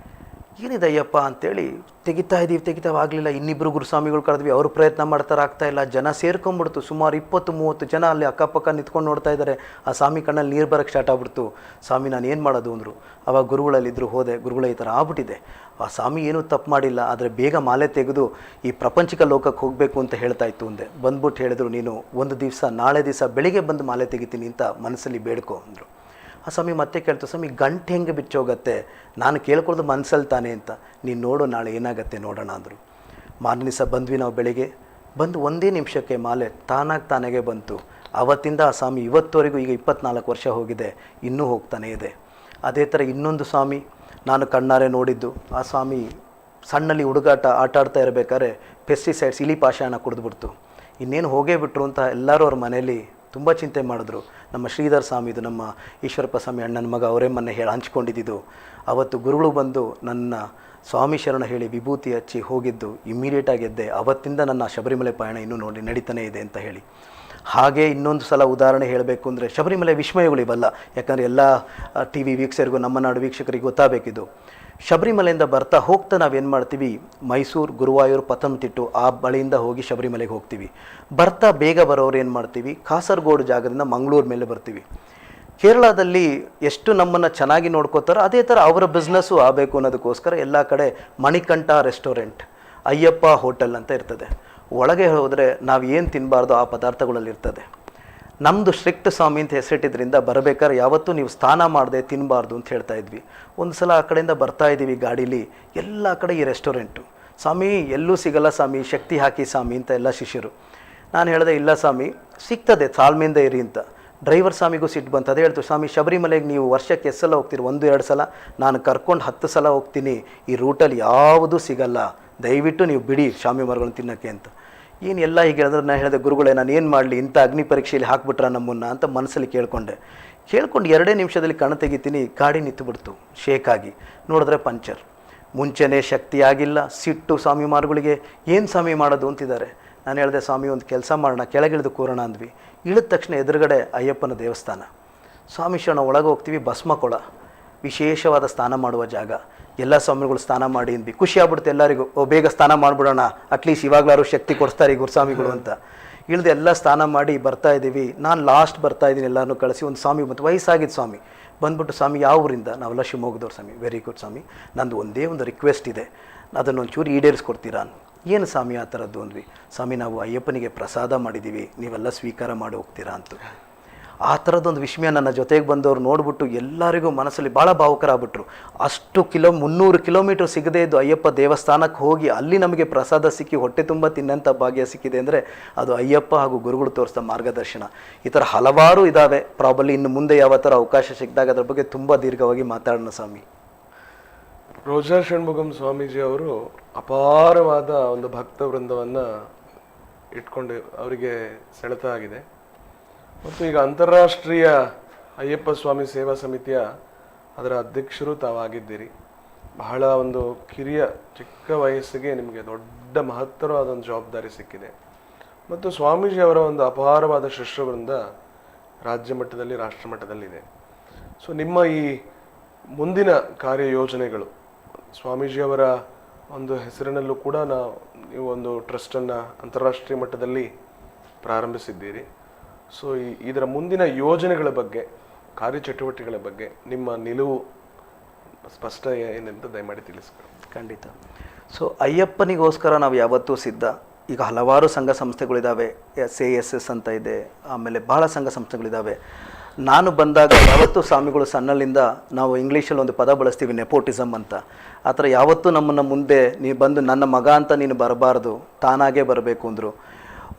ಏನಿದೆ ಅಯ್ಯಪ್ಪ ಅಂತೇಳಿ ತೆಗಿತಾ ಆಗಲಿಲ್ಲ. ಇನ್ನಿಬ್ಬರು ಗುರುಸ್ವಾಮಿಗಳು ಕರೆದ್ವಿ, ಅವರು ಪ್ರಯತ್ನ ಮಾಡ್ತಾರೆ, ಆಗ್ತಾಯಿಲ್ಲ. ಜನ ಸೇರ್ಕೊಂಡ್ಬಿಡ್ತು. ಸುಮಾರು 20-30 ಜನ ಅಲ್ಲಿ ಅಕ್ಕಪಕ್ಕ ನಿಂತ್ಕೊಂಡು ನೋಡ್ತಾ ಇದ್ದಾರೆ. ಆ ಸ್ವಾಮಿ ಕಣ್ಣಲ್ಲಿ ನೀರು ಬರೋಕ್ಕೆ ಸ್ಟಾರ್ಟ್ ಆಗ್ಬಿಡ್ತು. ಸ್ವಾಮಿ ನಾನು ಏನು ಮಾಡೋದು ಅಂದರು. ಅವಾಗ ಗುರುಗಳಲ್ಲಿದ್ದರು, ಹೋದೆ. ಗುರುಗಳೇ ಈ ಥರ ಆಗ್ಬಿಟ್ಟಿದೆ, ಆ ಸ್ವಾಮಿ ಏನೂ ತಪ್ಪು ಮಾಡಿಲ್ಲ, ಆದರೆ ಬೇಗ ಮಾಲೆ ತೆಗೆದು ಈ ಪ್ರಪಂಚಿಕ ಲೋಕಕ್ಕೆ ಹೋಗಬೇಕು ಅಂತ ಹೇಳ್ತಾ ಇತ್ತು ಅಂದೆ. ಬಂದ್ಬಿಟ್ಟು ಹೇಳಿದ್ರು, ನೀನು ಒಂದು ದಿವಸ ನಾಳೆ ದಿವಸ ಬೆಳಿಗ್ಗೆ ಬಂದು ಮಾಲೆ ತೆಗಿತೀನಿ ಅಂತ ಮನಸ್ಸಲ್ಲಿ ಬೇಡ್ಕೊ ಅಂದರು. ಆ ಸ್ವಾಮಿ ಮತ್ತೆ ಕೇಳ್ತು, ಸ್ವಾಮಿ ಗಂಟೆ ಹೆಂಗೆ ಬಿಚ್ಚೋಗತ್ತೆ, ನಾನು ಕೇಳ್ಕೊಳ್ಳೋದು ಮನ್ಸಲ್ಲಿ ತಾನೆ ಅಂತ. ನೀನು ನೋಡು ನಾಳೆ ಏನಾಗತ್ತೆ ನೋಡೋಣ ಅಂದರು. ಮಾರನೇ ದಿವಸ ಬಂದ್ವಿ ನಾವು ಬೆಳಿಗ್ಗೆ. ಬಂದು ಒಂದೇ ನಿಮಿಷಕ್ಕೆ ಮಾಲೆ ತಾನಾಗೆ ಬಂತು. ಆವತ್ತಿಂದ ಆ ಸ್ವಾಮಿ ಇವತ್ತವರೆಗೂ, ಈಗ 24 ವರ್ಷ ಹೋಗಿದೆ, ಇನ್ನೂ ಹೋಗ್ತಾನೇ ಇದೆ. ಅದೇ ಥರ ಇನ್ನೊಂದು ಸ್ವಾಮಿ ನಾನು ಕಣ್ಣಾರೆ ನೋಡಿದ್ದು, ಆ ಸ್ವಾಮಿ ಸಣ್ಣಲ್ಲಿ ಹುಡುಗಾಟ ಆಟ ಆಡ್ತಾ ಇರಬೇಕಾದ್ರೆ ಪೆಸ್ಟಿಸೈಡ್ಸ್ ಇಲಿ ಪಾಷಾಣ ಕುಡಿದ್ಬಿಡ್ತು. ಇನ್ನೇನು ಹೋಗೇ ಬಿಟ್ರು ಅಂತ ಎಲ್ಲರೂ ಅವ್ರ ಮನೆಯಲ್ಲಿ ತುಂಬ ಚಿಂತೆ ಮಾಡಿದ್ರು. ನಮ್ಮ ಶ್ರೀಧರ್ ಸ್ವಾಮಿದು, ನಮ್ಮ ಈಶ್ವರಪ್ಪ ಸ್ವಾಮಿ ಅಣ್ಣನ ಮಗ, ಅವರೇ ಮೊನ್ನೆ ಹಂಚ್ಕೊಂಡಿದ್ದು. ಅವತ್ತು ಗುರುಗಳು ಬಂದು ನನ್ನ ಸ್ವಾಮಿ ಶರಣ ಹೇಳಿ ವಿಭೂತಿ ಹಚ್ಚಿ ಹೋಗಿದ್ದು ಇಮ್ಮಿಡಿಯೇಟಾಗಿ ಎದ್ದೆ. ಅವತ್ತಿಂದ ನನ್ನ ಶಬರಿಮಲೆ ಪಯಣ ಇನ್ನೂ ನಡೀತಾನೆ ಇದೆ ಅಂತ ಹೇಳಿ. ಹಾಗೆ ಇನ್ನೊಂದು ಸಲ ಉದಾಹರಣೆ ಹೇಳಬೇಕು ಅಂದರೆ ಶಬರಿಮಲೆ ವಿಸ್ಮಯಗಳಿವಲ್ಲ, ಯಾಕಂದರೆ ಎಲ್ಲ ಟಿ ವಿ ವೀಕ್ಷಕರಿಗೂ, ನಮ್ಮ ನಾಡು ವೀಕ್ಷಕರಿಗೆ ಗೊತ್ತಾಗಬೇಕಿದು. ಶಬರಿಮಲೆಯಿಂದ ಬರ್ತಾ ಹೋಗ್ತಾ ನಾವೇನು ಮಾಡ್ತೀವಿ, ಮೈಸೂರು, ಗುರುವಾಯೂರು, ಪತಂತಿಟ್ಟು ಆ ಬಳಿಯಿಂದ ಹೋಗಿ ಶಬರಿಮಲೆಗೆ ಹೋಗ್ತೀವಿ. ಬರ್ತಾ ಬೇಗ ಬರೋರು ಏನು ಮಾಡ್ತೀವಿ, ಕಾಸರಗೋಡು ಜಾಗದಿಂದ ಮಂಗಳೂರು ಮೇಲೆ ಬರ್ತೀವಿ. ಕೇರಳದಲ್ಲಿ ಎಷ್ಟು ನಮ್ಮನ್ನು ಚೆನ್ನಾಗಿ ನೋಡ್ಕೋತಾರೋ ಅದೇ ಥರ ಅವರ ಬಿಸ್ನೆಸ್ಸು ಆಗಬೇಕು ಅನ್ನೋದಕ್ಕೋಸ್ಕರ ಎಲ್ಲ ಕಡೆ ಮಣಿಕಂಠ ರೆಸ್ಟೋರೆಂಟ್, ಅಯ್ಯಪ್ಪ ಹೋಟೆಲ್ ಅಂತ ಇರ್ತದೆ. ಒಳಗೆ ಹೋದರೆ ನಾವು ಏನು ತಿನ್ನಬಾರ್ದು ಆ ಪದಾರ್ಥಗಳಲ್ಲಿ ಇರ್ತದೆ. ನಮ್ಮದು ಸ್ಟ್ರಿಕ್ಟ್ ಸ್ವಾಮಿ ಅಂತ ಹೆಸರಿಟ್ಟಿದ್ರಿಂದ ಬರಬೇಕಾದ್ರೆ ಯಾವತ್ತೂ ನೀವು ಸ್ನಾನ ಮಾಡದೆ ತಿನ್ನಬಾರ್ದು ಅಂತ ಹೇಳ್ತಾ ಇದ್ವಿ. ಒಂದು ಸಲ ಆ ಕಡೆಯಿಂದ ಬರ್ತಾ ಇದ್ದೀವಿ ಗಾಡೀಲಿ, ಎಲ್ಲ ಕಡೆ ಈ ರೆಸ್ಟೋರೆಂಟು. ಸ್ವಾಮಿ ಎಲ್ಲೂ ಸಿಗಲ್ಲ ಸ್ವಾಮಿ, ಶಕ್ತಿ ಹಾಕಿ ಸ್ವಾಮಿ ಅಂತ ಎಲ್ಲ ಶಿಷ್ಯರು. ನಾನು ಹೇಳಿದೆ, ಇಲ್ಲ ಸ್ವಾಮಿ ಸಿಗ್ತದೆ, ತಾಳ್ಮೆಯಿಂದ ಇರಿ ಅಂತ. ಡ್ರೈವರ್ ಸ್ವಾಮಿಗೂ ಸಿಟ್ಟು ಬಂತು. ಅದೇ ಹೇಳ್ತು, ಸ್ವಾಮಿ ಶಬರಿಮಲೆಗೆ ನೀವು ವರ್ಷಕ್ಕೆ ಎಷ್ಟು ಸಲ ಹೋಗ್ತೀರಿ? 1-2 ಸಲ. ನಾನು ಕರ್ಕೊಂಡು 10 ಸಲ ಹೋಗ್ತೀನಿ, ಈ ರೂಟಲ್ಲಿ ಯಾವುದೂ ಸಿಗಲ್ಲ, ದಯವಿಟ್ಟು ನೀವು ಬಿಡಿ ಸ್ವಾಮಿ ಮರಗಳನ್ನು ತಿನ್ನೋಕ್ಕೆ ಅಂತ. ಏನು ಎಲ್ಲ ಹೀಗೆ ಹೇಳಿದ್ರೆ ನಾನು ಹೇಳಿದೆ, ಗುರುಗಳೇ ನಾನು ಏನು ಮಾಡಲಿ, ಇಂಥ ಅಗ್ನಿ ಪರೀಕ್ಷೆಯಲ್ಲಿ ಹಾಕ್ಬಿಟ್ರ ನಮ್ಮನ್ನು ಅಂತ ಮನಸ್ಸಲ್ಲಿ ಕೇಳ್ಕೊಂಡು 2 ನಿಮಿಷದಲ್ಲಿ ಕಣ್ಣು ತೆಗಿತೀನಿ, ಗಾಡಿ ನಿಂತುಬಿಡ್ತು ಶೇಕಾಗಿ. ನೋಡಿದ್ರೆ ಪಂಚರ್. ಮುಂಚೆನೇ ಶಕ್ತಿ ಆಗಿಲ್ಲ, ಸಿಟ್ಟು ಸ್ವಾಮಿ ಮಾರುಗಳಿಗೆ. ಏನು ಸ್ವಾಮಿ ಮಾಡೋದು ಅಂತಿದ್ದಾರೆ. ನಾನು ಹೇಳಿದೆ, ಸ್ವಾಮಿ ಒಂದು ಕೆಲಸ ಮಾಡೋಣ, ಕೆಳಗಿಳಿದು ಕೂರೋಣ ಅಂದ್ವಿ. ಇಳಿದ ತಕ್ಷಣ ಎದುರುಗಡೆ ಅಯ್ಯಪ್ಪನ ದೇವಸ್ಥಾನ. ಸ್ವಾಮಿ ಶರಣ ಒಳಗೆ ಹೋಗ್ತೀವಿ, ಭಸ್ಮಕೊಳ, ವಿಶೇಷವಾದ ಸ್ನಾನ ಮಾಡುವ ಜಾಗ. ಎಲ್ಲ ಸ್ವಾಮಿಗಳು ಸ್ನಾನ ಮಾಡಿ ಅಂದ್ವಿ. ಖುಷಿ ಆಗ್ಬಿಡುತ್ತೆ ಎಲ್ಲರಿಗೂ, ಬೇಗ ಸ್ನಾನ ಮಾಡಿಬಿಡೋಣ, ಅಟ್ಲೀಸ್ಟ್ ಇವಾಗಲಾರು ಶಕ್ತಿ ಕೊಡಿಸ್ತಾರೆ ಈ ಗುರುಸ್ವಾಮಿಗಳು ಅಂತ. ಇಳಿದು ಎಲ್ಲ ಸ್ನಾನ ಮಾಡಿ ಬರ್ತಾ ಇದ್ದೀವಿ. ನಾನು ಲಾಸ್ಟ್ ಬರ್ತಾ ಇದ್ದೀನಿ, ಎಲ್ಲರನ್ನೂ ಕಳಿಸಿ. ಒಂದು ಸ್ವಾಮಿ ಬಂತು, ವಯಸ್ಸಾಗಿದ್ದು ಸ್ವಾಮಿ ಬಂದ್ಬಿಟ್ಟು, ಸ್ವಾಮಿ ಯಾವ ಊರಿಂದ? ನಾವೆಲ್ಲ ಶಿವಮೊಗ್ಗದವ್ರು ಸ್ವಾಮಿ. ವೆರಿ ಗುಡ್ ಸ್ವಾಮಿ, ನಂದು ಒಂದೇ ಒಂದು ರಿಕ್ವೆಸ್ಟ್ ಇದೆ, ಅದನ್ನೊಂಚೂರು ಈಡೇರಿಸ್ಕೊಡ್ತೀರಾ? ಏನು ಸ್ವಾಮಿ ಆ ಥರದ್ದು ಅಂದ್ವಿ. ಸ್ವಾಮಿ ನಾವು ಅಯ್ಯಪ್ಪನಿಗೆ ಪ್ರಸಾದ ಮಾಡಿದ್ದೀವಿ, ನೀವೆಲ್ಲ ಸ್ವೀಕಾರ ಮಾಡಿ ಹೋಗ್ತೀರಾ ಅಂತ. ಆ ಥರದ್ದೊಂದು ವಿಸ್ಮಯ ನನ್ನ ಜೊತೆಗೆ ಬಂದವರು ನೋಡಿಬಿಟ್ಟು ಎಲ್ಲರಿಗೂ ಮನಸ್ಸಲ್ಲಿ ಭಾಳ ಭಾವುಕರಾಗ್ಬಿಟ್ರು. ಅಷ್ಟು 300 ಕಿಲೋಮೀಟ್ರ್ ಸಿಗದೇ ಇದ್ದು ಅಯ್ಯಪ್ಪ ದೇವಸ್ಥಾನಕ್ಕೆ ಹೋಗಿ ಅಲ್ಲಿ ನಮಗೆ ಪ್ರಸಾದ ಸಿಕ್ಕಿ ಹೊಟ್ಟೆ ತುಂಬ ತಿನ್ನಂಥ ಭಾಗ್ಯ ಸಿಕ್ಕಿದೆ ಅಂದರೆ ಅದು ಅಯ್ಯಪ್ಪ ಹಾಗೂ ಗುರುಗಳು ತೋರಿಸಿದ ಮಾರ್ಗದರ್ಶನ. ಈ ಥರ ಹಲವಾರು ಇದ್ದಾವೆ. ಪ್ರಾಬಲಿ ಇನ್ನು ಮುಂದೆ ಯಾವ ಥರ ಅವಕಾಶ ಸಿಕ್ಕಿದಾಗ ಅದ್ರ ಬಗ್ಗೆ ತುಂಬ ದೀರ್ಘವಾಗಿ ಮಾತಾಡೋಣ ಸ್ವಾಮಿ. ರೋಜಾ ಷಣ್ಮುಗಂ ಸ್ವಾಮೀಜಿ ಅವರು ಅಪಾರವಾದ ಒಂದು ಭಕ್ತ ವೃಂದವನ್ನು ಇಟ್ಕೊಂಡು ಅವರಿಗೆ ಸೆಳೆತ ಆಗಿದೆ. ಮತ್ತು ಈಗ ಅಂತಾರಾಷ್ಟ್ರೀಯ ಅಯ್ಯಪ್ಪ ಸ್ವಾಮಿ ಸೇವಾ ಸಮಿತಿಯ ಅದರ ಅಧ್ಯಕ್ಷರು ತಾವಾಗಿದ್ದೀರಿ. ಬಹಳ ಒಂದು ಕಿರಿಯ ಚಿಕ್ಕ ವಯಸ್ಸಿಗೆ ನಿಮಗೆ ದೊಡ್ಡ ಮಹತ್ತರವಾದ ಒಂದು ಜವಾಬ್ದಾರಿ ಸಿಕ್ಕಿದೆ. ಮತ್ತು ಸ್ವಾಮೀಜಿ ಅವರ ಒಂದು ಅಪಾರವಾದ ಶಿಷ್ಯವೃಂದ ರಾಜ್ಯ ಮಟ್ಟದಲ್ಲಿ, ರಾಷ್ಟ್ರ ಮಟ್ಟದಲ್ಲಿದೆ. ಸೊ ನಿಮ್ಮ ಈ ಮುಂದಿನ ಕಾರ್ಯಯೋಜನೆಗಳು, ಸ್ವಾಮೀಜಿಯವರ ಒಂದು ಹೆಸರಿನಲ್ಲೂ ಕೂಡ ನೀವು ಒಂದು ಟ್ರಸ್ಟನ್ನು ಅಂತಾರಾಷ್ಟ್ರೀಯ ಮಟ್ಟದಲ್ಲಿ ಪ್ರಾರಂಭಿಸಿದ್ದೀರಿ. ಸೊ ಇದರ ಮುಂದಿನ ಯೋಜನೆಗಳ ಬಗ್ಗೆ, ಕಾರ್ಯಚಟುವಟಿಕೆಗಳ ಬಗ್ಗೆ ನಿಮ್ಮ ನಿಲುವು ಸ್ಪಷ್ಟ ಏನೆಂತ ದಯಮಾಡಿ ತಿಳಿಸ್ಕೊಳ್ಳಿ. ಖಂಡಿತ. ಸೊ ಅಯ್ಯಪ್ಪನಿಗೋಸ್ಕರ ನಾವು ಯಾವತ್ತೂ ಸಿದ್ಧ. ಈಗ ಹಲವಾರು ಸಂಘ ಸಂಸ್ಥೆಗಳಿದ್ದಾವೆ, SASS ಅಂತ ಇದೆ, ಆಮೇಲೆ ಬಹಳ ಸಂಘ ಸಂಸ್ಥೆಗಳಿದ್ದಾವೆ. ನಾನು ಬಂದಾಗ ಯಾವತ್ತೂ ಸ್ವಾಮಿಗಳು ಸಣ್ಣಲ್ಲಿಂದ, ನಾವು ಇಂಗ್ಲೀಷಲ್ಲಿ ಒಂದು ಪದ ಬಳಸ್ತೀವಿ, ನೆಪೋಟಿಸಮ್ ಅಂತ. ಆ ಥರ ಯಾವತ್ತೂ ನಮ್ಮನ್ನು ಮುಂದೆ ನೀ ಬಂದು ನನ್ನ ಮಗ ಅಂತ ನೀನು ಬರಬಾರ್ದು, ತಾನಾಗೇ ಬರಬೇಕು ಅಂದರು.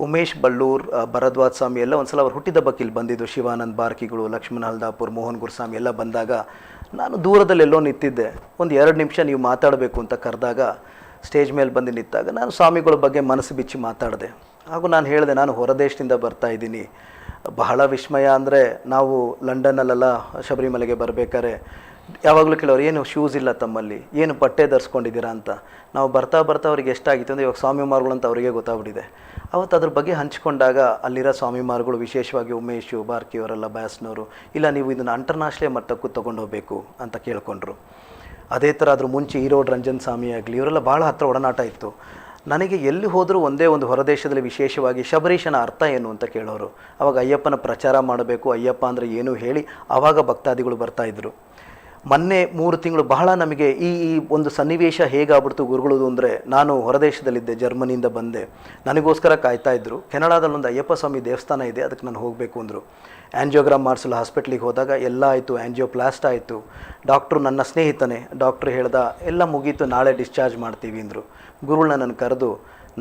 ಉಮೇಶ್ ಬಳ್ಳೂರ್, ಭರದ್ವಾಜ್ ಸ್ವಾಮಿ ಎಲ್ಲ ಒಂದು ಸಲ ಅವ್ರು ಹುಟ್ಟಿದಬ್ಬಕ್ಕೆ ಇಲ್ಲಿ ಬಂದಿದ್ದು. ಶಿವಾನಂದ್ ಬಾರ್ಕಿಗಳು, ಲಕ್ಷ್ಮಣ್ ಹಲ್ದಾಪುರ್, ಮೋಹನ್ ಗುರುಸ್ವಾಮಿ ಎಲ್ಲ ಬಂದಾಗ ನಾನು ದೂರದಲ್ಲೆಲ್ಲೋ ನಿಂತಿದ್ದೆ. ಒಂದು 2 ನಿಮಿಷ ನೀವು ಮಾತಾಡಬೇಕು ಅಂತ ಕರೆದಾಗ ಸ್ಟೇಜ್ ಮೇಲೆ ಬಂದು ನಿಂತಾಗ ನಾನು ಸ್ವಾಮಿಗಳ ಬಗ್ಗೆ ಮನಸ್ಸು ಬಿಚ್ಚಿ ಮಾತಾಡಿದೆ. ಹಾಗೂ ನಾನು ಹೇಳಿದೆ, ನಾನು ಹೊರದೇಶದಿಂದ ಬರ್ತಾ ಇದ್ದೀನಿ. ಬಹಳ ವಿಸ್ಮಯ ಅಂದರೆ, ನಾವು ಲಂಡನ್ನಲ್ಲೆಲ್ಲ ಶಬರಿಮಲೆಗೆ ಬರಬೇಕಾದ್ರೆ ಯಾವಾಗಲೂ ಕೆಲವರು, ಏನು ಶೂಸ್ ಇಲ್ಲ ತಮ್ಮಲ್ಲಿ, ಏನು ಬಟ್ಟೆ ಧರಿಸ್ಕೊಂಡಿದ್ದೀರಾ ಅಂತ. ನಾವು ಬರ್ತಾ ಅವ್ರಿಗೆ ಎಷ್ಟಾಗಿತ್ತು ಅಂದರೆ, ಇವಾಗ ಸ್ವಾಮಿ ಮಾರುಗಳು ಅಂತ ಅವರಿಗೆ ಗೊತ್ತಾಗ್ಬಿಟ್ಟಿದೆ. ಅವತ್ತು ಅದ್ರ ಬಗ್ಗೆ ಹಂಚ್ಕೊಂಡಾಗ ಅಲ್ಲಿರೋ ಸ್ವಾಮಿ ಮಾರುಗಳು, ವಿಶೇಷವಾಗಿ ಉಮೇಶು ಬಾರ್ಕಿ ಅವರೆಲ್ಲ ಬ್ಯಾಸ್ನವರು, ಇಲ್ಲ ನೀವು ಇದನ್ನು ಅಂತಾರಾಷ್ಟ್ರೀಯ ಮಟ್ಟಕ್ಕೂ ತೊಗೊಂಡೋಗ್ಬೇಕು ಅಂತ ಕೇಳ್ಕೊಂಡ್ರು. ಅದೇ ಥರ ಅದ್ರ ಮುಂಚೆ ಈರೋಡ್ ರಂಜನ್ ಸ್ವಾಮಿ ಆಗಲಿ, ಇವರೆಲ್ಲ ಭಾಳ ಹತ್ತಿರ ಒಡನಾಟ ಇತ್ತು. ನನಗೆ ಎಲ್ಲಿ ಹೋದರೂ ಒಂದೇ ಒಂದು ಹೊರದೇಶದಲ್ಲಿ ವಿಶೇಷವಾಗಿ ಶಬರೀಶನ ಅರ್ಥ ಏನು ಅಂತ ಕೇಳೋರು. ಆವಾಗ ಅಯ್ಯಪ್ಪನ ಪ್ರಚಾರ ಮಾಡಬೇಕು, ಅಯ್ಯಪ್ಪ ಅಂದರೆ ಏನು ಹೇಳಿ ಆವಾಗ ಭಕ್ತಾದಿಗಳು ಬರ್ತಾಯಿದ್ರು. ಮೊನ್ನೆ 3 ತಿಂಗಳು ಬಹಳ ನಮಗೆ ಈ ಒಂದು ಸನ್ನಿವೇಶ ಹೇಗಾಗ್ಬಿಡ್ತು ಗುರುಗಳದು ಅಂದರೆ, ನಾನು ಹೊರದೇಶದಲ್ಲಿದ್ದೆ, ಜರ್ಮನಿಯಿಂದ ಬಂದೆ. ನನಗೋಸ್ಕರ ಕಾಯ್ತಾ ಇದ್ದರು. ಕೆನಡಾದಲ್ಲಿ ಒಂದು ಅಯ್ಯಪ್ಪ ಸ್ವಾಮಿ ದೇವಸ್ಥಾನ ಇದೆ, ಅದಕ್ಕೆ ನಾನು ಹೋಗಬೇಕು ಅಂದರು. ಆ್ಯಂಜಿಯೋಗ್ರಾಮ್ ಮಾಡಿಸಲು ಹಾಸ್ಪಿಟ್ಲಿಗೆ ಹೋದಾಗ ಎಲ್ಲ ಆಯಿತು, ಆ್ಯಂಜಿಯೋಪ್ಲಾಸ್ಟ್ ಆಯಿತು. ಡಾಕ್ಟ್ರು ನನ್ನ ಸ್ನೇಹಿತನೇ, ಡಾಕ್ಟ್ರು ಹೇಳ್ದ ಎಲ್ಲ ಮುಗೀತು, ನಾಳೆ ಡಿಸ್ಚಾರ್ಜ್ ಮಾಡ್ತೀವಿ ಅಂದರು. ಗುರುಗಳು ನನ್ನನ್ನು ಕರೆದು,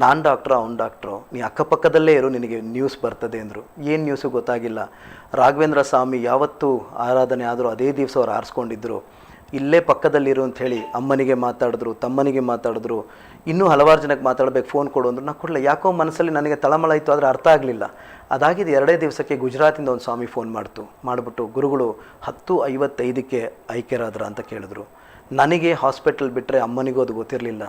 ನಾನು ಡಾಕ್ಟ್ರು, ಅವ್ನು ಡಾಕ್ಟ್ರು, ನೀ ಅಕ್ಕಪಕ್ಕದಲ್ಲೇ ಇರು, ನಿನಗೆ ನ್ಯೂಸ್ ಬರ್ತದೆ ಅಂದರು. ಏನು ನ್ಯೂಸು ಗೊತ್ತಾಗಿಲ್ಲ. ರಾಘವೇಂದ್ರ ಸ್ವಾಮಿ ಯಾವತ್ತೂ ಆರಾಧನೆ ಆದರೂ ಅದೇ ದಿವಸ ಅವ್ರು ಆರಿಸ್ಕೊಂಡಿದ್ದರು. ಇಲ್ಲೇ ಪಕ್ಕದಲ್ಲಿರು ಅಂಥೇಳಿ ಅಮ್ಮನಿಗೆ ಮಾತಾಡಿದ್ರು, ತಮ್ಮನಿಗೆ ಮಾತಾಡಿದ್ರು, ಇನ್ನೂ ಹಲವಾರು ಜನಕ್ಕೆ ಮಾತಾಡಬೇಕು, ಫೋನ್ ಕೊಡು ಅಂದರು. ನಾನು ಕೊಡಲ. ಯಾಕೋ ಮನಸ್ಸಲ್ಲಿ ನನಗೆ ತಳಮಳ ಇತ್ತು, ಆದರೆ ಅರ್ಥ ಆಗಲಿಲ್ಲ. ಅದಾಗಿದ್ದು 2 ದಿವಸಕ್ಕೆ ಗುಜರಾತಿಂದ ಒಂದು ಸ್ವಾಮಿ ಫೋನ್ ಮಾಡಿಬಿಟ್ಟು ಗುರುಗಳು 10:55ಕ್ಕೆ ಐಕ್ಯರಾದ್ರ ಅಂತ ಕೇಳಿದ್ರು. ನನಗೆ ಹಾಸ್ಪಿಟಲ್ ಬಿಟ್ಟರೆ ಅಮ್ಮನಿಗೂ ಅದು ಗೊತ್ತಿರಲಿಲ್ಲ.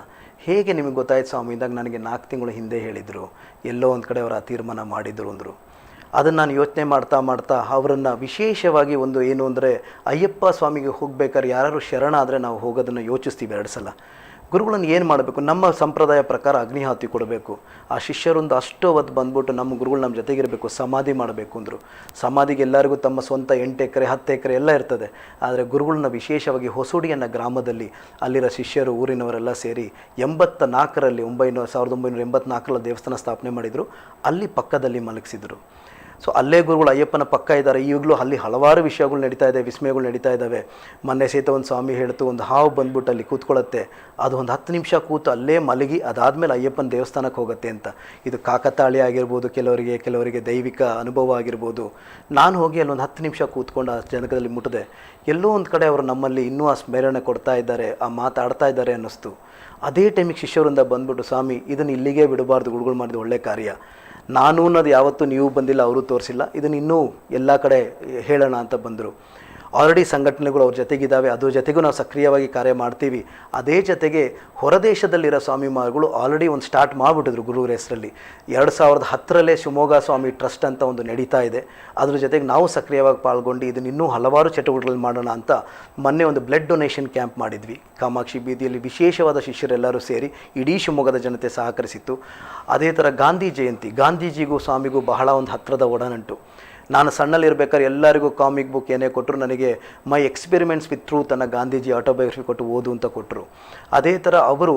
ಹೇಗೆ ನಿಮಗೆ ಗೊತ್ತಾಯ್ತು ಸ್ವಾಮಿ ಇದ್ದಾಗ ನನಗೆ 4 ತಿಂಗಳು ಹಿಂದೆ ಹೇಳಿದರು, ಎಲ್ಲೋ ಒಂದು ಕಡೆ ಅವರ ತೀರ್ಮಾನ ಮಾಡಿದರು ಅಂದರು. ಅದನ್ನು ನಾನು ಯೋಚನೆ ಮಾಡ್ತಾ ಅವರನ್ನು ವಿಶೇಷವಾಗಿ ಒಂದು ಏನು ಅಂದರೆ, ಅಯ್ಯಪ್ಪ ಸ್ವಾಮಿಗೆ ಹೋಗ್ಬೇಕಾದ್ರೆ ಯಾರು ಶರಣ ಆದರೆ ನಾವು ಹೋಗೋದನ್ನು ಯೋಚಿಸ್ತೀವಿ 2 ಸಲ. ಗುರುಗಳನ್ನು ಏನು ಮಾಡಬೇಕು, ನಮ್ಮ ಸಂಪ್ರದಾಯ ಪ್ರಕಾರ ಅಗ್ನಿಹಾತಿ ಕೊಡಬೇಕು. ಆ ಶಿಷ್ಯರೊಂದು ಅಷ್ಟು ಹೊತ್ತು ಬಂದ್ಬಿಟ್ಟು ನಮ್ಮ ಗುರುಗಳು ನಮ್ಮ ಜೊತೆಗಿರಬೇಕು, ಸಮಾಧಿ ಮಾಡಬೇಕು ಅಂದರು. ಸಮಾಧಿಗೆ ಎಲ್ಲರಿಗೂ ತಮ್ಮ ಸ್ವಂತ 8 ಎಕರೆ 10 ಎಕರೆ ಎಲ್ಲ ಇರ್ತದೆ. ಆದರೆ ಗುರುಗಳನ್ನ ವಿಶೇಷವಾಗಿ ಹೊಸೂಡಿ ಅನ್ನೋ ಗ್ರಾಮದಲ್ಲಿ ಅಲ್ಲಿರೋ ಶಿಷ್ಯರು ಊರಿನವರೆಲ್ಲ ಸೇರಿ 1984ರಲ್ಲಿ 1984ರಲ್ಲಿ ದೇವಸ್ಥಾನ ಸ್ಥಾಪನೆ ಮಾಡಿದರು. ಅಲ್ಲಿ ಪಕ್ಕದಲ್ಲಿ ಮಲಗಿಸಿದರು. ಸೊ ಅಲ್ಲೇ ಗುರುಗಳು ಅಯ್ಯಪ್ಪನ ಪಕ್ಕ ಇದ್ದಾರೆ. ಈಗಲೂ ಅಲ್ಲಿ ಹಲವಾರು ವಿಷಯಗಳು ನಡೀತಾ ಇದೆ, ವಿಸ್ಮಯಗಳು ನಡೀತಾ ಇದ್ದಾವೆ. ಮೊನ್ನೆ ಸಹಿತ ಒಂದು ಸ್ವಾಮಿ ಹೇಳ್ತು, ಒಂದು ಹಾವು ಬಂದ್ಬಿಟ್ಟು ಅಲ್ಲಿ ಕೂತ್ಕೊಳ್ಳುತ್ತೆ, ಅದು ಒಂದು 10 ನಿಮಿಷ ಕೂತು ಅಲ್ಲೇ ಮಲಗಿ ಅದಾದಮೇಲೆ ಅಯ್ಯಪ್ಪನ ದೇವಸ್ಥಾನಕ್ಕೆ ಹೋಗುತ್ತೆ ಅಂತ. ಇದು ಕಾಕತಾಳಿ ಆಗಿರ್ಬೋದು, ಕೆಲವರಿಗೆ ದೈವಿಕ ಅನುಭವ ಆಗಿರ್ಬೋದು. ನಾನು ಹೋಗಿ ಅಲ್ಲೊಂದು 10 ನಿಮಿಷ ಕೂತ್ಕೊಂಡು ಆ ಜನಕದಲ್ಲಿ ಮುಟ್ಟಿದೆ. ಎಲ್ಲೋ ಒಂದು ಕಡೆ ಅವರು ನಮ್ಮಲ್ಲಿ ಇನ್ನೂ ಆ ಸ್ಮರಣೆ ಕೊಡ್ತಾ ಇದ್ದಾರೆ, ಆ ಮಾತಾಡ್ತಾ ಇದ್ದಾರೆ ಅನ್ನಿಸ್ತು. ಅದೇ ಟೈಮಿಗೆ ಶಿಷ್ಯರಿಂದ ಬಂದ್ಬಿಟ್ಟು, ಸ್ವಾಮಿ ಇದನ್ನು ಇಲ್ಲಿಗೆ ಬಿಡಬಾರ್ದು, ಗುರುಗಳು ಮಾಡಿದ ಒಳ್ಳೆ ಕಾರ್ಯ, ನಾನು ಅನ್ನೋದು ಯಾವತ್ತೂ ನೀವು ಬಂದಿಲ್ಲ, ಅವರು ತೋರಿಸಿಲ್ಲ, ಇದನ್ನು ಇನ್ನೂ ಎಲ್ಲ ಕಡೆ ಹೇಳೋಣ ಅಂತ ಬಂದರು. ಆಲ್ರೆಡಿ ಸಂಘಟನೆಗಳು ಅವ್ರ ಜೊತೆಗಿದ್ದಾವೆ, ಅದ್ರ ಜೊತೆಗೂ ನಾವು ಸಕ್ರಿಯವಾಗಿ ಕಾರ್ಯ ಮಾಡ್ತೀವಿ. ಅದೇ ಜೊತೆಗೆ ಹೊರದೇಶದಲ್ಲಿರೋ ಸ್ವಾಮಿಮಾರುಗಳು ಆಲ್ರೆಡಿ ಒಂದು ಸ್ಟಾರ್ಟ್ ಮಾಡಿಬಿಟ್ಟಿದ್ರು ಗುರುಗಳ ಹೆಸರಲ್ಲಿ. 2010ರಲ್ಲೇ ಶಿವಮೊಗ್ಗ ಸ್ವಾಮಿ ಟ್ರಸ್ಟ್ ಅಂತ ಒಂದು ನಡೀತಾ ಇದೆ. ಅದ್ರ ಜೊತೆಗೆ ನಾವು ಸಕ್ರಿಯವಾಗಿ ಪಾಲ್ಗೊಂಡು ಇದನ್ನು ಇನ್ನೂ ಹಲವಾರು ಚಟುವಟಿಕೆಗಳು ಮಾಡೋಣ ಅಂತ ಮೊನ್ನೆ ಒಂದು ಬ್ಲಡ್ ಡೊನೇಷನ್ ಕ್ಯಾಂಪ್ ಮಾಡಿದ್ವಿ ಕಾಮಾಕ್ಷಿ ಬೀದಿಯಲ್ಲಿ. ವಿಶೇಷವಾದ ಶಿಷ್ಯರೆಲ್ಲರೂ ಸೇರಿ ಇಡೀ ಶಿವಮೊಗ್ಗದ ಜನತೆ ಸಹಕರಿಸಿತ್ತು. ಅದೇ ಥರ ಗಾಂಧಿ ಜಯಂತಿ, ಗಾಂಧೀಜಿಗೂ ಸ್ವಾಮಿಗೂ ಬಹಳ ಒಂದು ಹತ್ತಿರದ ಒಡನಂಟು. ನಾನು ಸಣ್ಣಲ್ಲಿರ್ಬೇಕಾದ್ರೆ ಎಲ್ಲರಿಗೂ ಕಾಮಿಕ್ ಬುಕ್ ಏನೇ ಕೊಟ್ಟರು, ನನಗೆ ಮೈ ಎಕ್ಸ್ಪೆರಿಮೆಂಟ್ಸ್ ವಿತ್ ಟ್ರೂತ್ ಅನ್ನೋ ಗಾಂಧೀಜಿ ಆಟೋಬಯೋಗ್ರಫಿ ಕೊಟ್ಟು ಓದು ಅಂತ ಕೊಟ್ಟರು. ಅದೇ ಥರ ಅವರು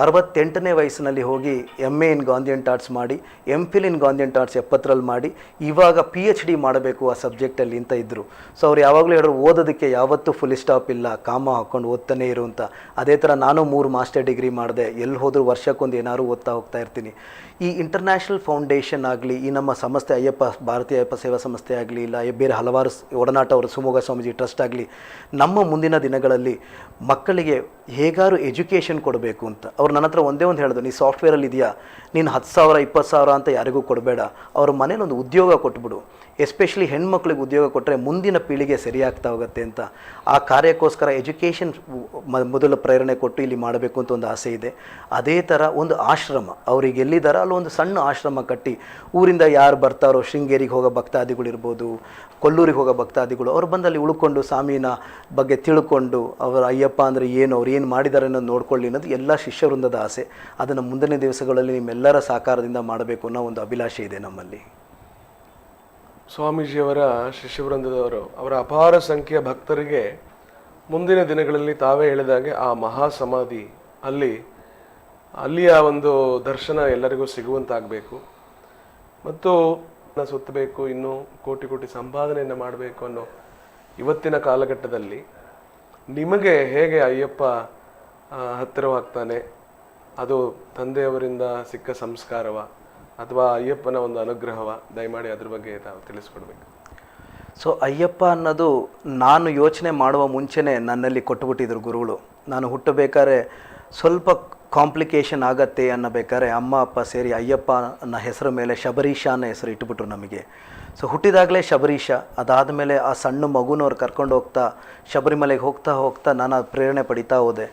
68ನೇ ವಯಸ್ಸಿನಲ್ಲಿ ಹೋಗಿ MA ಇನ್ ಗಾಂಧಿಯನ್ ಆರ್ಟ್ಸ್ ಮಾಡಿ, MPhil ಇನ್ ಗಾಂಧಿಯನ್ ಆರ್ಟ್ಸ್ 70ರಲ್ಲಿ ಮಾಡಿ, ಇವಾಗ PhD ಮಾಡಬೇಕು ಆ ಸಬ್ಜೆಕ್ಟಲ್ಲಿ ಅಂತ ಇದ್ದರು. ಸೊ ಅವ್ರು ಯಾವಾಗಲೂ ಹೇಳಿದ್ರು, ಓದೋದಕ್ಕೆ ಯಾವತ್ತೂ ಫುಲ್ ಸ್ಟಾಪ್ ಇಲ್ಲ, ಕಾಮ ಹಾಕ್ಕೊಂಡು ಓದ್ತಾನೆ ಇರು ಅಂತ. ಅದೇ ಥರ ನಾನು 3 ಮಾಸ್ಟರ್ ಡಿಗ್ರಿ ಮಾಡಿದೆ, ಎಲ್ಲಿ ಹೋದರೂ ವರ್ಷಕ್ಕೊಂದು ಏನಾದ್ರು ಓದ್ತಾ ಹೋಗ್ತಾ ಇರ್ತೀನಿ. ಈ ಇಂಟರ್ನ್ಯಾಷನಲ್ ಫೌಂಡೇಶನ್ ಆಗಲಿ, ಈ ನಮ್ಮ ಸಂಸ್ಥೆ ಅಯ್ಯಪ್ಪ ಭಾರತೀಯ ಅಯ್ಯಪ್ಪ ಸೇವಾ ಸಂಸ್ಥೆ ಆಗಲಿ, ಇಲ್ಲ ಬೇರೆ ಹಲವಾರು ಒಡನಾಟ ಅವರು ಶಿವಮೊಗ್ಗ ಸ್ವಾಮೀಜಿ ಟ್ರಸ್ಟ್ ಆಗಲಿ, ನಮ್ಮ ಮುಂದಿನ ದಿನಗಳಲ್ಲಿ ಮಕ್ಕಳಿಗೆ ಹೇಗಾರು ಎಜುಕೇಷನ್ ಕೊಡಬೇಕು ಅಂತ. ಅವ್ರು ನನ್ನ ಹತ್ರ ಒಂದೇ ಒಂದು ಹೇಳಿದ್ರು, ನೀ ಸಾಫ್ಟ್ವೇರಲ್ಲಿ ಇದೆಯಾ, ನೀನು 10,000 20,000 ಅಂತ ಯಾರಿಗೂ ಕೊಡಬೇಡ, ಅವ್ರ ಮನೇಲಿ ಒಂದು ಉದ್ಯೋಗ ಕೊಟ್ಬಿಡು. ಎಸ್ಪೆಷಲಿ ಹೆಣ್ಮಕ್ಳಿಗೆ ಉದ್ಯೋಗ ಕೊಟ್ಟರೆ ಮುಂದಿನ ಪೀಳಿಗೆ ಸರಿಯಾಗ್ತಾ ಹೋಗುತ್ತೆ ಅಂತ. ಆ ಕಾರ್ಯಕ್ಕೋಸ್ಕರ ಎಜುಕೇಷನ್ ಮೊದಲ ಪ್ರೇರಣೆ ಕೊಟ್ಟು ಇಲ್ಲಿ ಮಾಡಬೇಕು ಅಂತ ಒಂದು ಆಸೆ ಇದೆ. ಅದೇ ಥರ ಒಂದು ಆಶ್ರಮ, ಅವ್ರಿಗೆ ಎಲ್ಲಿದ್ದಾರೋ ಅಲ್ಲೊಂದು ಸಣ್ಣ ಆಶ್ರಮ ಕಟ್ಟಿ, ಊರಿಂದ ಯಾರು ಬರ್ತಾರೋ, ಶೃಂಗೇರಿಗೆ ಹೋಗೋ ಭಕ್ತಾದಿಗಳು ಇರ್ಬೋದು, ಕೊಲ್ಲೂರಿಗೆ ಹೋಗೋ ಭಕ್ತಾದಿಗಳು, ಅವ್ರು ಬಂದಲ್ಲಿ ಉಳ್ಕೊಂಡು ಸ್ವಾಮಿನ ಬಗ್ಗೆ ತಿಳ್ಕೊಂಡು ಅವರ ಅಯ್ಯಪ್ಪ ಅಂದರೆ ಏನು, ಅವ್ರು ಏನು ಮಾಡಿದ್ದಾರೆ ಅನ್ನೋದು ನೋಡ್ಕೊಳ್ಳಿ ಅನ್ನೋದು ಎಲ್ಲ ಶಿಷ್ಯವೃಂದದ ಆಸೆ. ಅದನ್ನು ಮುಂದಿನ ದಿವಸಗಳಲ್ಲಿ ನಿಮ್ಮೆಲ್ಲರ ಸಹಕಾರದಿಂದ ಮಾಡಬೇಕು ಅನ್ನೋ ಒಂದು ಅಭಿಲಾಷೆ ಇದೆ ನಮ್ಮಲ್ಲಿ. ಸ್ವಾಮೀಜಿಯವರ ಶಿಷ್ಯವೃಂದದವರು, ಅವರ ಅಪಾರ ಸಂಖ್ಯೆಯ ಭಕ್ತರಿಗೆ ಮುಂದಿನ ದಿನಗಳಲ್ಲಿ ತಾವೇ ಹೇಳಿದಾಗೆ ಆ ಮಹಾಸಮಾಧಿ ಅಲ್ಲಿಯ ಒಂದು ದರ್ಶನ ಎಲ್ಲರಿಗೂ ಸಿಗುವಂತಾಗಬೇಕು ಮತ್ತು ಸುತ್ತಬೇಕು, ಇನ್ನೂ ಕೋಟಿ ಕೋಟಿ ಸಂಪಾದನೆಯನ್ನು ಮಾಡಬೇಕು ಅನ್ನೋ ಇವತ್ತಿನ ಕಾಲಘಟ್ಟದಲ್ಲಿ ನಿಮಗೆ ಹೇಗೆ ಅಯ್ಯಪ್ಪ ಹತ್ತಿರವಾಗ್ತಾನೆ? ಅದು ತಂದೆಯವರಿಂದ ಸಿಕ್ಕ ಸಂಸ್ಕಾರವ ಅಥವಾ ಅಯ್ಯಪ್ಪನ ಒಂದು ಅನುಗ್ರಹವ? ದಯಮಾಡಿ ಅದ್ರ ಬಗ್ಗೆ ತಾವು ತಿಳಿಸ್ಕೊಡ್ಬೇಕು. ಸೊ ಅಯ್ಯಪ್ಪ ಅನ್ನೋದು ನಾನು ಯೋಚನೆ ಮಾಡುವ ಮುಂಚೆನೇ ನನ್ನಲ್ಲಿ ಕೊಟ್ಟುಬಿಟ್ಟಿದ್ರು ಗುರುಗಳು. ನಾನು ಹುಟ್ಟಬೇಕಾದ್ರೆ ಸ್ವಲ್ಪ ಕಾಂಪ್ಲಿಕೇಶನ್ ಆಗತ್ತೆ ಅನ್ನಬೇಕಾದ್ರೆ ಅಮ್ಮ ಅಪ್ಪ ಸೇರಿ ಅಯ್ಯಪ್ಪ ಅನ್ನೋ ಹೆಸರ ಮೇಲೆ ಶಬರೀಶ ಅನ್ನೋ ಹೆಸರು ಇಟ್ಬಿಟ್ರು ನಮಗೆ. ಸೊ ಹುಟ್ಟಿದಾಗಲೇ ಶಬರೀಶ, ಅದಾದಮೇಲೆ ಆ ಸಣ್ಣ ಮಗುನವ್ರು ಕರ್ಕೊಂಡು ಹೋಗ್ತಾ ಶಬರಿಮಲೆಗೆ ಹೋಗ್ತಾ ನಾನು ಆ ಪ್ರೇರಣೆ ಪಡಿತಾ ಹೋದೆ.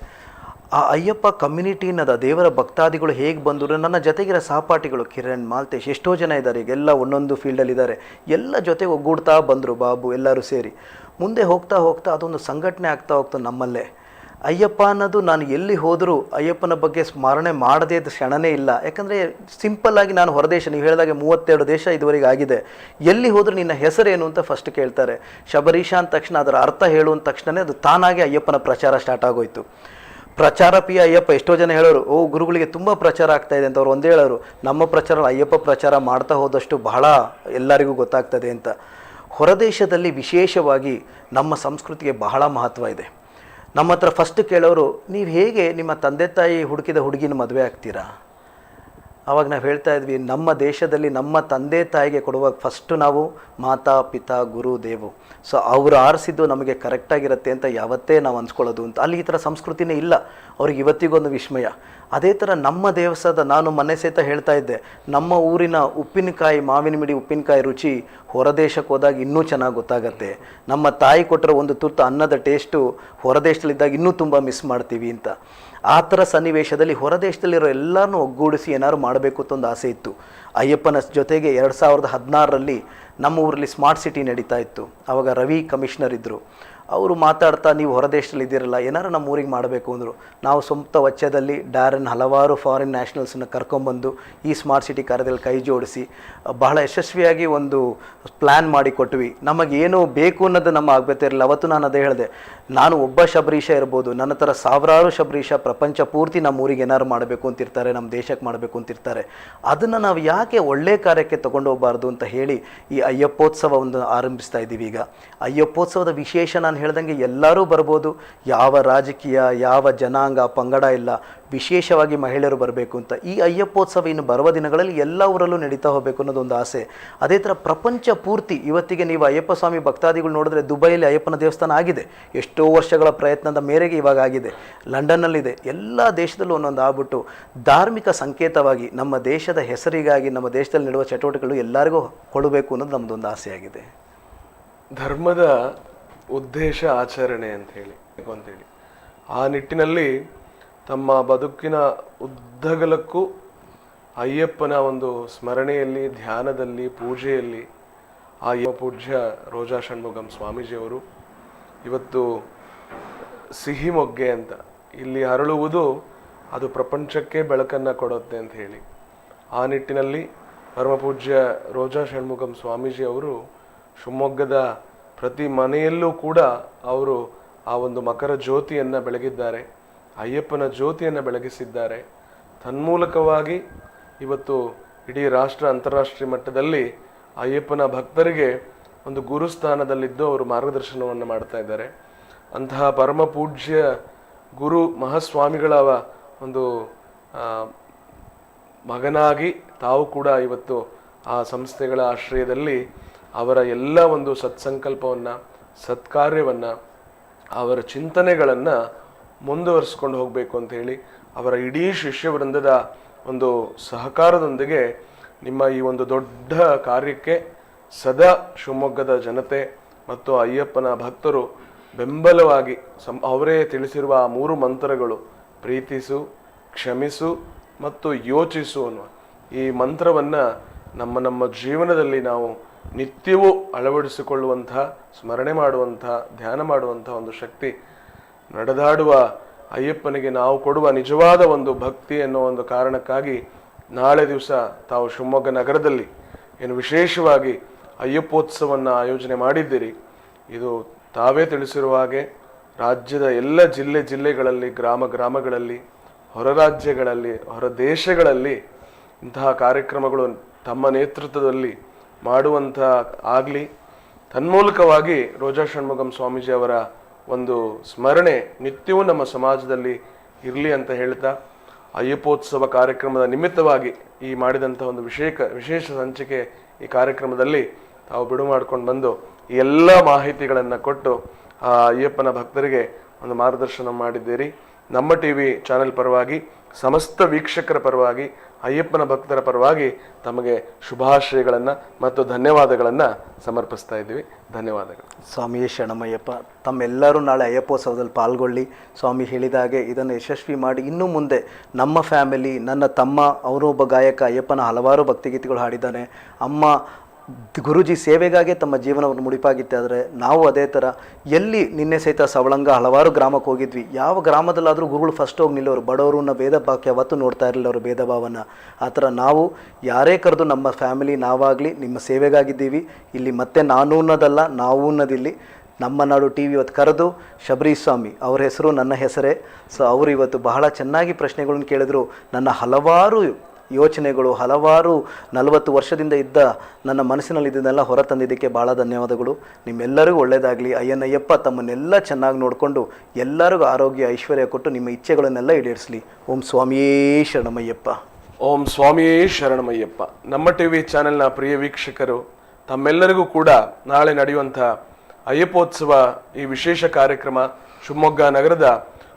ಆ ಅಯ್ಯಪ್ಪ ಕಮ್ಯುನಿಟಿ ಅನ್ನೋದು, ದೇವರ ಭಕ್ತಾದಿಗಳು ಹೇಗೆ ಬಂದರು, ನನ್ನ ಜೊತೆಗಿರೋ ಸಹಪಾಠಿಗಳು ಕಿರಣ್, ಮಾಲ್ತೇಶ್, ಎಷ್ಟೋ ಜನ ಇದ್ದಾರೆ, ಈಗೆಲ್ಲ ಒಂದೊಂದು ಫೀಲ್ಡಲ್ಲಿದ್ದಾರೆ, ಎಲ್ಲ ಜೊತೆಗೆ ಒಗ್ಗೂಡ್ತಾ ಬಂದರು, ಬಾಬು ಎಲ್ಲರೂ ಸೇರಿ ಮುಂದೆ ಹೋಗ್ತಾ ಅದೊಂದು ಸಂಘಟನೆ ಆಗ್ತಾ ಹೋಗ್ತಾ ನಮ್ಮಲ್ಲೇ. ಅಯ್ಯಪ್ಪ ಅನ್ನೋದು ನಾನು ಎಲ್ಲಿ ಹೋದರೂ ಅಯ್ಯಪ್ಪನ ಬಗ್ಗೆ ಸ್ಮರಣೆ ಮಾಡದೇ ಇದ್ದ ಕ್ಷಣನೇ ಇಲ್ಲ. ಯಾಕಂದರೆ ಸಿಂಪಲ್ಲಾಗಿ ನಾನು ಹೊರದೇಶ, ನೀವು ಹೇಳಿದಾಗೆ 32 ದೇಶ ಇದುವರೆಗೆ ಆಗಿದೆ, ಎಲ್ಲಿ ಹೋದರೂ ನಿನ್ನ ಹೆಸರೇನು ಅಂತ ಫಸ್ಟ್ ಕೇಳ್ತಾರೆ. ಶಬರೀಶ ಅಂದ ತಕ್ಷಣ ಅದರ ಅರ್ಥ ಹೇಳು ಅಂದ ತಕ್ಷಣವೇ ಅದು ತಾನಾಗೆ ಅಯ್ಯಪ್ಪನ ಪ್ರಚಾರ ಸ್ಟಾರ್ಟ್ ಆಗೋಯ್ತು. ಪ್ರಚಾರ ಪ್ರಿಯ ಅಯ್ಯಪ್ಪ. ಎಷ್ಟೋ ಜನ ಹೇಳೋರು, ಓ ಗುರುಗಳಿಗೆ ತುಂಬ ಪ್ರಚಾರ ಆಗ್ತಾ ಇದೆ ಅಂತ. ಅವ್ರು ಒಂದೇ ಹೇಳೋರು, ನಮ್ಮ ಪ್ರಚಾರ ಅಯ್ಯಪ್ಪ ಪ್ರಚಾರ ಮಾಡ್ತಾ ಹೋದಷ್ಟು ಬಹಳ ಎಲ್ಲರಿಗೂ ಗೊತ್ತಾಗ್ತದೆ ಅಂತ. ಹೊರದೇಶದಲ್ಲಿ ವಿಶೇಷವಾಗಿ ನಮ್ಮ ಸಂಸ್ಕೃತಿಗೆ ಬಹಳ ಮಹತ್ವ ಇದೆ. ನಮ್ಮ ಹತ್ರ ಫಸ್ಟ್ ಕೇಳೋರು, ನೀವು ಹೇಗೆ ನಿಮ್ಮ ತಂದೆ ತಾಯಿ ಹುಡುಕಿದ ಹುಡುಗಿನ ಮದುವೆ ಆಗ್ತೀರಾ? ಆವಾಗ ನಾವು ಹೇಳ್ತಾ ಇದ್ವಿ, ನಮ್ಮ ದೇಶದಲ್ಲಿ ನಮ್ಮ ತಂದೆ ತಾಯಿಗೆ ಕೊಡುವಾಗ ಫಸ್ಟು ನಾವು ಮಾತಾ ಪಿತಾ ಗುರು ದೇವು, ಸೊ ಅವರು ಆರಿಸಿದ್ದು ನಮಗೆ ಕರೆಕ್ಟಾಗಿರುತ್ತೆ ಅಂತ ಯಾವತ್ತೇ ನಾವು ಅನ್ಸ್ಕೊಳ್ಳೋದು ಅಂತ. ಅಲ್ಲಿ ಈ ಥರ ಸಂಸ್ಕೃತಿನೇ ಇಲ್ಲ. ಅವ್ರಿಗೆ ಇವತ್ತಿಗೊಂದು ವಿಸ್ಮಯ. ಅದೇ ಥರ ನಮ್ಮ ದೇವಸ್ಥಾನದ, ನಾನು ಮೊನ್ನೆ ಸಹಿತ ಹೇಳ್ತಾ ಇದ್ದೆ, ನಮ್ಮ ಊರಿನ ಉಪ್ಪಿನಕಾಯಿ, ಮಾವಿನ ಮಿಡಿ ಉಪ್ಪಿನಕಾಯಿ ರುಚಿ ಹೊರದೇಶಕ್ಕೆ ಹೋದಾಗ ಇನ್ನೂ ಚೆನ್ನಾಗಿ ಗೊತ್ತಾಗತ್ತೆ. ನಮ್ಮ ತಾಯಿ ಕೊಟ್ಟರೆ ಒಂದು ತುತ್ತು ಅನ್ನದ ಟೇಸ್ಟು ಹೊರದೇಶದಲ್ಲಿದ್ದಾಗ ಇನ್ನೂ ತುಂಬ ಮಿಸ್ ಮಾಡ್ತೀವಿ ಅಂತ. ಆ ಥರ ಸನ್ನಿವೇಶದಲ್ಲಿ ಹೊರದೇಶದಲ್ಲಿರೋ ಎಲ್ಲರನ್ನೂ ಒಗ್ಗೂಡಿಸಿ ಏನಾದ್ರು ಮಾಡಬೇಕು ಅಂತ ಒಂದು ಆಸೆ ಇತ್ತು. ಅಯ್ಯಪ್ಪನ ಜೊತೆಗೆ 2016ರಲ್ಲಿ ನಮ್ಮ ಊರಲ್ಲಿ ಸ್ಮಾರ್ಟ್ ಸಿಟಿ ನಡೀತಾ ಇತ್ತು. ಆವಾಗ ರವಿ ಕಮಿಷನರ್ ಇದ್ದರು. ಅವರು ಮಾತಾಡ್ತಾ, ನೀವು ಹೊರದೇಶದಲ್ಲಿ ಇದ್ದೀರಲ್ಲ, ಏನಾರು ನಮ್ಮ ಊರಿಗೆ ಮಾಡಬೇಕು ಅಂದರು. ನಾವು ಸ್ವಂತ ವೆಚ್ಚದಲ್ಲಿ ಡಾರನ್ ಹಲವಾರು ಫಾರಿನ್ ನ್ಯಾಷನಲ್ಸನ್ನು ಕರ್ಕೊಂಬಂದು ಈ ಸ್ಮಾರ್ಟ್ ಸಿಟಿ ಕಾರ್ಯದಲ್ಲಿ ಕೈ ಜೋಡಿಸಿ ಬಹಳ ಯಶಸ್ವಿಯಾಗಿ ಒಂದು ಪ್ಲ್ಯಾನ್ ಮಾಡಿ ಕೊಟ್ವಿ. ನಮಗೇನು ಬೇಕು ಅನ್ನೋದು ನಮ್ಮ ಆಗಬೇಕೇ ಇರಲಿಲ್ಲ. ಅವತ್ತು ನಾನು ಅದೇ ಹೇಳಿದೆ, ನಾನು ಒಬ್ಬ ಶಬರೀಶ ಇರ್ಬೋದು, ನನ್ನ ಥರ ಸಾವಿರಾರು ಶಬರೀಶ ಪ್ರಪಂಚ ಪೂರ್ತಿ ನಮ್ಮ ಊರಿಗೆ ಏನಾರು ಮಾಡಬೇಕು ಅಂತಿರ್ತಾರೆ, ನಮ್ಮ ದೇಶಕ್ಕೆ ಮಾಡಬೇಕು ಅಂತಿರ್ತಾರೆ. ಅದನ್ನು ನಾವು ಯಾಕೆ ಒಳ್ಳೆ ಕಾರ್ಯಕ್ಕೆ ತೊಗೊಂಡು ಹೋಗಬಾರ್ದು ಅಂತ ಹೇಳಿ ಈ ಅಯ್ಯಪ್ಪೋತ್ಸವವನ್ನು ಆರಂಭಿಸ್ತಾ ಇದ್ದೀವಿ. ಈಗ ಅಯ್ಯಪ್ಪೋತ್ಸವದ ವಿಶೇಷ ನಾನು ಹೇಳ್ದಂಗೆ ಎಲ್ಲರೂ ಬರ್ಬೋದು, ಯಾವ ರಾಜಕೀಯ, ಯಾವ ಜನಾಂಗ ಪಂಗಡ ಇಲ್ಲ, ವಿಶೇಷವಾಗಿ ಮಹಿಳೆಯರು ಬರಬೇಕು ಅಂತ. ಈ ಅಯ್ಯಪ್ಪೋತ್ಸವ ಇನ್ನು ಬರುವ ದಿನಗಳಲ್ಲಿ ಎಲ್ಲ ಊರಲ್ಲೂ ನಡೀತಾ ಹೋಗಬೇಕು ಅನ್ನೋದೊಂದು ಆಸೆ. ಅದೇ ಥರ ಪ್ರಪಂಚ ಪೂರ್ತಿ ಇವತ್ತಿಗೆ ನೀವು ಅಯ್ಯಪ್ಪ ಸ್ವಾಮಿ ಭಕ್ತಾದಿಗಳು ನೋಡಿದ್ರೆ, ದುಬೈಯಲ್ಲಿ ಅಯ್ಯಪ್ಪನ ದೇವಸ್ಥಾನ ಆಗಿದೆ, ಎಷ್ಟೋ ವರ್ಷಗಳ ಪ್ರಯತ್ನದ ಮೇರೆಗೆ ಇವಾಗ ಆಗಿದೆ. ಲಂಡನ್ನಲ್ಲಿದೆ. ಎಲ್ಲ ದೇಶದಲ್ಲೂ ಒಂದೊಂದು ಆಗ್ಬಿಟ್ಟು ಧಾರ್ಮಿಕ ಸಂಕೇತವಾಗಿ ನಮ್ಮ ದೇಶದ ಹೆಸರಿಗಾಗಿ ನಮ್ಮ ದೇಶದಲ್ಲಿ ನಡೆಯುವ ಚಟುವಟಿಕೆಗಳು ಎಲ್ಲರಿಗೂ ಕೊಡಬೇಕು ಅನ್ನೋದು ನಮ್ಮದೊಂದು ಆಸೆ ಆಗಿದೆ. ಧರ್ಮದ ಉದ್ದೇಶ ಆಚರಣೆ ಅಂತೇಳಿ ಆ ನಿಟ್ಟಿನಲ್ಲಿ ತಮ್ಮ ಬದುಕಿನ ಉದ್ದಗಲಕ್ಕೂ ಅಯ್ಯಪ್ಪನ ಒಂದು ಸ್ಮರಣೆಯಲ್ಲಿ, ಧ್ಯಾನದಲ್ಲಿ, ಪೂಜೆಯಲ್ಲಿ ಆ ಪೂಜ್ಯ ರೋಜಾ ಷಣ್ಮುಗಂ ಸ್ವಾಮೀಜಿಯವರು ಇವತ್ತು ಸಿಹಿ ಮೊಗ್ಗೆ ಅಂತ ಇಲ್ಲಿ ಅರಳುವುದು ಅದು ಪ್ರಪಂಚಕ್ಕೆ ಬೆಳಕನ್ನು ಕೊಡುತ್ತೆ ಅಂತ ಹೇಳಿ ಆ ನಿಟ್ಟಿನಲ್ಲಿ ಪರಮಪೂಜ್ಯ ರೋಜಾ ಷಣ್ಮುಗಂ ಸ್ವಾಮೀಜಿಯವರು ಶಿವಮೊಗ್ಗದ ಪ್ರತಿ ಮನೆಯಲ್ಲೂ ಕೂಡ ಅವರು ಆ ಒಂದು ಮಕರ ಜ್ಯೋತಿಯನ್ನು ಬೆಳಗಿದ್ದಾರೆ, ಅಯ್ಯಪ್ಪನ ಜ್ಯೋತಿಯನ್ನು ಬೆಳಗಿಸಿದ್ದಾರೆ. ತನ್ಮೂಲಕವಾಗಿ ಇವತ್ತು ಇಡೀ ರಾಷ್ಟ್ರ, ಅಂತಾರಾಷ್ಟ್ರೀಯ ಮಟ್ಟದಲ್ಲಿ ಅಯ್ಯಪ್ಪನ ಭಕ್ತರಿಗೆ ಒಂದು ಗುರುಸ್ಥಾನದಲ್ಲಿದ್ದು ಅವರು ಮಾರ್ಗದರ್ಶನವನ್ನು ಮಾಡ್ತಾ ಇದ್ದಾರೆ. ಅಂತಹ ಪರಮ ಪೂಜ್ಯ ಗುರು ಮಹಾಸ್ವಾಮಿಗಳ ಒಂದು ಮಗನಾಗಿ ತಾವು ಕೂಡ ಇವತ್ತು ಆ ಸಂಸ್ಥೆಗಳ ಆಶ್ರಯದಲ್ಲಿ ಅವರ ಎಲ್ಲ ಒಂದು ಸತ್ಸಂಕಲ್ಪವನ್ನು, ಸತ್ಕಾರ್ಯವನ್ನು, ಅವರ ಚಿಂತನೆಗಳನ್ನು ಮುಂದುವರಿಸ್ಕೊಂಡು ಹೋಗಬೇಕು ಅಂತ ಹೇಳಿ ಅವರ ಇಡೀ ಶಿಷ್ಯವೃಂದದ ಒಂದು ಸಹಕಾರದೊಂದಿಗೆ ನಿಮ್ಮ ಈ ಒಂದು ದೊಡ್ಡ ಕಾರ್ಯಕ್ಕೆ ಸದಾ ಶಿವಮೊಗ್ಗದ ಜನತೆ ಮತ್ತು ಅಯ್ಯಪ್ಪನ ಭಕ್ತರು ಬೆಂಬಲವಾಗಿ ಅವರೇ ತಿಳಿಸಿರುವ ಆ 3 ಮಂತ್ರಗಳು, ಪ್ರೀತಿಸು, ಕ್ಷಮಿಸು ಮತ್ತು ಯೋಚಿಸು ಅನ್ನುವ ಈ ಮಂತ್ರವನ್ನು ನಮ್ಮ ಜೀವನದಲ್ಲಿ ನಾವು ನಿತ್ಯವೂ ಅಳವಡಿಸಿಕೊಳ್ಳುವಂತಹ, ಸ್ಮರಣೆ ಮಾಡುವಂತಹ, ಧ್ಯಾನ ಮಾಡುವಂತಹ ಒಂದು ಶಕ್ತಿ, ನಡೆದಾಡುವ ಅಯ್ಯಪ್ಪನಿಗೆ ನಾವು ಕೊಡುವ ನಿಜವಾದ ಒಂದು ಭಕ್ತಿ ಅನ್ನೋ ಒಂದು ಕಾರಣಕ್ಕಾಗಿ ನಾಳೆ ದಿವಸ ತಾವು ಶಿವಮೊಗ್ಗ ನಗರದಲ್ಲಿ ಏನು ವಿಶೇಷವಾಗಿ ಅಯ್ಯಪ್ಪೋತ್ಸವವನ್ನು ಆಯೋಜನೆ ಮಾಡಿದ್ದೀರಿ. ಇದು ತಾವೇ ತಿಳಿಸಿರುವ ಹಾಗೆ ರಾಜ್ಯದ ಎಲ್ಲ ಜಿಲ್ಲೆಗಳಲ್ಲಿ, ಗ್ರಾಮಗಳಲ್ಲಿ, ಹೊರ ರಾಜ್ಯಗಳಲ್ಲಿ, ಹೊರ ದೇಶಗಳಲ್ಲಿ ಇಂತಹ ಕಾರ್ಯಕ್ರಮಗಳು ತಮ್ಮ ನೇತೃತ್ವದಲ್ಲಿ ಮಾಡುವಂಥ ಆಗಲಿ. ತನ್ಮೂಲಕವಾಗಿ ರೋಜಾ ಷಣ್ಮುಗಂ ಸ್ವಾಮೀಜಿ ಅವರ ಒಂದು ಸ್ಮರಣೆ ನಿತ್ಯವೂ ನಮ್ಮ ಸಮಾಜದಲ್ಲಿ ಇರಲಿ ಅಂತ ಹೇಳ್ತಾ, ಅಯ್ಯಪ್ಪೋತ್ಸವ ಕಾರ್ಯಕ್ರಮದ ನಿಮಿತ್ತವಾಗಿ ಈ ಮಾಡಿದಂಥ ಒಂದು ವಿಶೇಷ ಸಂಚಿಕೆ ಈ ಕಾರ್ಯಕ್ರಮದಲ್ಲಿ ತಾವು ಬಿಡು ಮಾಡ್ಕೊಂಡು ಬಂದು ಈ ಎಲ್ಲ ಮಾಹಿತಿಗಳನ್ನು ಕೊಟ್ಟು ಆ ಅಯ್ಯಪ್ಪನ ಭಕ್ತರಿಗೆ ಒಂದು ಮಾರ್ಗದರ್ಶನ ಮಾಡಿದ್ದೀರಿ. ನಮ್ಮ ಟಿವಿ ಚಾನೆಲ್ ಪರವಾಗಿ, ಸಮಸ್ತ ವೀಕ್ಷಕರ ಪರವಾಗಿ, ಅಯ್ಯಪ್ಪನ ಭಕ್ತರ ಪರವಾಗಿ ತಮಗೆ ಶುಭಾಶಯಗಳನ್ನು ಮತ್ತು ಧನ್ಯವಾದಗಳನ್ನು ಸಮರ್ಪಿಸ್ತಾ ಇದ್ದೀವಿ. ಧನ್ಯವಾದಗಳು. ಸ್ವಾಮಿಯೇ ಶರಣಮಯ್ಯಪ್ಪ. ತಮ್ಮೆಲ್ಲರೂ ನಾಳೆ ಅಯ್ಯಪ್ಪೋತ್ಸವದಲ್ಲಿ ಪಾಲ್ಗೊಳ್ಳಿ. ಸ್ವಾಮಿ ಹೇಳಿದಾಗೆ ಇದನ್ನು ಯಶಸ್ವಿ ಮಾಡಿ ಇನ್ನು ಮುಂದೆ ನಮ್ಮ ಫ್ಯಾಮಿಲಿ, ನನ್ನ ತಮ್ಮ, ಅವರೊಬ್ಬ ಗಾಯಕ, ಅಯ್ಯಪ್ಪನ ಹಲವಾರು ಭಕ್ತಿಗೀತೆಗಳು ಹಾಡಿದ್ದಾನೆ. ಅಮ್ಮ ಗುರೂಜಿ ಸೇವೆಗಾಗಿ ತಮ್ಮ ಜೀವನವನ್ನು ಮುಡಿಪಾಗಿತ್ತಾದರೆ ನಾವು ಅದೇ ಥರ ಎಲ್ಲಿ ನಿನ್ನೆ ಸಹಿತ ಸವಳಂಗ ಹಲವಾರು ಗ್ರಾಮಕ್ಕೆ ಹೋಗಿದ್ವಿ. ಯಾವ ಗ್ರಾಮದಲ್ಲಾದರೂ ಗುರುಗಳು ಫಸ್ಟ್ ಹೋಗಿ ನಿಲ್ಲೋರು, ಬಡವರನ್ನ ಭೇದ ಭಾವ ಯಾವತ್ತೂ ನೋಡ್ತಾ ಇರಲಿಲ್ಲ ಅವರು ಭೇದ ಭಾವನ. ಆ ಥರ ನಾವು ಯಾರೇ ಕರೆದು ನಮ್ಮ ಫ್ಯಾಮಿಲಿ ನಾವಾಗಲಿ ನಿಮ್ಮ ಸೇವೆಗಾಗಿದ್ದೀವಿ. ಇಲ್ಲಿ ಮತ್ತೆ ನಾನು ಅನ್ನೋದಲ್ಲ, ನಾವು ಅನ್ನೋದಿಲ್ಲಿ ನಮ್ಮ ನಾಡು ಟಿ ವಿ ಇವತ್ತು ಕರೆದು ಶಬರೀಶ್ ಸ್ವಾಮಿ ಅವ್ರ ಹೆಸರು ನನ್ನ ಹೆಸರೇ. ಸೊ ಅವರು ಇವತ್ತು ಬಹಳ ಚೆನ್ನಾಗಿ ಪ್ರಶ್ನೆಗಳನ್ನು ಕೇಳಿದ್ರು. ನನ್ನ ಹಲವಾರು ಯೋಚನೆಗಳು, ಹಲವಾರು 40 ವರ್ಷದಿಂದ ಇದ್ದ ನನ್ನ ಮನಸ್ಸಿನಲ್ಲಿ ಇದನ್ನೆಲ್ಲ ಹೊರತಂದಿದ್ದಕ್ಕೆ ಭಾಳ ಧನ್ಯವಾದಗಳು. ನಿಮ್ಮೆಲ್ಲರಿಗೂ ಒಳ್ಳೆಯದಾಗಲಿ. ಅಯ್ಯನಯ್ಯಪ್ಪ ತಮ್ಮನ್ನೆಲ್ಲ ಚೆನ್ನಾಗಿ ನೋಡಿಕೊಂಡು ಎಲ್ಲರಿಗೂ ಆರೋಗ್ಯ ಐಶ್ವರ್ಯ ಕೊಟ್ಟು ನಿಮ್ಮ ಇಚ್ಛೆಗಳನ್ನೆಲ್ಲ ಈಡೇರಿಸಲಿ. ಓಂ ಸ್ವಾಮಿಯೇ ಶರಣಮಯ್ಯಪ್ಪ. ಓಂ ಸ್ವಾಮಿಯೇ ಶರಣಮಯ್ಯಪ್ಪ. ನಮ್ಮ ಟಿವಿ ಚಾನೆಲ್ನ ಪ್ರಿಯ ವೀಕ್ಷಕರು, ತಮ್ಮೆಲ್ಲರಿಗೂ ಕೂಡ ನಾಳೆ ನಡೆಯುವಂಥ ಅಯ್ಯಪ್ಪೋತ್ಸವ ಈ ವಿಶೇಷ ಕಾರ್ಯಕ್ರಮ ಶಿವಮೊಗ್ಗ ನಗರದ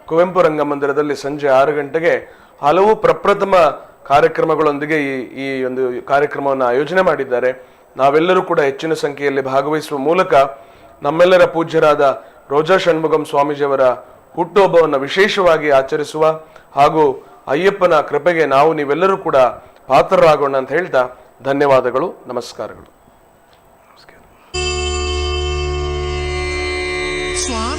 ಕುವೆಂಪು ರಂಗಮಂದಿರದಲ್ಲಿ ಸಂಜೆ 6 ಗಂಟೆಗೆ ಹಲವು ಪ್ರಪ್ರಥಮ ಕಾರ್ಯಕ್ರಮಗಳೊಂದಿಗೆ ಈ ಒಂದು ಕಾರ್ಯಕ್ರಮವನ್ನು ಆಯೋಜನೆ ಮಾಡಿದ್ದಾರೆ. ನಾವೆಲ್ಲರೂ ಕೂಡ ಹೆಚ್ಚಿನ ಸಂಖ್ಯೆಯಲ್ಲಿ ಭಾಗವಹಿಸುವ ಮೂಲಕ ನಮ್ಮೆಲ್ಲರ ಪೂಜ್ಯರಾದ ರೋಜಾ ಷಣ್ಮುಗಂ ಸ್ವಾಮೀಜಿಯವರ ಹುಟ್ಟುಹಬ್ಬವನ್ನು ವಿಶೇಷವಾಗಿ ಆಚರಿಸುವ ಹಾಗೂ ಅಯ್ಯಪ್ಪನ ಕೃಪೆಗೆ ನಾವು ನೀವೆಲ್ಲರೂ ಕೂಡ ಪಾತ್ರರಾಗೋಣ ಅಂತ ಹೇಳ್ತಾ ಧನ್ಯವಾದಗಳು, ನಮಸ್ಕಾರಗಳು. ಸ್ವಾಮಿ